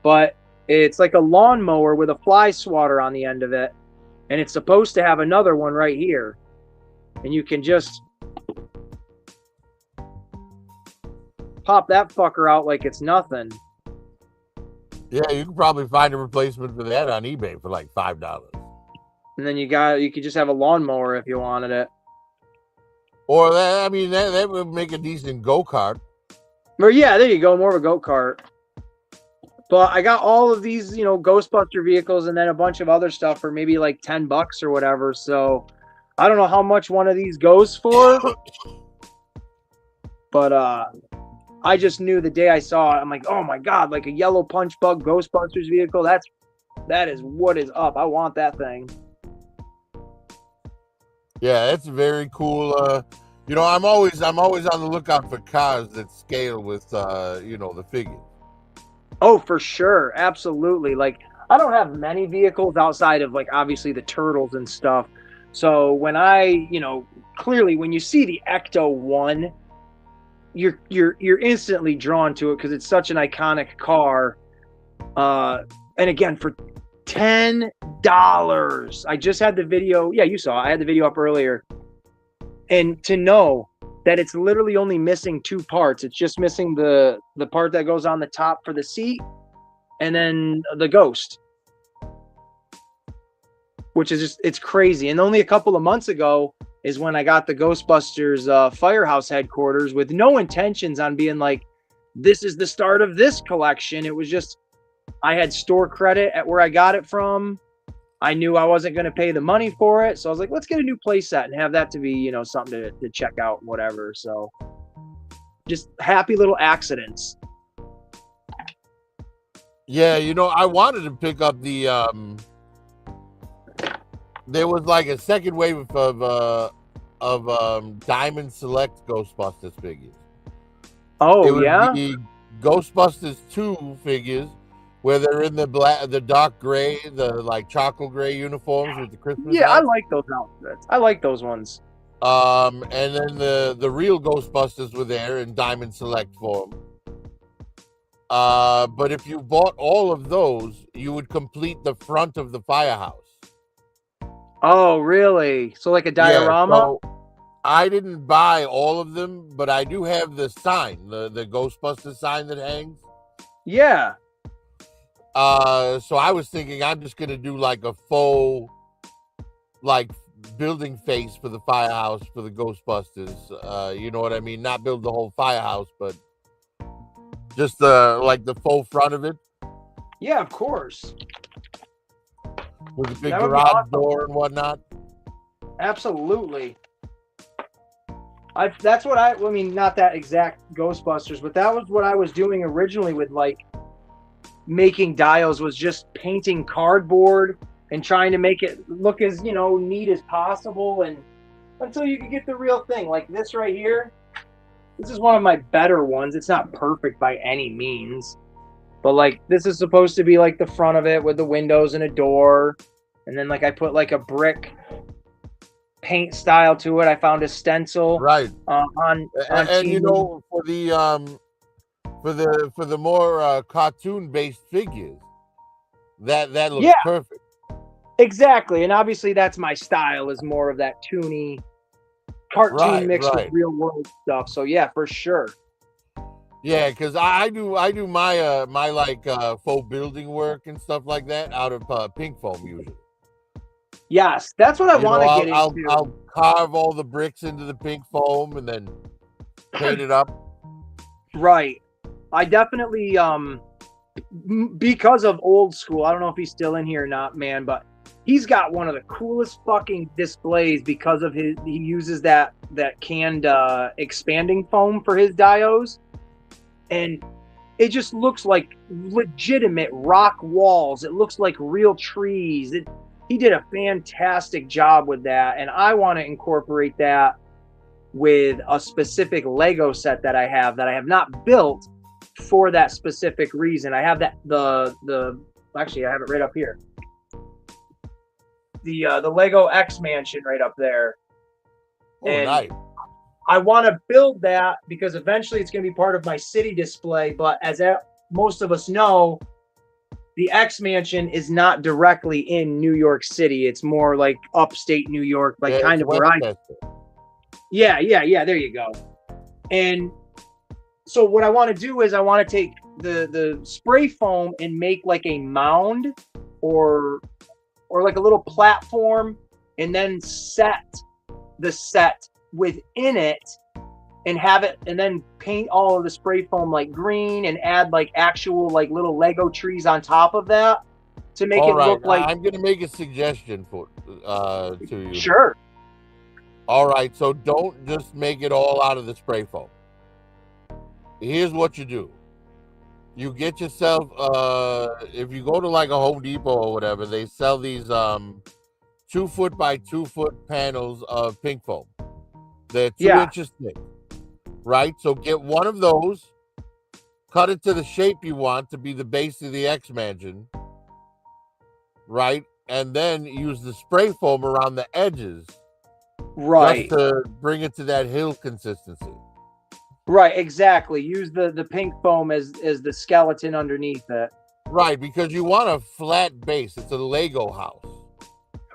But it's like a lawnmower with a fly swatter on the end of it. And it's supposed to have another one right here. And you can just pop that fucker out like it's nothing. Yeah, you can probably find a replacement for that on eBay for like $5. And then you could just have a lawnmower if you wanted it. Or that would make a decent go-kart. Or yeah, there you go, more of a go-kart. But I got all of these, Ghostbuster vehicles and then a bunch of other stuff for maybe like $10 or whatever. So I don't know how much one of these goes for. But I just knew the day I saw it, I'm like, oh my God, like a yellow punch bug Ghostbusters vehicle. That is what is up. I want that thing. Yeah, it's very cool. You know, I'm always on the lookout for cars that scale with you know, the figures. Oh, for sure. Absolutely. Like, I don't have many vehicles outside of like obviously the turtles and stuff. So when clearly when you see the Ecto 1, you're instantly drawn to it because it's such an iconic car. And again, for $10, I just had the video. Yeah, you saw. I had the video up earlier, and to know that it's literally only missing two parts. It's just missing the part that goes on the top for the seat, and then the ghost, which is just, it's crazy. And only a couple of months ago is when I got the Ghostbusters Firehouse headquarters with no intentions on being like, this is the start of this collection. It was just, I had store credit at where I got it from. I knew I wasn't going to pay the money for it. So I was like, let's get a new play set and have that to be, you know, something to check out, whatever. So just happy little accidents. Yeah, you know, I wanted to pick up the there was like a second wave of Diamond Select Ghostbusters figures. Oh, It was yeah? the Ghostbusters 2 figures where they're in the dark gray, the like chocolate gray uniforms with the Christmas Yeah, I hats. like those outfits. I like those ones. And then the real Ghostbusters were there in Diamond Select form. But if you bought all of those, you would complete the front of the firehouse. Oh, really? So like a Yeah, diorama? so I didn't buy all of them, but I do have the sign, the Ghostbusters sign that hangs. Yeah. So I was thinking I'm just gonna do like a faux, like building face for the firehouse for the Ghostbusters. You know what I mean? Not build the whole firehouse, but just like the faux front of it Yeah, of course. with the big That would be garage awesome. door and whatnot. Absolutely. That's what I mean, not that exact Ghostbusters, but that was what I was doing originally with like making dials, was just painting cardboard and trying to make it look as, you know, neat as possible, and until you can get the real thing. Like this right here. This is one of my better ones. It's not perfect by any means, but like this is supposed to be like the front of it with the windows and a door, and then like I put like a brick paint style to it. I found a stencil Right. on And you TV. know, for the more cartoon based figures, that looks Yeah, perfect. exactly. And obviously that's my style, is more of that toony cartoon mixed with Right. real world stuff. So yeah, for sure. Yeah, because I do my my like faux building work and stuff like that out of pink foam usually. Yes, that's what I You know, want to get I'll into. carve all the bricks into the pink foam and then paint it up. Right. I definitely because of old school, I don't know if he's still in here or not, man, but he's got one of the coolest fucking displays because of he uses that canned expanding foam for his diodes, and it just looks like legitimate rock walls. It looks like real trees. He did a fantastic job with that, and I want to incorporate that with a specific Lego set that I have not built for that specific reason. I have that the actually I have it right up here. The Lego X Mansion right up there. Oh, And nice. I want to build that because eventually it's going to be part of my city display. But as most of us know, the X Mansion is not directly in New York City. It's more like upstate New York, like Yeah, kind it's of where I. Westchester. Yeah. There you go. And so what I want to do is I want to take the spray foam and make like a mound or like a little platform, and then set the set within it and have it, and then paint all of the spray foam like green and add like actual like little Lego trees on top of that to make All it right, look like. I'm gonna make a suggestion to you. Sure. All right, so don't just make it all out of the spray foam. here's what you do. You get yourself if you go to like a Home Depot or whatever, they sell these 2 foot by 2 foot panels of pink foam. They're two Yeah, inches thick, right? So get one of those, cut it to the shape you want to be the base of the X Mansion, right? And then use the spray foam around the edges just right. to bring it to that hill consistency. Right, exactly. Use the pink foam as the skeleton underneath it. Right, because you want a flat base. It's a Lego house.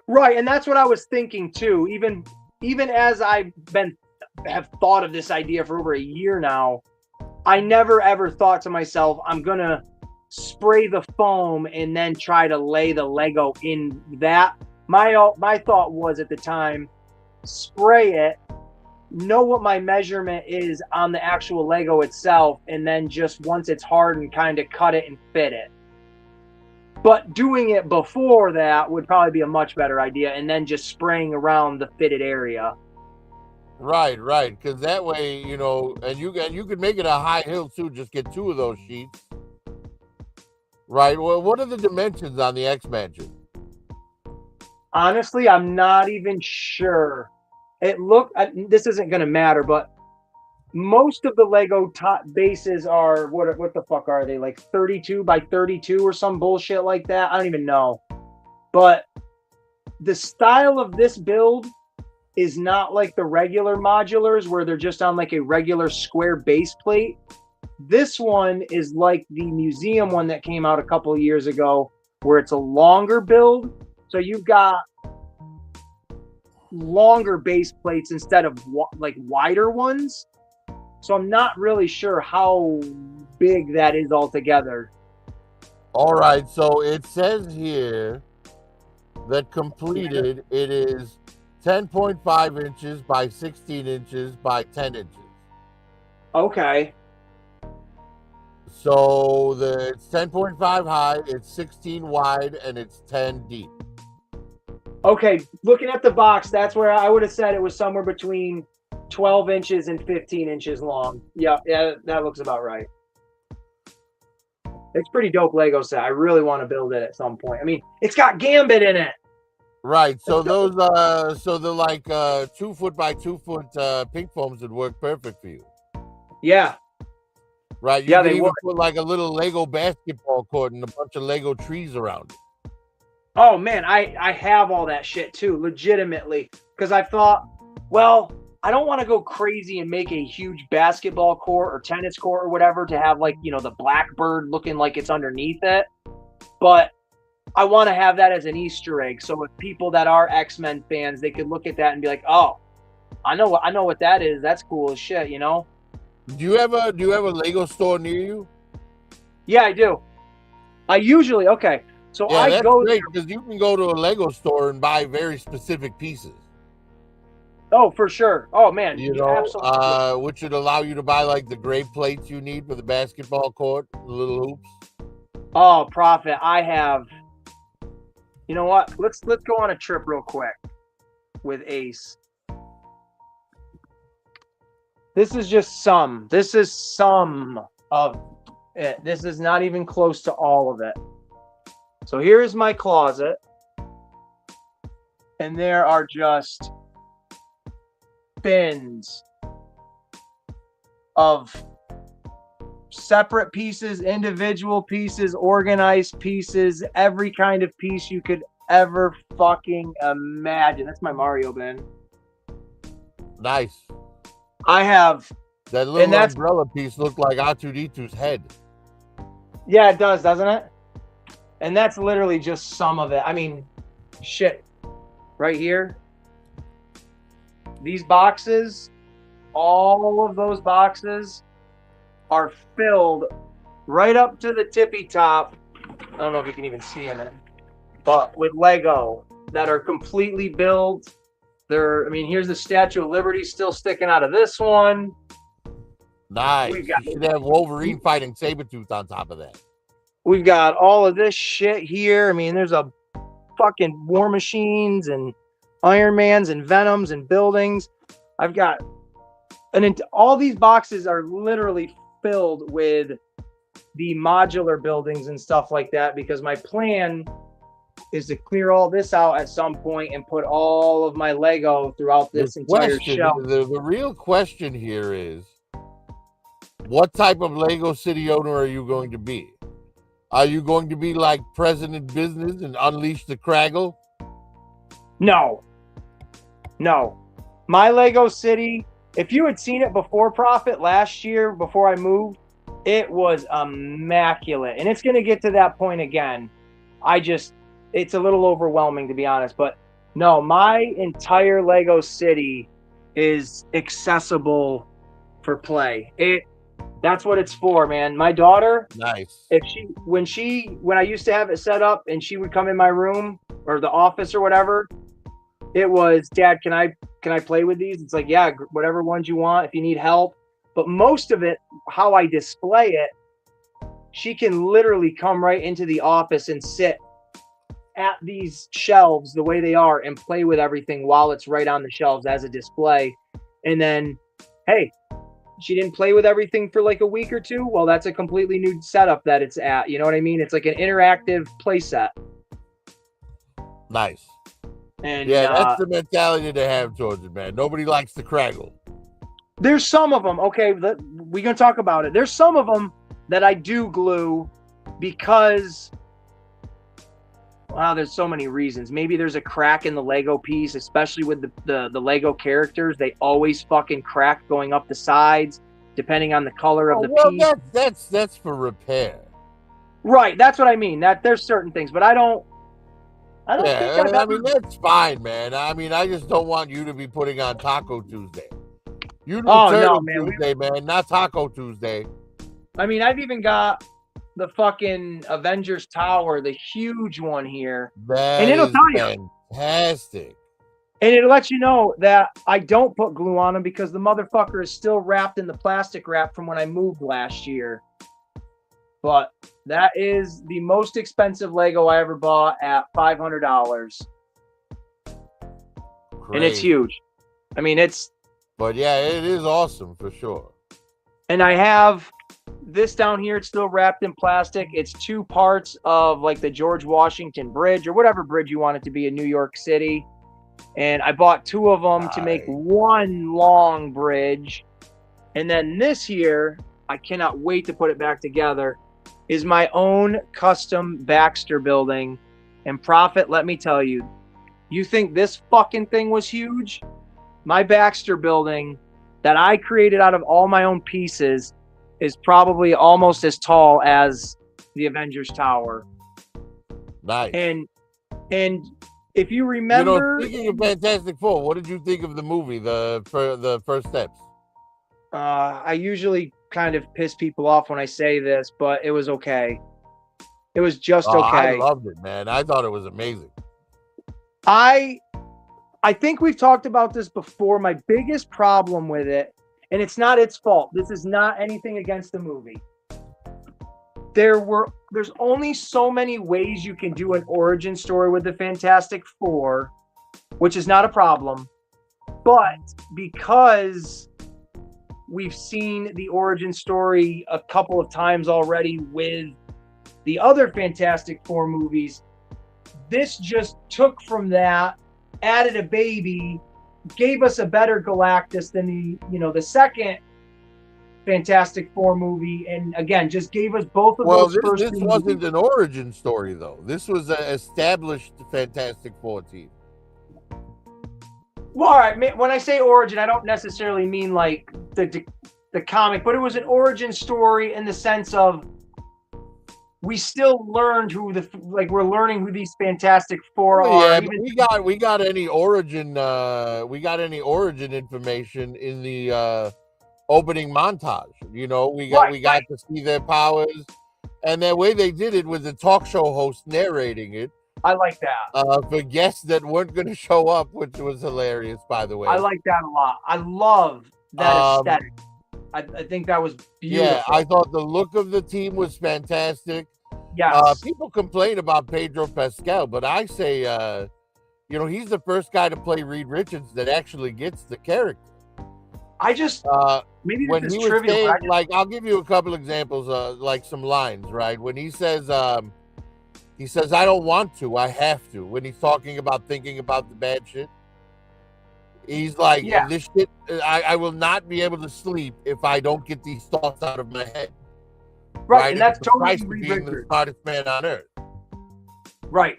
Right, and that's what I was thinking too. Even as have thought of this idea for over a year now, I never ever thought to myself, I'm gonna spray the foam and then try to lay the Lego in that. My thought was at the time, spray it, know what my measurement is on the actual Lego itself, and then just once it's hardened, kind of cut it and fit it. But doing it before that would probably be a much better idea, and then just spraying around the fitted area. Right, because that way, and you could make it a high hill too. Just get 2 of those sheets. Right. Well, what are the dimensions on the X Mansion? Honestly, I'm not even sure. This isn't going to matter, but most of the Lego top bases are what the fuck are they, like 32 by 32 or some bullshit like that? I don't even know. But the style of this build is not like the regular modulars where they're just on like a regular square base plate. This one is like the museum one that came out a couple of years ago, where it's a longer build. So you've got longer base plates instead of like wider ones. So I'm not really sure how big that is altogether. All right. So it says here that completed, it is 10.5 inches by 16 inches by 10 inches. Okay. So it's 10.5 high, it's 16 wide, and it's 10 deep. Okay, looking at the box, that's where I would have said it was somewhere between 12 inches and 15 inches long. Yeah, that looks about right. It's pretty dope Lego set. I really want to build it at some point. I mean, it's got Gambit in it. Right. So those so the like 2 foot by 2 foot pink foams would work perfect for you. Yeah. Right. You could even put like a little Lego basketball court and a bunch of Lego trees around it. Oh man, I have all that shit too, legitimately. Because I thought, well, I don't want to go crazy and make a huge basketball court or tennis court or whatever to have like, the blackbird looking like it's underneath it. But I want to have that as an Easter egg. So if people that are X-Men fans, they could look at that and be like, oh, I know what that is. That's cool as shit, Do you have a Lego store near you? Yeah, I do. I usually okay. So yeah, I that's go great because you can go to a Lego store and buy very specific pieces. Oh, for sure. Oh man, absolutely. Which would allow you to buy like the gray plates you need for the basketball court, the little hoops. Oh, Prophet, I have. You know what? Let's go on a trip real quick with Ace. This is just some. This is some of it. This is not even close to all of it. So here is my closet. And there are just bins of separate pieces, individual pieces, organized pieces, every kind of piece you could ever fucking imagine. That's my Mario bin. Nice. I have that little umbrella piece looked like R2-D2's head. Yeah, it does, doesn't it? And that's literally just some of it. I mean, shit. Right here. These boxes, all of those boxes are filled right up to the tippy top. I don't know if you can even see them, but with Lego that are completely built. Here's the Statue of Liberty still sticking out of this one. Nice. You should have Wolverine fighting Sabretooth on top of that. We've got all of this shit here. I mean, there's a fucking War Machines and Iron Mans and Venoms and buildings. I've got all these boxes are literally filled with the modular buildings and stuff like that, because my plan is to clear all this out at some point and put all of my Lego throughout this entire shelf. The real question here is, what type of Lego City owner are you going to be? Are you going to be like President Business and unleash the Craggle? No. My Lego City, if you had seen it before Profit last year, before I moved, it was immaculate. And it's going to get to that point again. It's a little overwhelming, to be honest. But no, my entire Lego City is accessible for play. That's what it's for, man. My daughter, nice. When I used to have it set up and she would come in my room or the office or whatever, it was, Dad, can I play with these? It's like, yeah, whatever ones you want, if you need help. But most of it, how I display it, she can literally come right into the office and sit at these shelves the way they are and play with everything while it's right on the shelves as a display. And then, hey, she didn't play with everything for like a week or two. Well, that's a completely new setup that it's at. You know what I mean? It's like an interactive play set. Nice. And yeah, that's the mentality to have towards it, man. Nobody likes the Craggle. There's some of them. Okay, we're going to talk about it. There's some of them that I do glue because, wow, there's so many reasons. Maybe there's a crack in the Lego piece, especially with the Lego characters. They always fucking crack going up the sides, depending on the color of the piece. That's for repair. Right, that's what I mean. That there's certain things, but I don't think I mean, that's fine, man. I mean, I just don't want you to be putting on Taco Tuesday. You do Turtle Tuesday, man, not Taco Tuesday. I mean, I've even got the fucking Avengers Tower, the huge one here. And it'll tell you. Fantastic. And it'll let you know that I don't put glue on them because the motherfucker is still wrapped in the plastic wrap from when I moved last year. But that is the most expensive Lego I ever bought at $500. And it's huge. I mean, But yeah, it is awesome for sure. And I have this down here. It's still wrapped in plastic. It's 2 parts of like the George Washington Bridge or whatever bridge you want it to be in New York City. And I bought 2 of them to make one long bridge. And then this here, I cannot wait to put it back together, is my own custom Baxter building. And Profit, let me tell you, you think this fucking thing was huge? My Baxter building that I created out of all my own pieces is probably almost as tall as the Avengers Tower. Nice. And if you remember, speaking of Fantastic Four, what did you think of the movie, the First Steps? I usually kind of piss people off when I say this, but it was okay. It was just okay. I loved it, man. I thought it was amazing. I think we've talked about this before. My biggest problem with it, and it's not its fault. This is not anything against the movie. There's only so many ways you can do an origin story with the Fantastic Four, which is not a problem. But because we've seen the origin story a couple of times already with the other Fantastic Four movies, this just took from that, added a baby, gave us a better Galactus than the second Fantastic Four movie, and again, just gave us both of those first. This wasn't an origin story, though. This was an established Fantastic Four team. Well, all right. When I say origin, I don't necessarily mean like the comic, but it was an origin story in the sense of we still learned we're learning who these Fantastic Four are. Yeah, we got any origin information in the opening montage. We got to see their powers, and the way they did it was the talk show host narrating it. I like that. For guests that weren't going to show up, which was hilarious, by the way. I like that a lot. I love that aesthetic. I think that was beautiful. Yeah, I thought the look of the team was fantastic. Yes. People complain about Pedro Pascal, but I say, he's the first guy to play Reed Richards that actually gets the character. I just maybe When this he is was trivial, but saying, like, I'll give you a couple examples, like some lines, right? When he says, I don't want to, I have to. When he's talking about thinking about the bad shit, he's like, yeah, this shit, I will not be able to sleep if I don't get these thoughts out of my head, right, right? and It's that's the totally price of Reed being the Richards, smartest man on earth. right.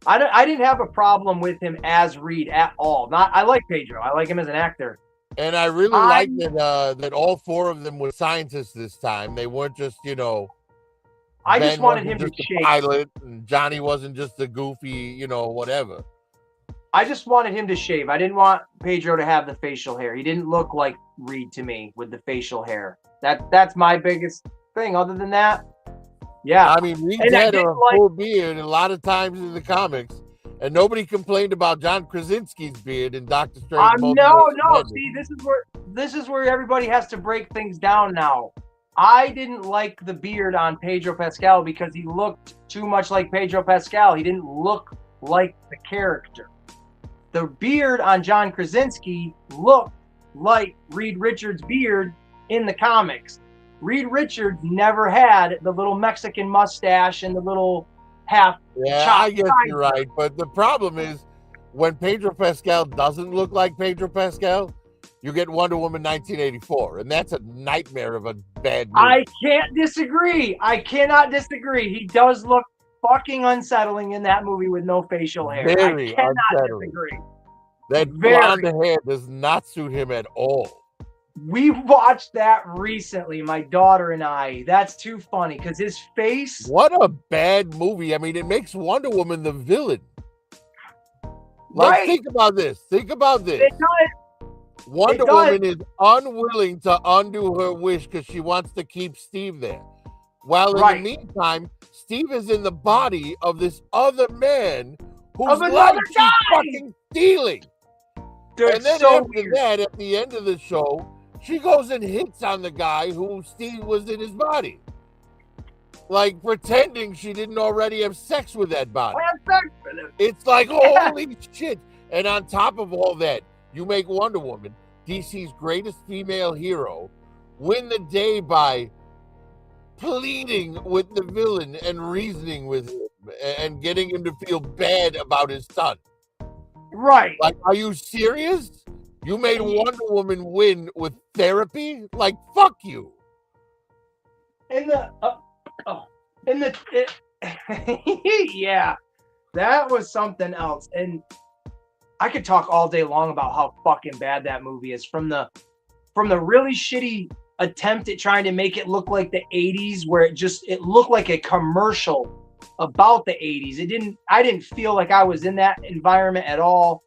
I didn't have a problem with him as Reed at all. Not I like Pedro. I like him as an actor. And I really I like that all four of them were scientists this time. They weren't just, I just Ben wanted wasn't him to just a shave. pilot, and Johnny wasn't just a goofy, whatever. I just wanted him to shave. I didn't want Pedro to have the facial hair. He didn't look like Reed to me with the facial hair. That's my biggest thing. Other than that, yeah. I mean, Reed's And I had didn't a like. full beard a lot of times in the comics, and nobody complained about John Krasinski's beard in Doctor Strange No. Multiverse of Madness. See, this is where everybody has to break things down now. I didn't like the beard on Pedro Pascal because he looked too much like Pedro Pascal. He didn't look like the character. The beard on John Krasinski looked like Reed Richards' beard in the comics. Reed Richards never had the little Mexican mustache and the little half Yeah, chopped I guess side. you're right. But the problem is when Pedro Pascal doesn't look like Pedro Pascal, you get Wonder Woman 1984, and that's a nightmare of a bad movie. I can't disagree. I cannot disagree. He does look fucking unsettling in that movie with no facial hair. Very I cannot unsettling. disagree. That blonde hair does not suit him at all. We watched that recently, my daughter and I. That's too funny because his face. What a bad movie. I mean, it makes Wonder Woman the villain. Like, Right. think about this. Think about this. It does. Wonder Woman is unwilling to undo her wish because she wants to keep Steve there. While in the meantime, Steve is in the body of this other man whose life she's fucking stealing. Dude, and then so after weird. that, at the end of the show, she goes and hits on the guy who Steve was in his body. Like pretending she didn't already have sex with that body. It's like, holy shit. And on top of all that, you make Wonder Woman, DC's greatest female hero, win the day by pleading with the villain and reasoning with him and getting him to feel bad about his son. Right. Like, are you serious? You made Wonder Woman win with therapy? Like, fuck you. Yeah, that was something else. And I could talk all day long about how fucking bad that movie is. From the really shitty attempt at trying to make it look like the 80s, where it looked like a commercial about the 80s. I didn't feel like I was in that environment at all.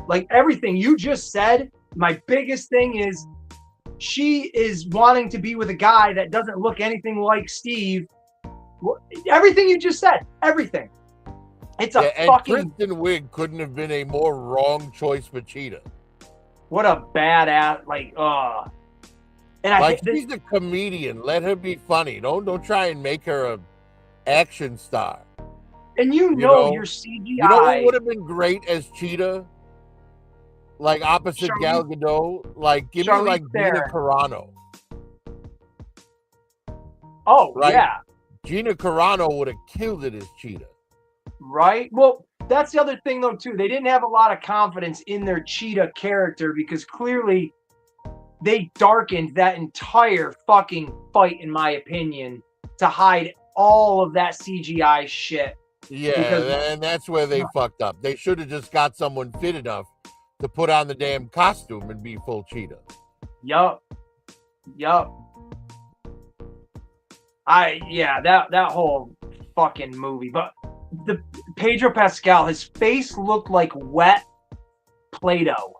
Like everything you just said, my biggest thing is she is wanting to be with a guy that doesn't look anything like Steve. Everything you just said, everything. It's a fucking. Kristen Wiig couldn't have been a more wrong choice for Cheetah. What a badass, And she's a comedian. Let her be funny. Don't try and make her a action star. And your CGI. You know what would have been great as Cheetah? Like opposite Gal Gadot? Like, give me like Gina Carano. Oh, right? Yeah. Gina Carano would have killed it as Cheetah. Right? Well, that's the other thing, though, too. They didn't have a lot of confidence in their Cheetah character because clearly they darkened that entire fucking fight, in my opinion, to hide all of that CGI shit. Yeah, and that's where they fucked up. They should have just got someone fit enough to put on the damn costume and be full Cheetah. Yup. That whole fucking movie. But the Pedro Pascal, his face looked like wet Play-Doh.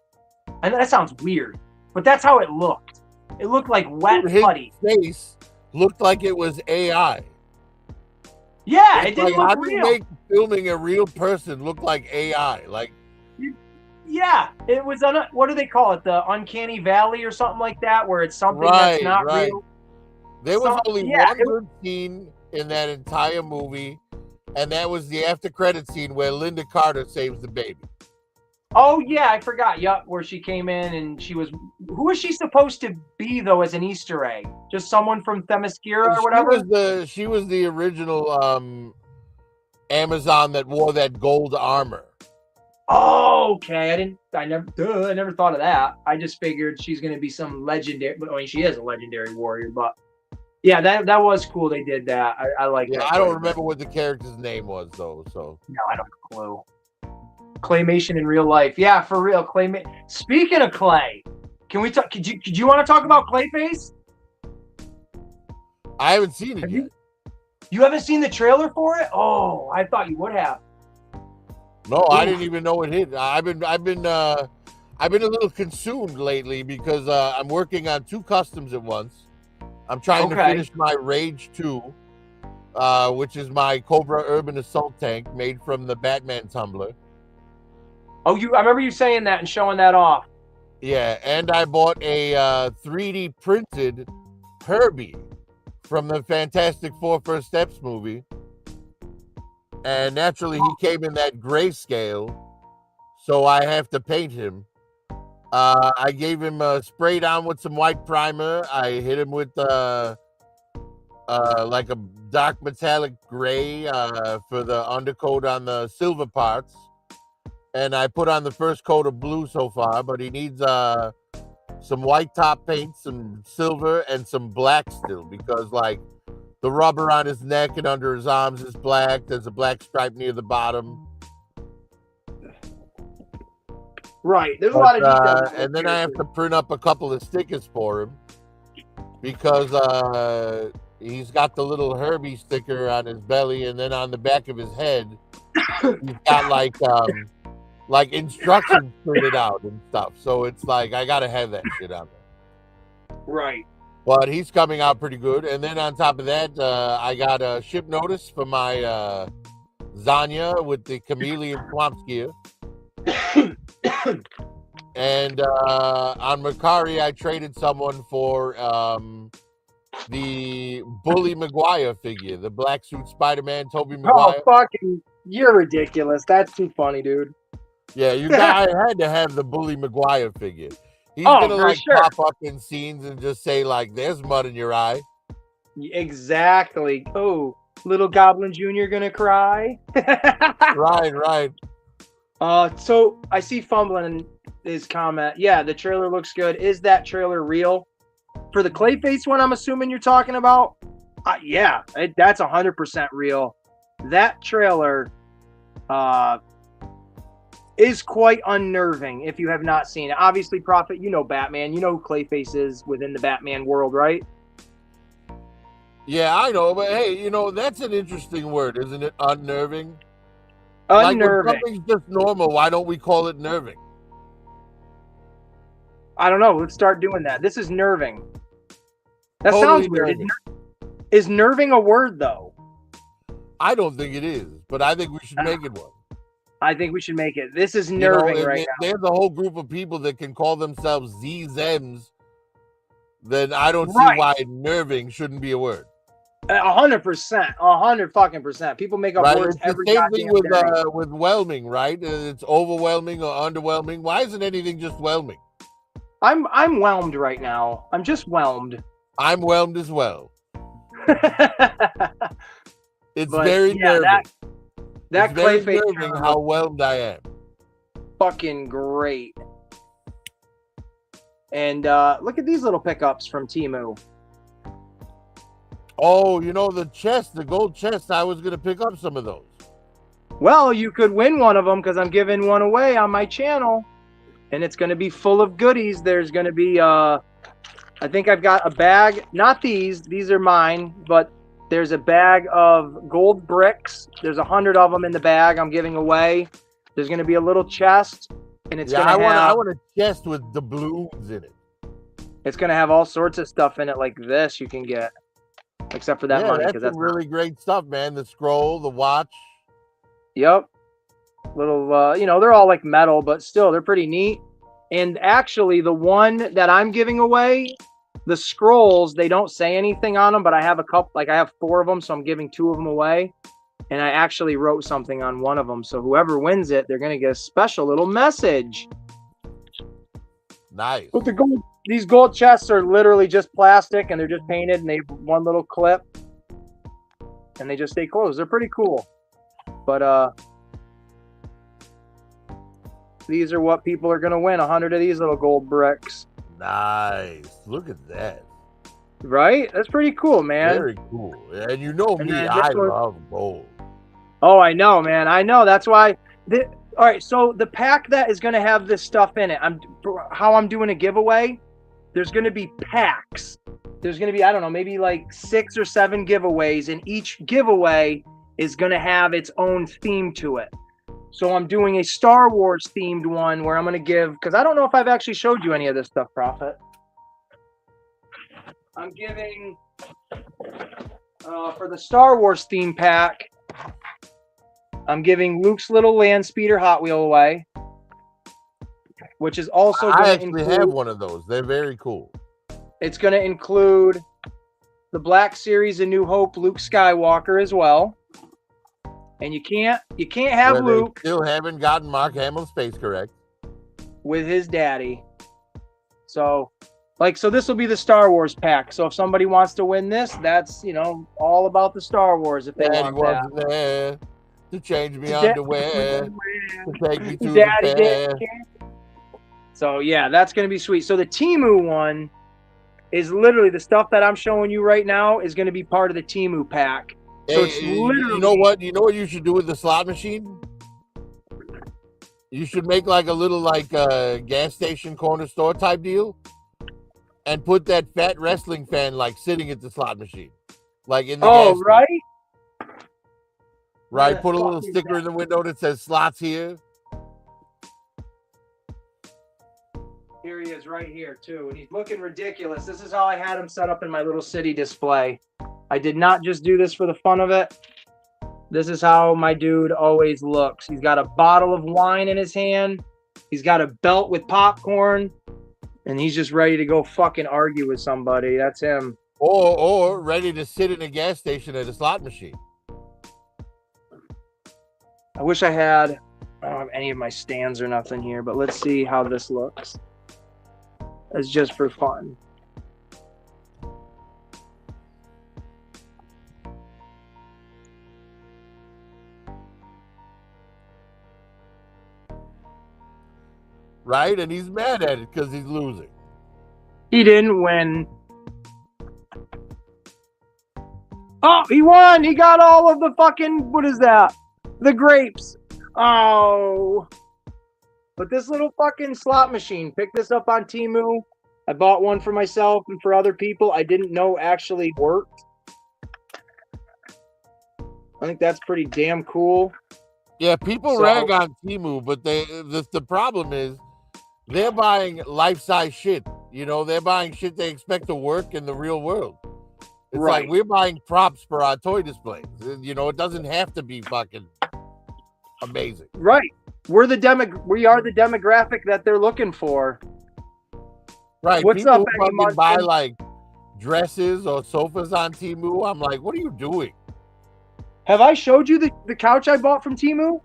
And that sounds weird, but that's how it looked. It looked like wet putty. His face looked like it was AI. Yeah, it didn't look real. How do you make filming a real person look like AI? Yeah, it was what do they call it? The Uncanny Valley or something like that, where it's something that's not real. There was only one good scene in that entire movie, and that was the after credit scene where Linda Carter saves the baby. Oh yeah, I forgot. Yup, where she came in and she was. Who was she supposed to be though as an Easter egg? Just someone from Themyscira or whatever. She was the original Amazon that wore that gold armor. Oh, okay. I never thought of that. I just figured she's gonna be some legendary. I mean, she is a legendary warrior, but yeah, that was cool. They did that. I like Yeah, that. I don't remember what the character's name was though. So No, I don't have a clue. Claymation in real life, yeah, for real. Speaking of clay, can we talk? Could you want to talk about Clayface? I haven't seen it Have yet. You haven't seen the trailer for it? Oh, I thought you would have. No, I didn't even know it hit. I've been a little consumed lately because I'm working on 2 customs at once. I'm trying to finish my Rage 2, which is my Cobra Urban Assault tank made from the Batman tumbler. Oh, I remember you saying that and showing that off. Yeah, and I bought a 3D printed Herbie from the Fantastic Four First Steps movie. And naturally, he came in that grayscale, so I have to paint him. I gave him a spray down with some white primer. I hit him with like a dark metallic gray for the undercoat on the silver parts. And I put on the first coat of blue so far, but he needs some white top paint, some silver, and some black still, because like the rubber on his neck and under his arms is black. There's a black stripe near the bottom. Right. There's a lot of details. And then I have to print up a couple of stickers for him because he's got the little Herbie sticker on his belly, and then on the back of his head, he's got like instructions printed out and stuff. So it's like I gotta have that shit on there. Right. But he's coming out pretty good. And then on top of that, I got a ship notice for my Zanya with the chameleon swamp skier. And on Mercari, I traded someone for the Bully Maguire figure, the black suit Spider-Man, Tobey Maguire. Oh, you're ridiculous. That's too funny, dude. Yeah, I had to have the Bully Maguire figure. He's gonna pop up in scenes and just say like, "There's mud in your eye." Exactly. Oh, little Goblin Jr. gonna cry. Right. So I see Fumbling in his comment. Yeah, the trailer looks good. Is that trailer real? For the Clayface one, I'm assuming you're talking about. Yeah, that's 100% real. That trailer is quite unnerving if you have not seen it. Obviously, Prophet, you know Batman. You know who Clayface is within the Batman world, right? Yeah, I know, but hey, that's an interesting word, isn't it? Unnerving. Unnerving. Like when something's just normal, why don't we call it nerving? I don't know. Let's start doing that. This is nerving. That Totally sounds weird. nerving. Is nerving a word, though? I don't think it is, but I think we should make it one. I think we should make it. This is nerving right now. There's a whole group of people that can call themselves ZZEMs. Then I don't see why nerving shouldn't be a word. 100%, 100%. People make up words every goddamn day. It's the same thing with whelming, right? It's overwhelming or underwhelming. Why isn't anything just whelming? I'm whelmed right now. I'm just whelmed. I'm whelmed as well. It's very nerving. That Clayface nerving how whelmed I am. Fucking great. And look at these little pickups from Temu. Oh, the gold chest. I was gonna pick up some of those. Well, you could win one of them because I'm giving one away on my channel, and it's gonna be full of goodies. There's gonna be I think I've got a bag. Not these. These are mine, but there's a bag of gold bricks. There's 100 of them in the bag I'm giving away. There's going to be a little chest, and it's I want a chest with doubloons in it. It's going to have all sorts of stuff in it like this you can get, except for that money. That's really great stuff, man. The scroll, the watch. Yep. Little, they're all like metal, but still, they're pretty neat. And actually, the one that I'm giving away, the scrolls, they don't say anything on them, but I have a couple, I have 4 of them, so I'm giving 2 of them away. And I actually wrote something on one of them. So whoever wins it, they're going to get a special little message. Nice. But these gold chests are literally just plastic, and they're just painted, and they have one little clip, and they just stay closed. They're pretty cool. But these are what people are going to win, 100 of these little gold bricks. Nice. Look at that. Right? That's pretty cool, man. Very cool. And you know me, I love gold. Oh, I know, man. I know. That's why. All right, so the pack that is going to have this stuff in it, how I'm doing a giveaway, there's going to be packs. There's going to be, I don't know, maybe like 6 or 7 giveaways, and each giveaway is going to have its own theme to it. So I'm doing a Star Wars themed one where I'm going to give, because I don't know if I've actually showed you any of this stuff, Prophet. I'm giving, for the Star Wars theme pack, I'm giving Luke's little land speeder Hot Wheel away, which is also going to include... I actually have one of those. They're very cool. It's going to include the Black Series of New Hope Luke Skywalker as well. And you can't have Luke... Still haven't gotten Mark Hamill's face correct. With his daddy. So this will be the Star Wars pack. So if somebody wants to win this, that's, all about the Star Wars if they Daddy want that. wasn't there to change me underwear, to take me to the fair. So yeah, that's going to be sweet. So the Temu one is literally the stuff that I'm showing you right now is going to be part of the Temu pack. So it's literally... You know what you should do with the slot machine? You should make like a little gas station corner store type deal and put that fat wrestling fan like sitting at the slot machine. Like in the gas station. Right? Right, put a little sticker in the window that says slots here. Here he is right here too, and he's looking ridiculous. This is how I had him set up in my little city display. I did not just do this for the fun of it. This is how my dude always looks. He's got a bottle of wine in his hand. He's got a belt with popcorn, and he's just ready to go fucking argue with somebody. That's him. Or ready to sit in a gas station at a slot machine. I wish I don't have any of my stands or nothing here, but let's see how this looks. It's just for fun. Right? And he's mad at it because he's losing. He didn't win. Oh, he won! He got all of the fucking, what is that? The grapes. Oh. But this little fucking slot machine, picked this up on Temu. I bought one for myself and for other people I didn't know actually worked. I think that's pretty damn cool. Yeah, people rag on Temu, but the problem is they're buying life-size shit. They're buying shit they expect to work in the real world. It's like we're buying props for our toy displays. It doesn't have to be fucking amazing. Right. We are the demographic that they're looking for. Right. What's people up, who fucking buy like dresses or sofas on Temu, I'm like, what are you doing? Have I showed you the couch I bought from Temu?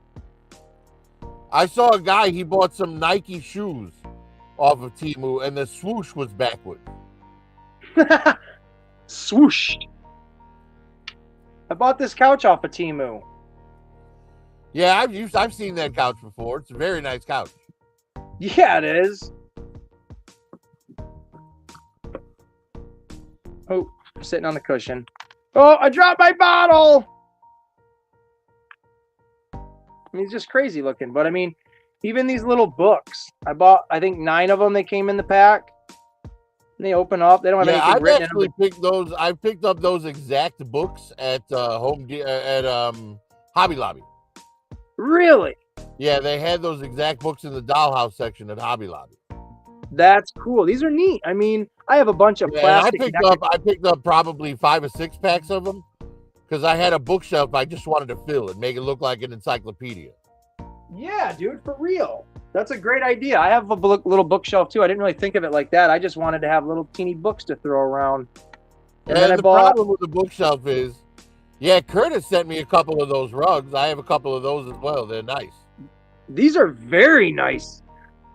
I saw a guy, he bought some Nike shoes off of Temu, and the swoosh was backwards. Swoosh. I bought this couch off of Temu. Yeah, I've seen that couch before. It's a very nice couch. Yeah, it is. Oh, I'm sitting on the cushion. Oh, I dropped my bottle. He's just crazy looking. But I mean, even these little books. I bought, I think 9 of them. They came in the pack. And they open up. They don't have anything written in them. I picked up those exact books at Hobby Lobby. Really? Yeah, they had those exact books in the dollhouse section at Hobby Lobby. That's cool. These are neat. I mean, I have a bunch of plastic. I picked up probably 5 or 6 packs of them because I had a bookshelf I just wanted to fill and make it look like an encyclopedia. Yeah, dude, for real. That's a great idea. I have a little bookshelf too. I didn't really think of it like that. I just wanted to have little teeny books to throw around. And then the problem with the bookshelf is Yeah, Curtis sent me a couple of those rugs. I have a couple of those as well. They're nice. These are very nice.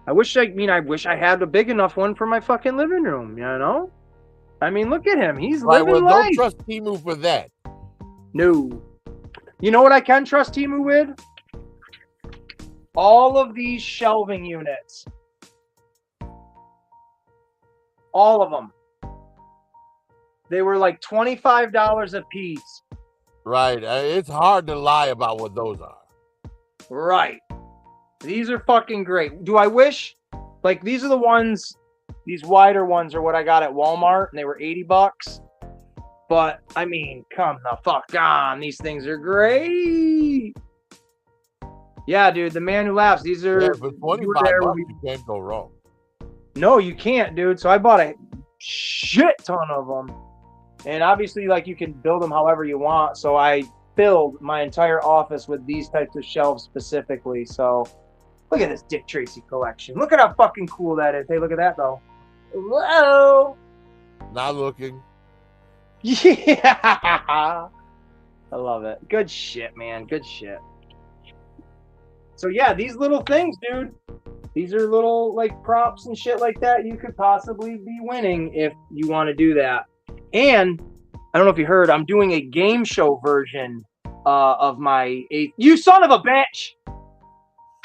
I wish I had a big enough one for my fucking living room, you know? I mean, look at him. He's Right, living well, life. don't trust Temu for that. No. You know what I can trust Temu with? All of these shelving units. All of them. They were like $25 a piece. Right. It's hard to lie about what those are. Right. These are fucking great. Do I wish, like, these are the ones, these wider ones are what I got at Walmart, and they were $80. But, I mean, come the fuck on. These things are great. Yeah, dude, the man who laughs. These are... Yeah, for $25, you can't go wrong. No, you can't, dude. So I bought a shit ton of them. And obviously, like, you can build them however you want. So I filled my entire office with these types of shelves specifically. So look at this Dick Tracy collection. Look at how fucking cool that is. Hey, look at that, though. Whoa. Not looking. Yeah. I love it. Good shit, man. Good shit. So, yeah, these little things, dude. These are little, like, props and shit like that you could possibly be winning if you want to do that. And I don't know if you heard, I'm doing a game show version of my... You son of a bitch!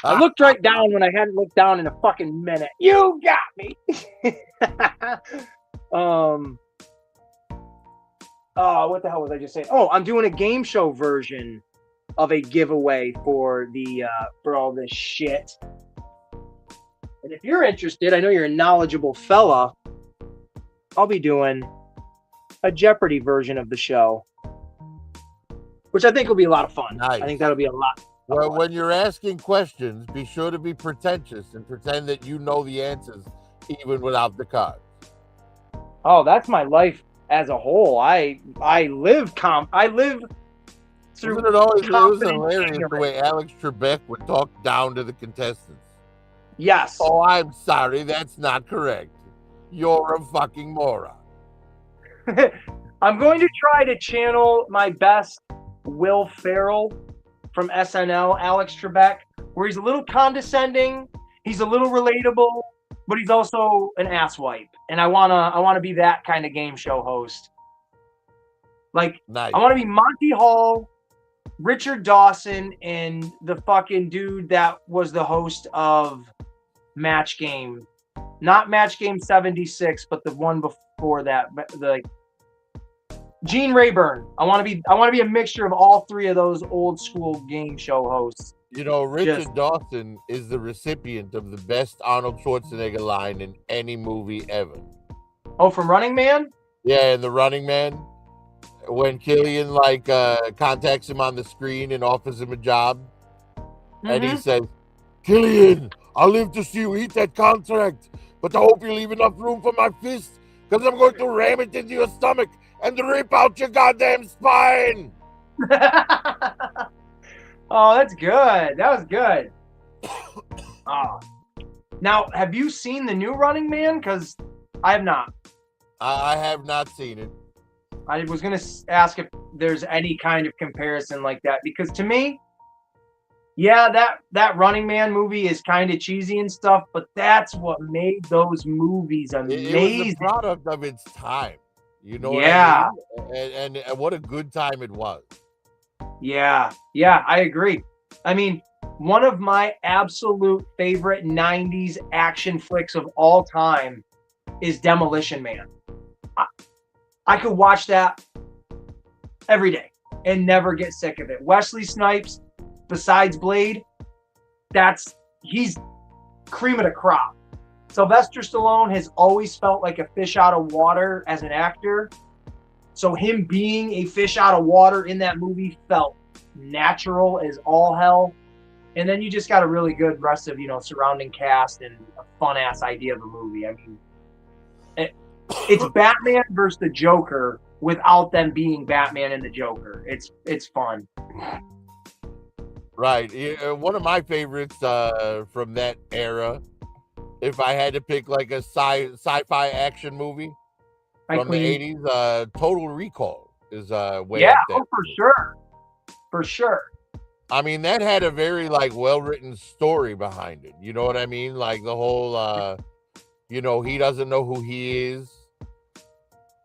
I looked right down when I hadn't looked down in a fucking minute. You got me! Oh, what the hell was I just saying? Oh, I'm doing a game show version of a giveaway for the for all this shit. And if you're interested, I know you're a knowledgeable fella, I'll be doing a Jeopardy version of the show, which I think will be a lot of fun. Nice. I think that'll be a lot. Well, when you're asking questions, be sure to be pretentious and pretend that you know the answers, even without the cards. Oh, that's my life as a whole. I live through. Wasn't it always? It was hilarious the way Alex Trebek would talk down to the contestants. Yes. Oh, I'm sorry, that's not correct. You're a fucking moron. I'm going to try to channel my best Will Ferrell from SNL, Alex Trebek, where he's a little condescending, he's a little relatable, but he's also an asswipe. And I wanna be that kind of game show host. Like, nice. I want to be Monty Hall, Richard Dawson, and the fucking dude that was the host of Match Game. Not Match Game 76, but the one before that, like Gene Rayburn. I want to be a mixture of all three of those old school game show hosts. You know, Richard Dawson is the recipient of the best Arnold Schwarzenegger line in any movie ever. Oh, from Running Man? Yeah, in The Running Man, when Killian contacts him on the screen and offers him a job, and he says, "Killian, I'll live to see you eat that contract, but I hope you leave enough room for my fist, because I'm going to ram it into your stomach and rip out your goddamn spine." Oh, that's good. That was good. Oh. Now, have you seen the new Running Man? Because I have not. I have not seen it. I was going to ask if there's any kind of comparison like that, because to me, yeah, that Running Man movie is kind of cheesy and stuff, but that's what made those movies amazing. It was a product of its time. You know what I mean? And what a good time it was. Yeah, I agree. I mean, one of my absolute favorite 90s action flicks of all time is Demolition Man. I could watch that every day and never get sick of it. Wesley Snipes, besides Blade, he's cream of the crop. Sylvester Stallone has always felt like a fish out of water as an actor. So him being a fish out of water in that movie felt natural as all hell. And then you just got a really good rest of, surrounding cast and a fun ass idea of a movie. I mean, it's Batman versus the Joker without them being Batman and the Joker. It's fun. Right. One of my favorites from that era, if I had to pick like a sci-fi action movie from the 80s, Total Recall is way Yeah, up there. oh, for sure. For sure. I mean, that had a very like well-written story behind it. You know what I mean? Like the whole he doesn't know who he is,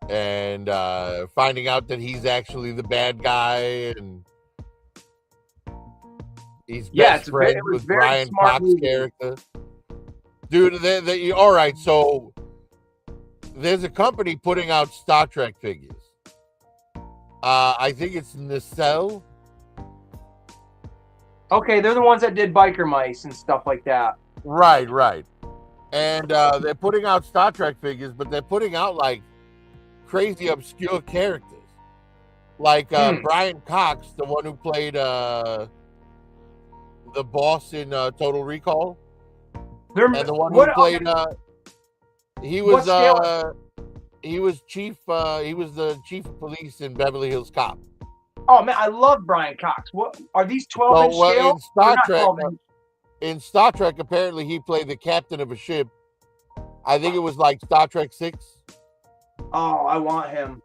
and finding out that he's actually the bad guy, and he's Yeah, best friends it was with very Brian smart Cox movie. character. Dude, all right, so there's a company putting out Star Trek figures. I think it's Nacelle. Okay, they're the ones that did Biker Mice and stuff like that. Right. And they're putting out Star Trek figures, but they're putting out like crazy obscure characters. Like Brian Cox, the one who played the boss in Total Recall. And the one who played he was chief he was the chief of police in Beverly Hills Cop. Oh man, I love Brian Cox. What are these 12-inch scale? In Star Trek, in Star Trek, apparently he played the captain of a ship. I think it was like Star Trek 6. Oh, I want him.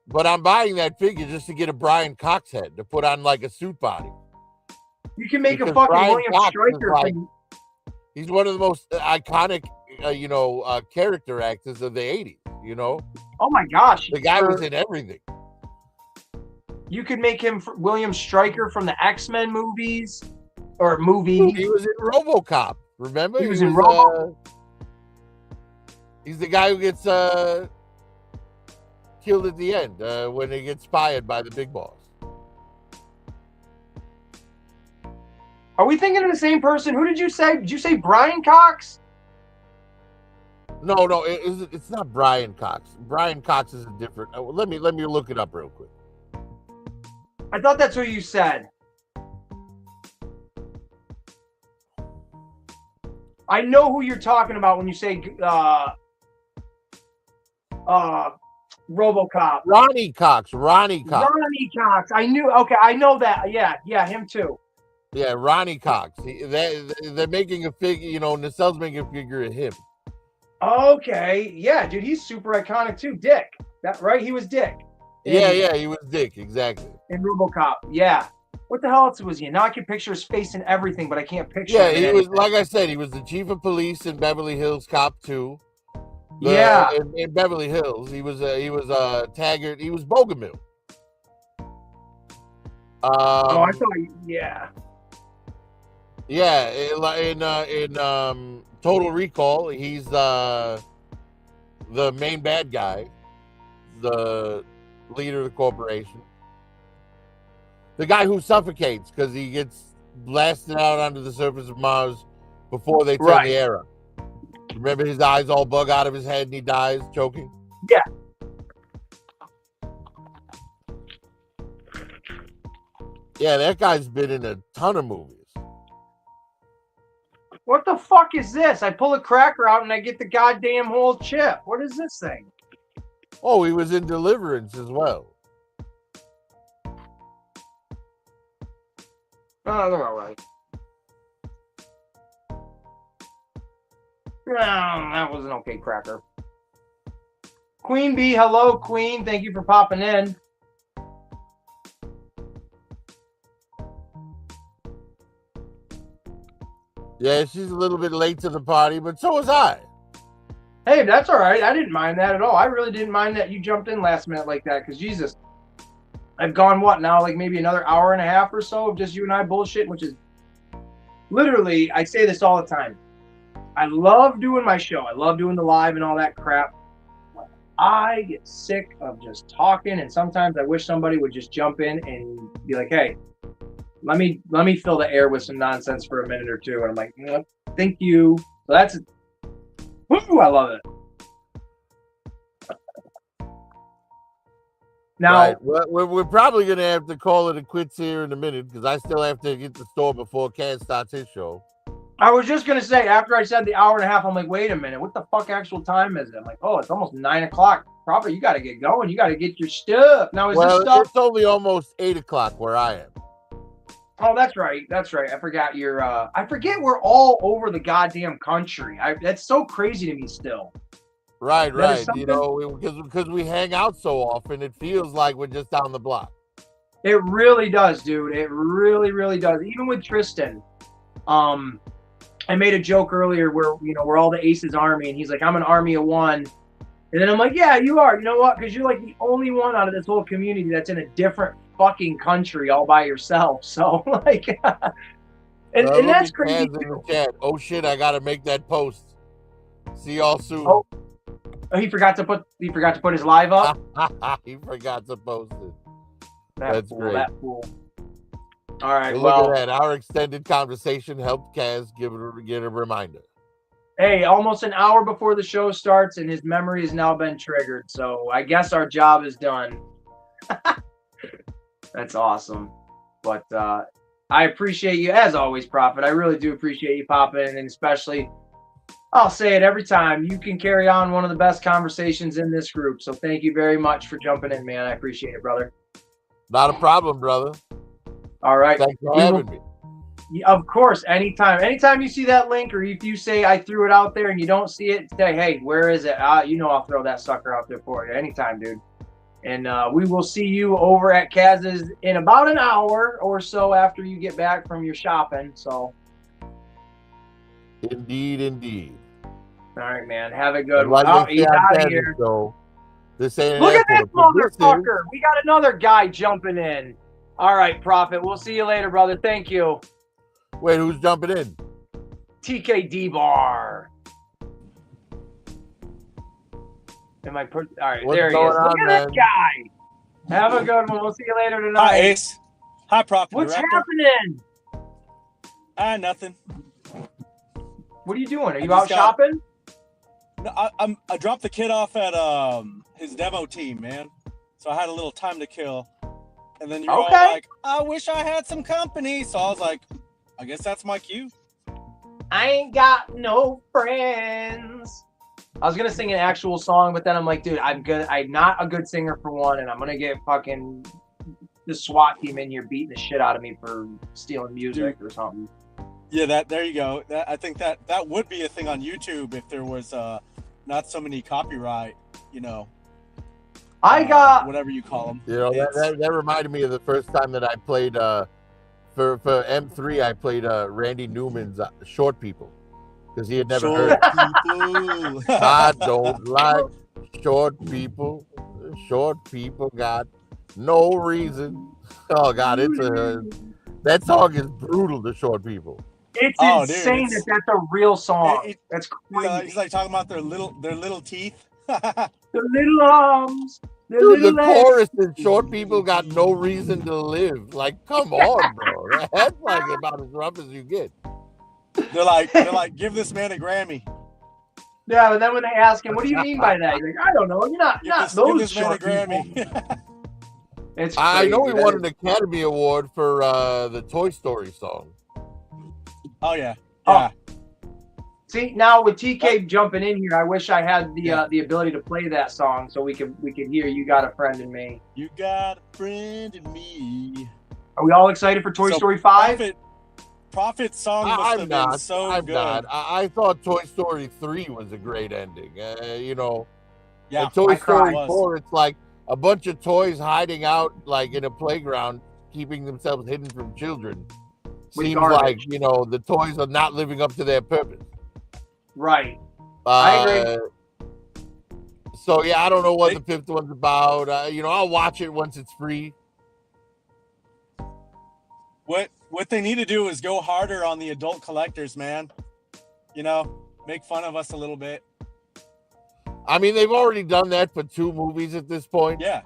But I'm buying that figure just to get a Brian Cox head to put on like a suit body. You can make a fucking Brian William Cox Stryker like, thing. He's one of the most iconic, character actors of the 80s, you know? Oh my gosh. The guy was in everything. You could make him William Stryker from the X-Men movies or movie. He was in RoboCop. Remember? He was in RoboCop. He's the guy who gets killed at the end when he gets fired by the big boss. Are we thinking of the same person? Who did you say? Did you say Brian Cox? No, it's not Brian Cox. Brian Cox is a different. Let me look it up real quick. I thought that's what you said. I know who you're talking about when you say RoboCop. Ronnie Cox. I knew. Okay, I know that. Yeah, him too. Yeah, Ronnie Cox. They're making a figure. Nacelle's making a figure of him. Okay, yeah, dude, he's super iconic too. Dick, that right? He was Dick. Yeah, he was Dick, exactly. In RoboCop, yeah. What the hell else was he? Now I can picture his face and everything, but I can't picture. Yeah, he was, like I said, he was the chief of police in Beverly Hills Cop 2. Yeah, in Beverly Hills, he was Taggart. He was Bogomil. I thought, yeah. Yeah, in Total Recall, he's the main bad guy, the leader of the corporation, the guy who suffocates because he gets blasted out onto the surface of Mars before they turn the air up. Remember, his eyes all bug out of his head and he dies choking? Yeah. Yeah, that guy's been in a ton of movies. What the fuck is this? I pull a cracker out and I get the goddamn whole chip. What is this thing? Oh, he was in Deliverance as well. Oh, they're all right. That was an okay cracker. Queen Bee, hello, Queen. Thank you for popping in. Yeah, she's a little bit late to the party, but so was I. Hey, that's all right. I didn't mind that at all. I really didn't mind that you jumped in last minute like that, because Jesus, I've gone what now, like maybe another hour and a half or so of just you and I bullshit, which is literally, I say this all the time. I love doing my show. I love doing the live and all that crap. I get sick of just talking, and sometimes I wish somebody would just jump in and be like, "Hey, let me fill the air with some nonsense for a minute or two." And I'm like, "Thank you." So that's, woo, I love it. Now, right. Well, we're probably going to have to call it a quits here in a minute because I still have to get to the store before Ken starts his show. I was just going to say, after I said the hour and a half, I'm like, wait a minute, what the fuck actual time is it? I'm like, oh, it's almost 9 o'clock. Probably you got to get going. You got to get your stuff. Now, is this stuff? It's only almost 8 o'clock where I am. Oh, that's right. That's right. I forgot I forget we're all over the goddamn country. That's so crazy to me still. Right, That is right. You something. know, because we hang out so often, it feels like we're just down the block. It really does, dude. It really, really does. Even with Tristan, I made a joke earlier where we're all the Aces Army, and he's like, "I'm an army of one," and then I'm like, "Yeah, you are. You know what? Because you're like the only one out of this whole community that's in a different fucking country all by yourself." So like, and Look that's at crazy Kaz in the too. chat. Oh shit, I gotta make that post. See y'all soon. Oh, he forgot to put his live up. He forgot to post it. That's great. That fool. All right, Look well, at that. Our extended conversation helped Kaz get a reminder. hey, almost an hour before the show starts, and his memory has now been triggered. So I guess our job is done. That's awesome. But I appreciate you, as always, Prophet. I really do appreciate you popping in, and especially, I'll say it every time, you can carry on one of the best conversations in this group. So thank you very much for jumping in, man. I appreciate it, brother. Not a problem, brother. All right. Thanks for having me. Of course, anytime. Anytime you see that link, or if you say I threw it out there and you don't see it, say, hey, where is it? I'll throw that sucker out there for you anytime, dude. And we will see you over at Kaz's in about an hour or so after you get back from your shopping. So, Indeed. All right, man. Have a good one. Oh, he's out of here. Show, this ain't Look at this motherfucker. Is... We got another guy jumping in. All right, Prophet. We'll see you later, brother. Thank you. Wait, who's jumping in? TKD Bar. All right, What's there he is. Look at man? that guy. Have a good one. We'll see you later tonight. Hi, Ace. Hi, Prophet. What's Director. happening? Nothing. What are you doing? Are you out shopping? No, I dropped the kid off at his demo team, man. So I had a little time to kill. And then you're all like, I wish I had some company. So I was like, I guess that's my cue. I ain't got no friends. I was gonna sing an actual song, but then I'm like, dude, I'm not a good singer for one, and I'm gonna get fucking the SWAT team in here beating the shit out of me for stealing music or something. Yeah, there you go. I think that would be a thing on YouTube if there was not so many copyright, I got whatever you call them. That reminded me of the first time that I played for M3. I played Randy Newman's Short People because he had never heard. I don't like short people. Short people got no reason. Oh God, that song is brutal to short people. It's insane that that's a real song. That's crazy. He's like talking about their little teeth. The little arms. Dude, the chorus is short people got no reason to live. Like, come on, bro. That's like about as rough as you get. They're like, give this man a Grammy. Yeah, but then when they ask him, what do you mean by that? He's like, I don't know. You're not those give this man a Grammy. It's crazy. I know he won an Academy Award for the Toy Story song. Oh yeah. Oh. See, now with TK jumping in here, I wish I had the ability to play that song so we could hear "You Got a Friend in Me." You got a friend in me. Are we all excited for Toy Story 5? Prophet's song must have been so good. I thought Toy Story 3 was a great ending. Yeah. Toy Story 4, it's like a bunch of toys hiding out like in a playground, keeping themselves hidden from children. Seems like, the toys are not living up to their purpose. Right. I agree. So, yeah, I don't know what the fifth one's about. I'll watch it once it's free. What they need to do is go harder on the adult collectors, man. Make fun of us a little bit. I mean, they've already done that for 2 movies at this point. Yeah.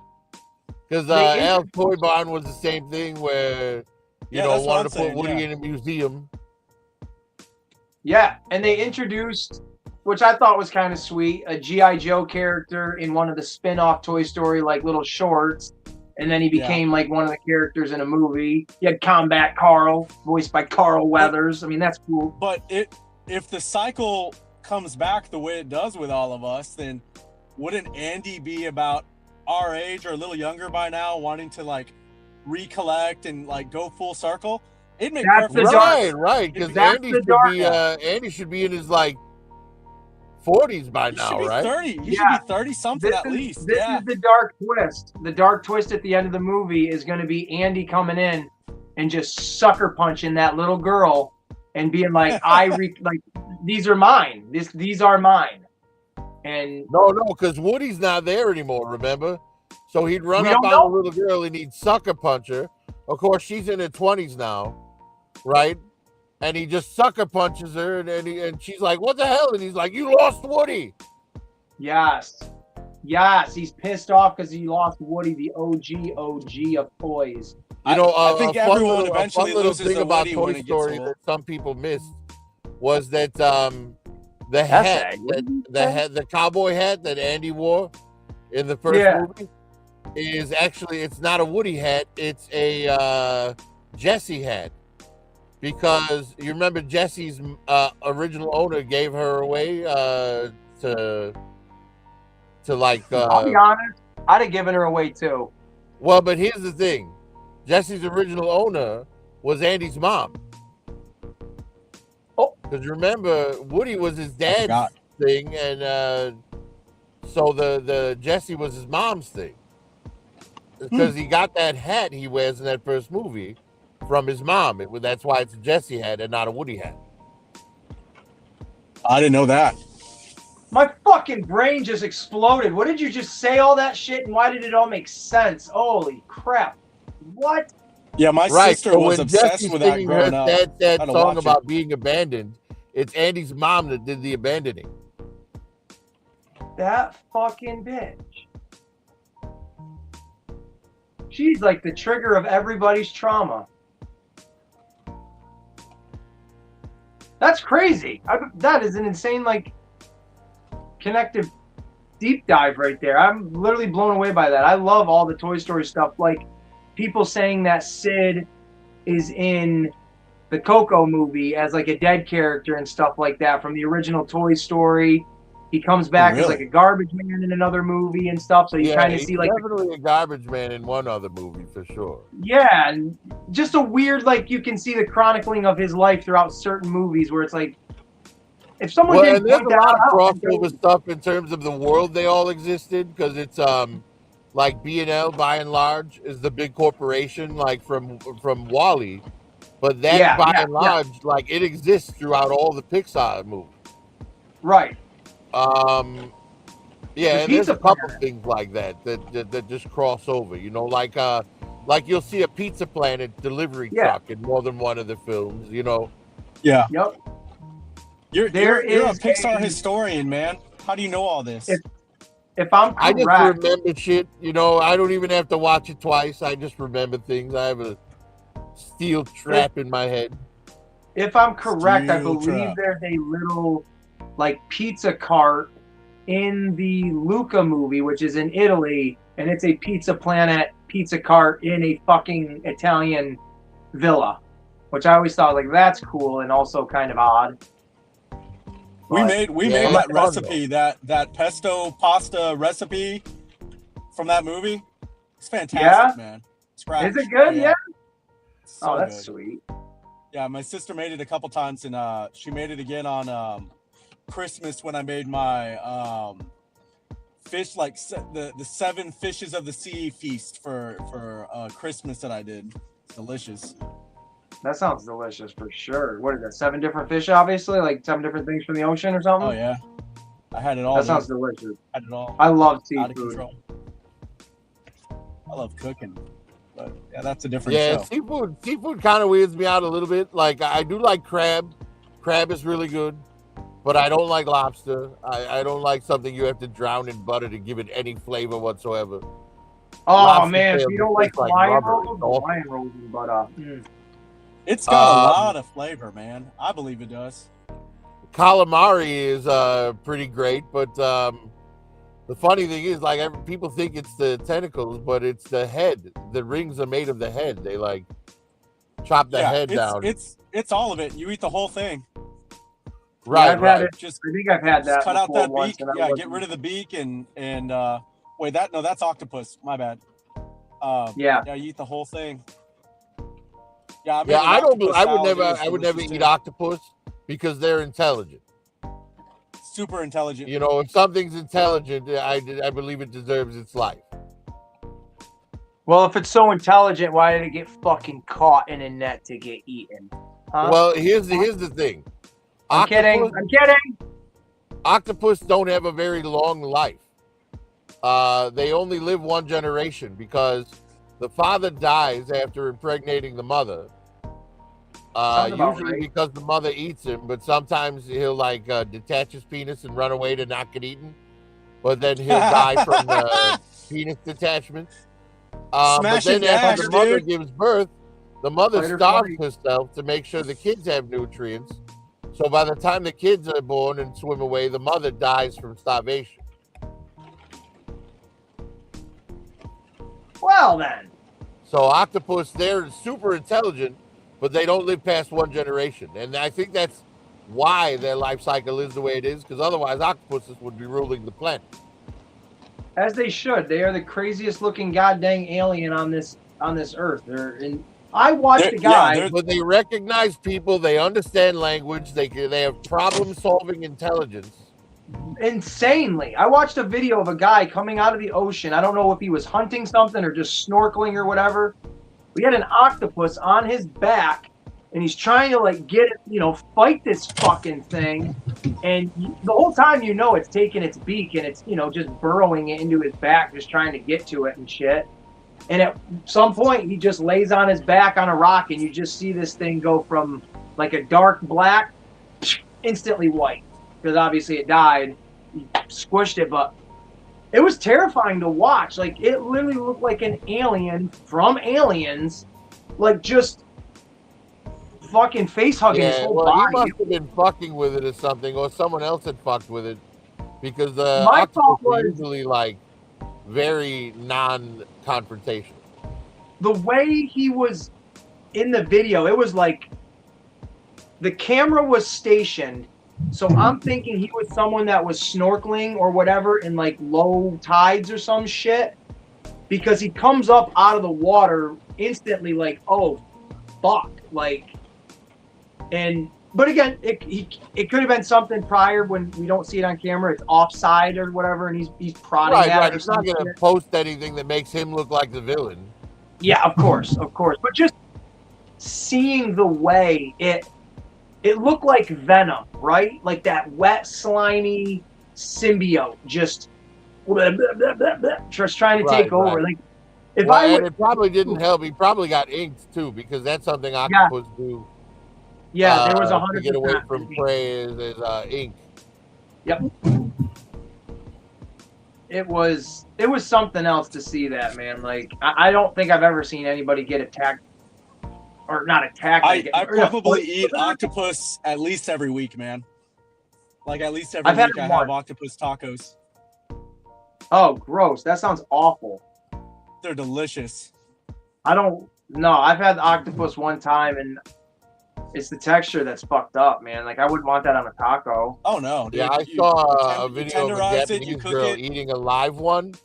Because Al's Toy Barn was the same thing where... wanted to put Woody in a museum. Yeah, and they introduced, which I thought was kind of sweet, a G.I. Joe character in one of the spin-off Toy Story, like, little shorts, and then he became, like, one of the characters in a movie. You had Combat Carl, voiced by Carl Weathers. I mean, that's cool. But if the cycle comes back the way it does with all of us, then wouldn't Andy be about our age or a little younger by now, wanting to, like, recollect and like go full circle? It'd make perfect sense. Right. Because Andy should be in his like 40s by He now, should be right? 30. He Yeah. should be 30 something at least. This Yeah. is the dark twist. The dark twist at the end of the movie is going to be Andy coming in and just sucker punching that little girl and being like, like these are mine. These are mine. And No, because Woody's not there anymore, remember? So he'd run We up don't on know. the little girl and he'd sucker punch her. Of course, she's in her 20s now, right? And he just sucker punches her, and she's like, "What the hell?" And he's like, "You lost Woody." yes, he's pissed off because he lost Woody, the OG of toys. You know, I think a fun everyone little, eventually a fun little loses thing their about Woody Toy when it gets Story old. that some people missed was that the That's hat, it. What did you the say? hat, the cowboy hat that Andy wore in the first Yeah. movie is actually, it's not a Woody hat, it's a Jessie hat, because you remember Jessie's original owner gave her away to like I'll be honest, I'd have given her away too. well, but here's the thing, Jessie's original owner was Andy's mom. Oh. Because remember, Woody was his I dad's forgot. thing, and so the Jessie was his mom's thing. Because he got that hat he wears in that first movie from his mom. That's why it's a Jessie hat and not a Woody hat. I didn't know that. My fucking brain just exploded. What did you just say all that shit and why did it all make sense? Holy crap. What? Yeah, my Right. sister So was when obsessed Jessie's with that singing her growing up. sad Had to song watch about being abandoned, it's Andy's mom that did the abandoning. That fucking bitch. She's like the trigger of everybody's trauma. That's crazy. That is an insane, like, connective deep dive right there. I'm literally blown away by that. I love all the Toy Story stuff. Like, people saying that Sid is in the Coco movie as, like, a dead character and stuff like that from the original Toy Story. He comes back as, like, a garbage man in another movie and stuff. So you kind of see, like, definitely a garbage man in one other movie for sure. yeah, and just a weird, like, you can see the chronicling of his life throughout certain movies where it's like, if someone Well, didn't and there's point a that lot of out, crossover stuff in terms of the world they all existed, because it's like B&L by and large is the big corporation, like from Wall-E, but that by and large, like, it exists throughout all the Pixar movies. right. Yeah, The and there's Pizza a couple Planet. things like that just cross over, you know, like you'll see a Pizza Planet delivery truck in more than one of the films, you know. Yeah. Yep. You're a is Pixar historian, man. How do you know all this? If I'm I just correct, remember shit, you know. I don't even have to watch it twice. I just remember things. I have a steel trap in my head. if I'm correct, I Steel believe trap. there's a little, like, pizza cart in the Luca movie, which is in Italy, and it's a Pizza Planet pizza cart in a fucking Italian villa, which I always thought, like, that's cool and also kind of odd. We But made Yeah, that fun, recipe, that pesto pasta recipe from that movie. It's fantastic, man. Scratch. Is it good? Yeah. So Oh, that's good. sweet. Yeah, my sister made it a couple times, and she made it again on Christmas when I made my fish, like the 7 fishes of the sea feast for Christmas that I did. It's delicious. That sounds delicious for sure. What is that? 7 different fish, obviously, like 7 different things from the ocean or something. Oh yeah, I had it all. That dude. sounds delicious. I had it all. I love Out of seafood. control. I love cooking, but yeah, that's a different Yeah, show. seafood kind of weirds me out a little bit. Like, I do like crab. Crab is really good, but I don't like lobster. I don't like something you have to drown in butter to give it any flavor whatsoever. Oh Lobster man, if tail you don't tastes like like Hawaiian rubber. rolls, It's awful. Hawaiian rolls is butter. It's got a Um, lot of flavor, man. I believe it does. Calamari is pretty great, but the funny thing is, like, people think it's the tentacles, but it's the head. The rings are made of the head. They, like, chop the head down. It's all of it. You eat the whole thing. Right, I've had right. it. Just I think I've had that. cut out before that once, beak. and I Yeah, wasn't- get rid of the beak and wait, that's octopus. My bad. Yeah. Yeah, you eat the whole thing. Yeah, Yeah, I would never eat octopus because they're intelligent. Super intelligent. You know, if something's intelligent, I believe it deserves its life. Well, if it's so intelligent, why did it get fucking caught in a net to get eaten? Huh? Well, here's the thing. I'm kidding. I'm kidding. Octopus don't have a very long life. They only live one generation because the father dies after impregnating the mother. Usually right. because the mother eats him, but sometimes he'll like detach his penis and run away to not get eaten. But then he'll die from penis detachment. But Smash then and after dash, the mother dude. gives birth, the mother Fight or starves flight. herself to make sure the kids have nutrients. So by the time the kids are born and swim away, the mother dies from starvation. Well then. So octopus, they're super intelligent, but they don't live past one generation. And I think that's why their life cycle is the way it is, because otherwise octopuses would be ruling the planet. As they should. They are the craziest looking goddamn alien on this earth. I watched a guy. But they recognize people, they understand language, they have problem-solving intelligence. Insanely. I watched a video of a guy coming out of the ocean. I don't know if he was hunting something or just snorkeling or whatever. We had an octopus on his back, and he's trying to like get it, fight this fucking thing. And the whole time, it's taking its beak and it's, just burrowing it into his back, just trying to get to it and shit. And at some point, he just lays on his back on a rock, and you just see this thing go from like a dark black, instantly white. Because obviously it died. He squished it, but it was terrifying to watch. Like, it literally looked like an alien from Aliens, like just fucking face hugging his whole body. He must have been fucking with it or something, or someone else had fucked with it, because the My octopus thought are was usually like very non-confrontational. the way he was in the video, it was like the camera was stationed. So I'm thinking he was someone that was snorkeling or whatever in like low tides or some shit, because he comes up out of the water instantly like, oh, fuck. Like, but again, it could have been something prior when we don't see it on camera. It's offside or whatever, and he's prodding at it. Right. He's not going to post anything that makes him look like the villain. Yeah, of course. But just seeing the way it looked like Venom, right? Like that wet, slimy symbiote, just trying to take over. Like, and it probably didn't help. He probably got inked too, because that's something octopus do. Yeah, there was 100% to get away from prey is ink. Yep. It was something else to see that, man. Like, I don't think I've ever seen anybody get attacked. Or not attacked. I probably eat octopus at least every week, man. Like, at least every week I have octopus tacos. Oh, gross. That sounds awful. They're delicious. I've had octopus one time, and it's the texture that's fucked up, man. Like, I wouldn't want that on a taco. Oh, no. Dude. Yeah, I saw a video of a Japanese girl eating a live one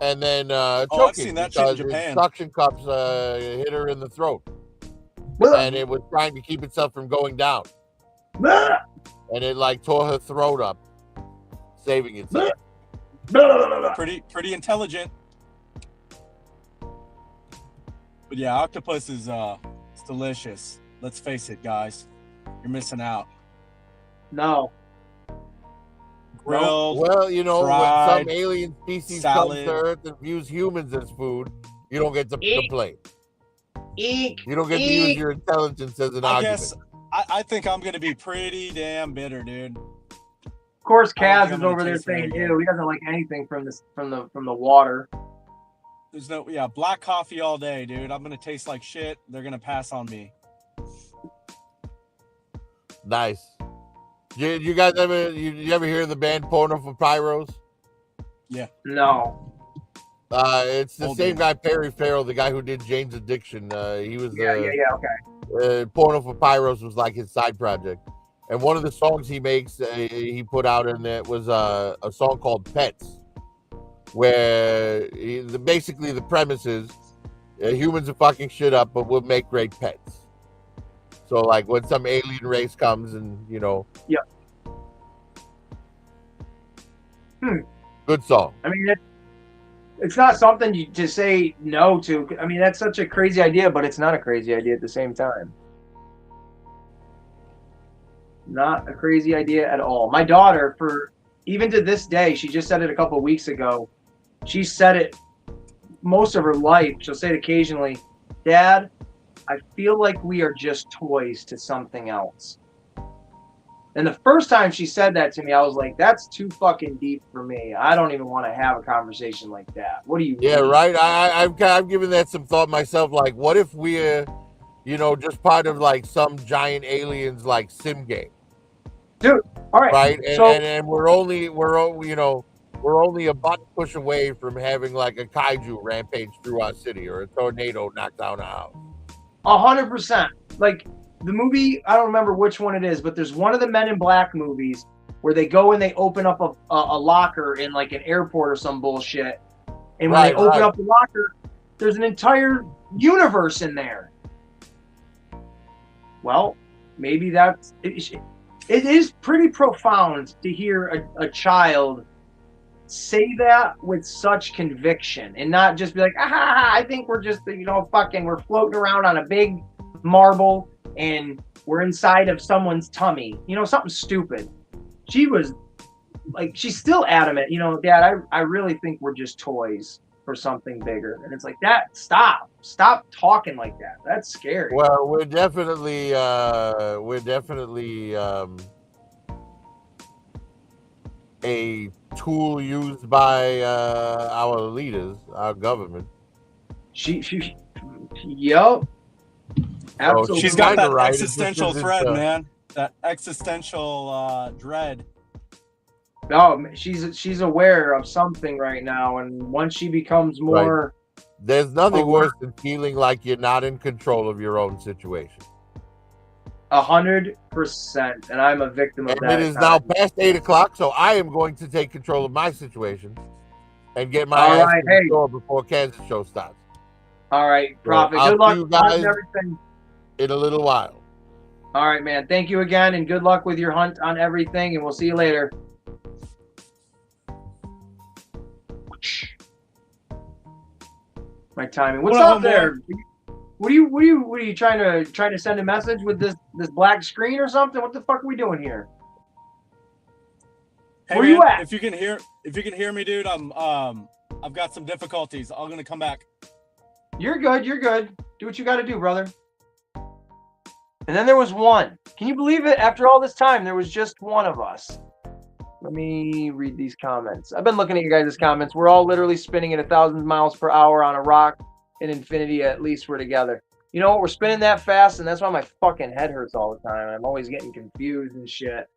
and then choking. I've seen that shit in Japan. Suction cups hit her in the throat. And it was trying to keep itself from going down. And it like tore her throat up, saving itself. Pretty intelligent. But yeah, octopus is it's delicious. Let's face it, guys. You're missing out. No. Grilled. Well, fried, when some alien species salad. comes to Earth and views humans as food, you don't get to complain. You don't get to use your intelligence as an argument. I think I'm going to be pretty damn bitter, dude. Of course, Kaz is over there saying, "Ew, he doesn't like anything from the water." There's black coffee all day, dude. I'm going to taste like shit. They're going to pass on me. Nice. You guys ever hear of the band Porno for Pyros? Yeah. No. It's the same guy, Perry Farrell, the guy who did Jane's Addiction. He was okay. Porno for Pyros was like his side project, and one of the songs he he put out in it was a song called Pets, where basically the premise is humans are fucking shit up, but we'll make great pets. So like when some alien race comes and Good song. I mean, it's not something you to say no to. I mean, that's such a crazy idea, but it's not a crazy idea at the same time. Not a crazy idea at all. My daughter, for even to this day, she just said it a couple of weeks ago. She said it most of her life. She'll say it occasionally. Dad, I feel like we are just toys to something else. And the first time she said that to me, I was like, that's too fucking deep for me. I don't even want to have a conversation like that. What do you Yeah, mean? right. I've given that some thought myself. Like, what if we're, just part of like some giant aliens like sim game, Dude, all right. right? And So and we're only a button push away from having like a kaiju rampage through our city or a tornado knock down a house. 100%. Like the movie, I don't remember which one it is, but there's one of the Men in Black movies where they go and they open up a locker in like an airport or some bullshit. And when they open up the locker, there's an entire universe in there. Well, maybe that's it is pretty profound to hear a child say that with such conviction and not just be like, I think we're just, we're floating around on a big marble and we're inside of someone's tummy, something stupid. She was like, she's still adamant, Dad, I really think we're just toys for something bigger. And it's like, that, stop talking like that. That's scary. Well, we're definitely a tool used by our leaders, our government. Yep. Absolutely. She's got that existential thread, man. That existential dread. No, she's aware of something right now, and once she becomes more, there's nothing worse than feeling like you're not in control of your own situation. 100%, and I'm a victim of that. It is now past 8:00, so I am going to take control of my situation and get my ass to the store before Kansas show starts. All right, Prophet. Good luck you guys and everything in a little while. All right, man. Thank you again, and good luck with your hunt on everything, and we'll see you later. My timing. What's up there? What are you trying to send a message with this black screen or something? What the fuck are we doing here? Hey, where you at? If you can hear me, dude, I've got some difficulties. I'm gonna come back. You're good. Do what you got to do, brother. And then there was one. Can you believe it? After all this time, there was just one of us. Let me read these comments. I've been looking at you guys' comments. We're all literally spinning at 1,000 miles per hour on a rock in infinity. At least we're together. You know what? We're spinning that fast, and that's why my fucking head hurts all the time. I'm always getting confused and shit.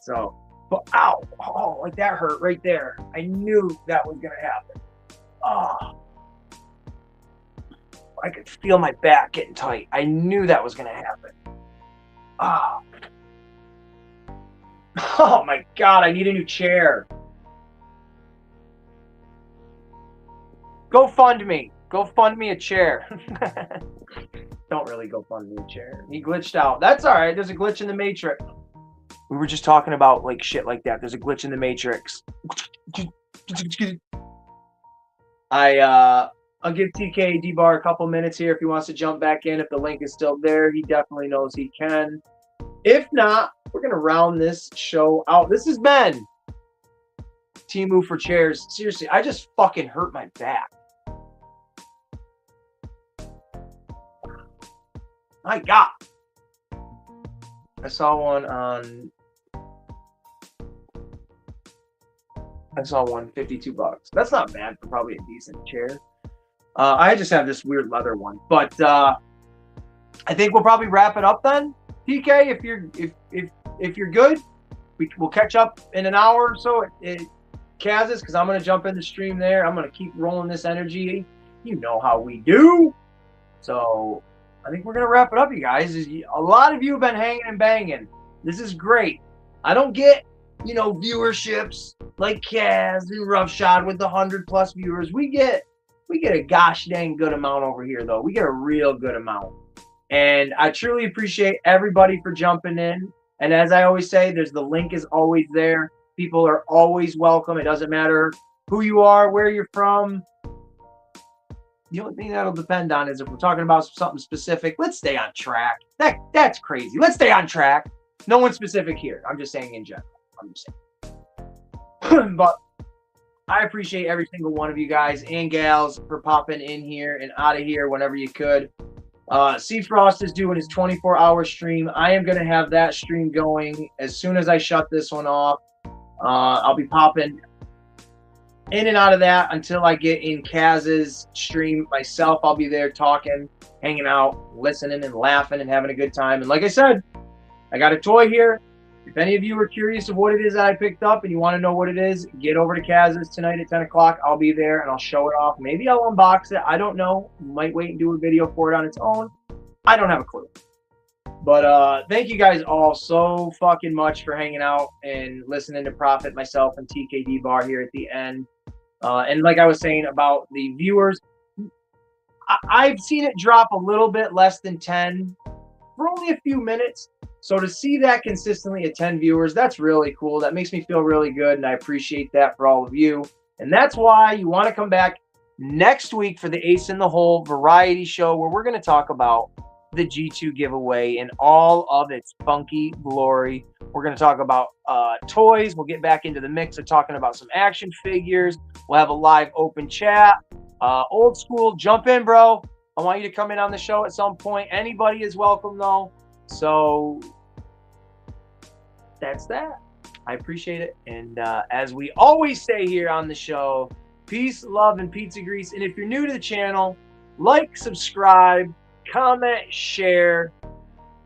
So, but ow, oh, like that hurt right there. I knew that was gonna happen. Oh, I could feel my back getting tight. I knew that was gonna happen. Oh. Oh my God, I need a new chair. Go fund me a chair. Don't really go fund me a chair. He glitched out. That's all right. There's a glitch in the matrix. We were just talking about like shit like that. There's a glitch in the matrix. I'll give TK D-Bar a couple minutes here if he wants to jump back in. If the link is still there, he definitely knows he can. If not, we're going to round this show out. This has been Temu for Chairs. Seriously, I just fucking hurt my back. My God. I saw one 52 bucks. That's not bad for probably a decent chair. I just have this weird leather one, but I think we'll probably wrap it up then. TK, if you're good, we'll catch up in an hour or so at Kaz's, because I'm gonna jump in the stream there. I'm gonna keep rolling this energy. You know how we do. So I think we're gonna wrap it up, you guys. A lot of you have been hanging and banging. This is great. I don't get viewerships like Kaz and Roughshod with the 100+ viewers. We get a gosh dang good amount over here, though. We get a real good amount. And I truly appreciate everybody for jumping in. And as I always say, the link is always there. People are always welcome. It doesn't matter who you are, where you're from. The only thing that'll depend on is if we're talking about something specific, let's stay on track. That's crazy. Let's stay on track. No one specific here. I'm just saying in general. I'm just saying. But I appreciate every single one of you guys and gals for popping in here and out of here whenever you could. C Frost is doing his 24-hour stream. I am going to have that stream going as soon as I shut this one off. I'll be popping in and out of that until I get in Kaz's stream myself. I'll be there talking, hanging out, listening and laughing and having a good time. And like I said, I got a toy here. If any of you are curious of what it is that I picked up and you want to know what it is, get over to Kaz's tonight at 10 o'clock. I'll be there and I'll show it off. Maybe I'll unbox it. I don't know. Might wait and do a video for it on its own. I don't have a clue. But thank you guys all so fucking much for hanging out and listening to Prophet, myself, and TKD Bar here at the end. And like I was saying about the viewers, I've seen it drop a little bit less than 10 for only a few minutes. So to see that consistently at 10 viewers, that's really cool. That makes me feel really good, and I appreciate that for all of you. And that's why you want to come back next week for the Ace in the Hole variety show, where we're going to talk about the G2 giveaway in all of its funky glory. We're going to talk about toys. We'll get back into the mix of talking about some action figures. We'll have a live open chat. Old school, jump in, bro. I want you to come in on the show at some point. Anybody is welcome, though. So that's that. I appreciate it. And as we always say here on the show, peace, love, and pizza grease. And if you're new to the channel, like, subscribe, comment, share,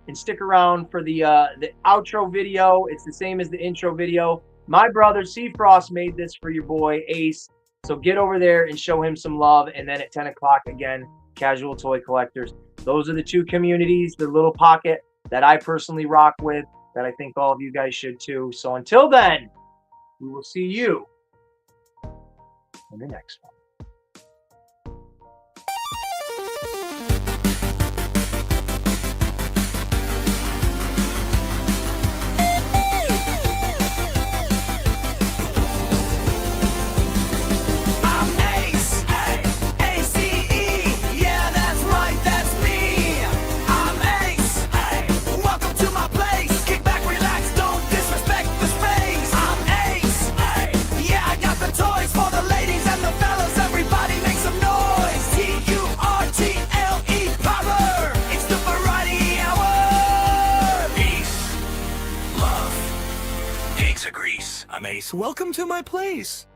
and stick around for the outro video. It's the same as the intro video. My brother C Frost made this for your boy Ace. So get over there and show him some love. And then at 10 o'clock again, Casual Toy Collectors. Those are the two communities, the little pocket that I personally rock with, that I think all of you guys should too. So until then, we will see you in the next one. Ace. Welcome to my place.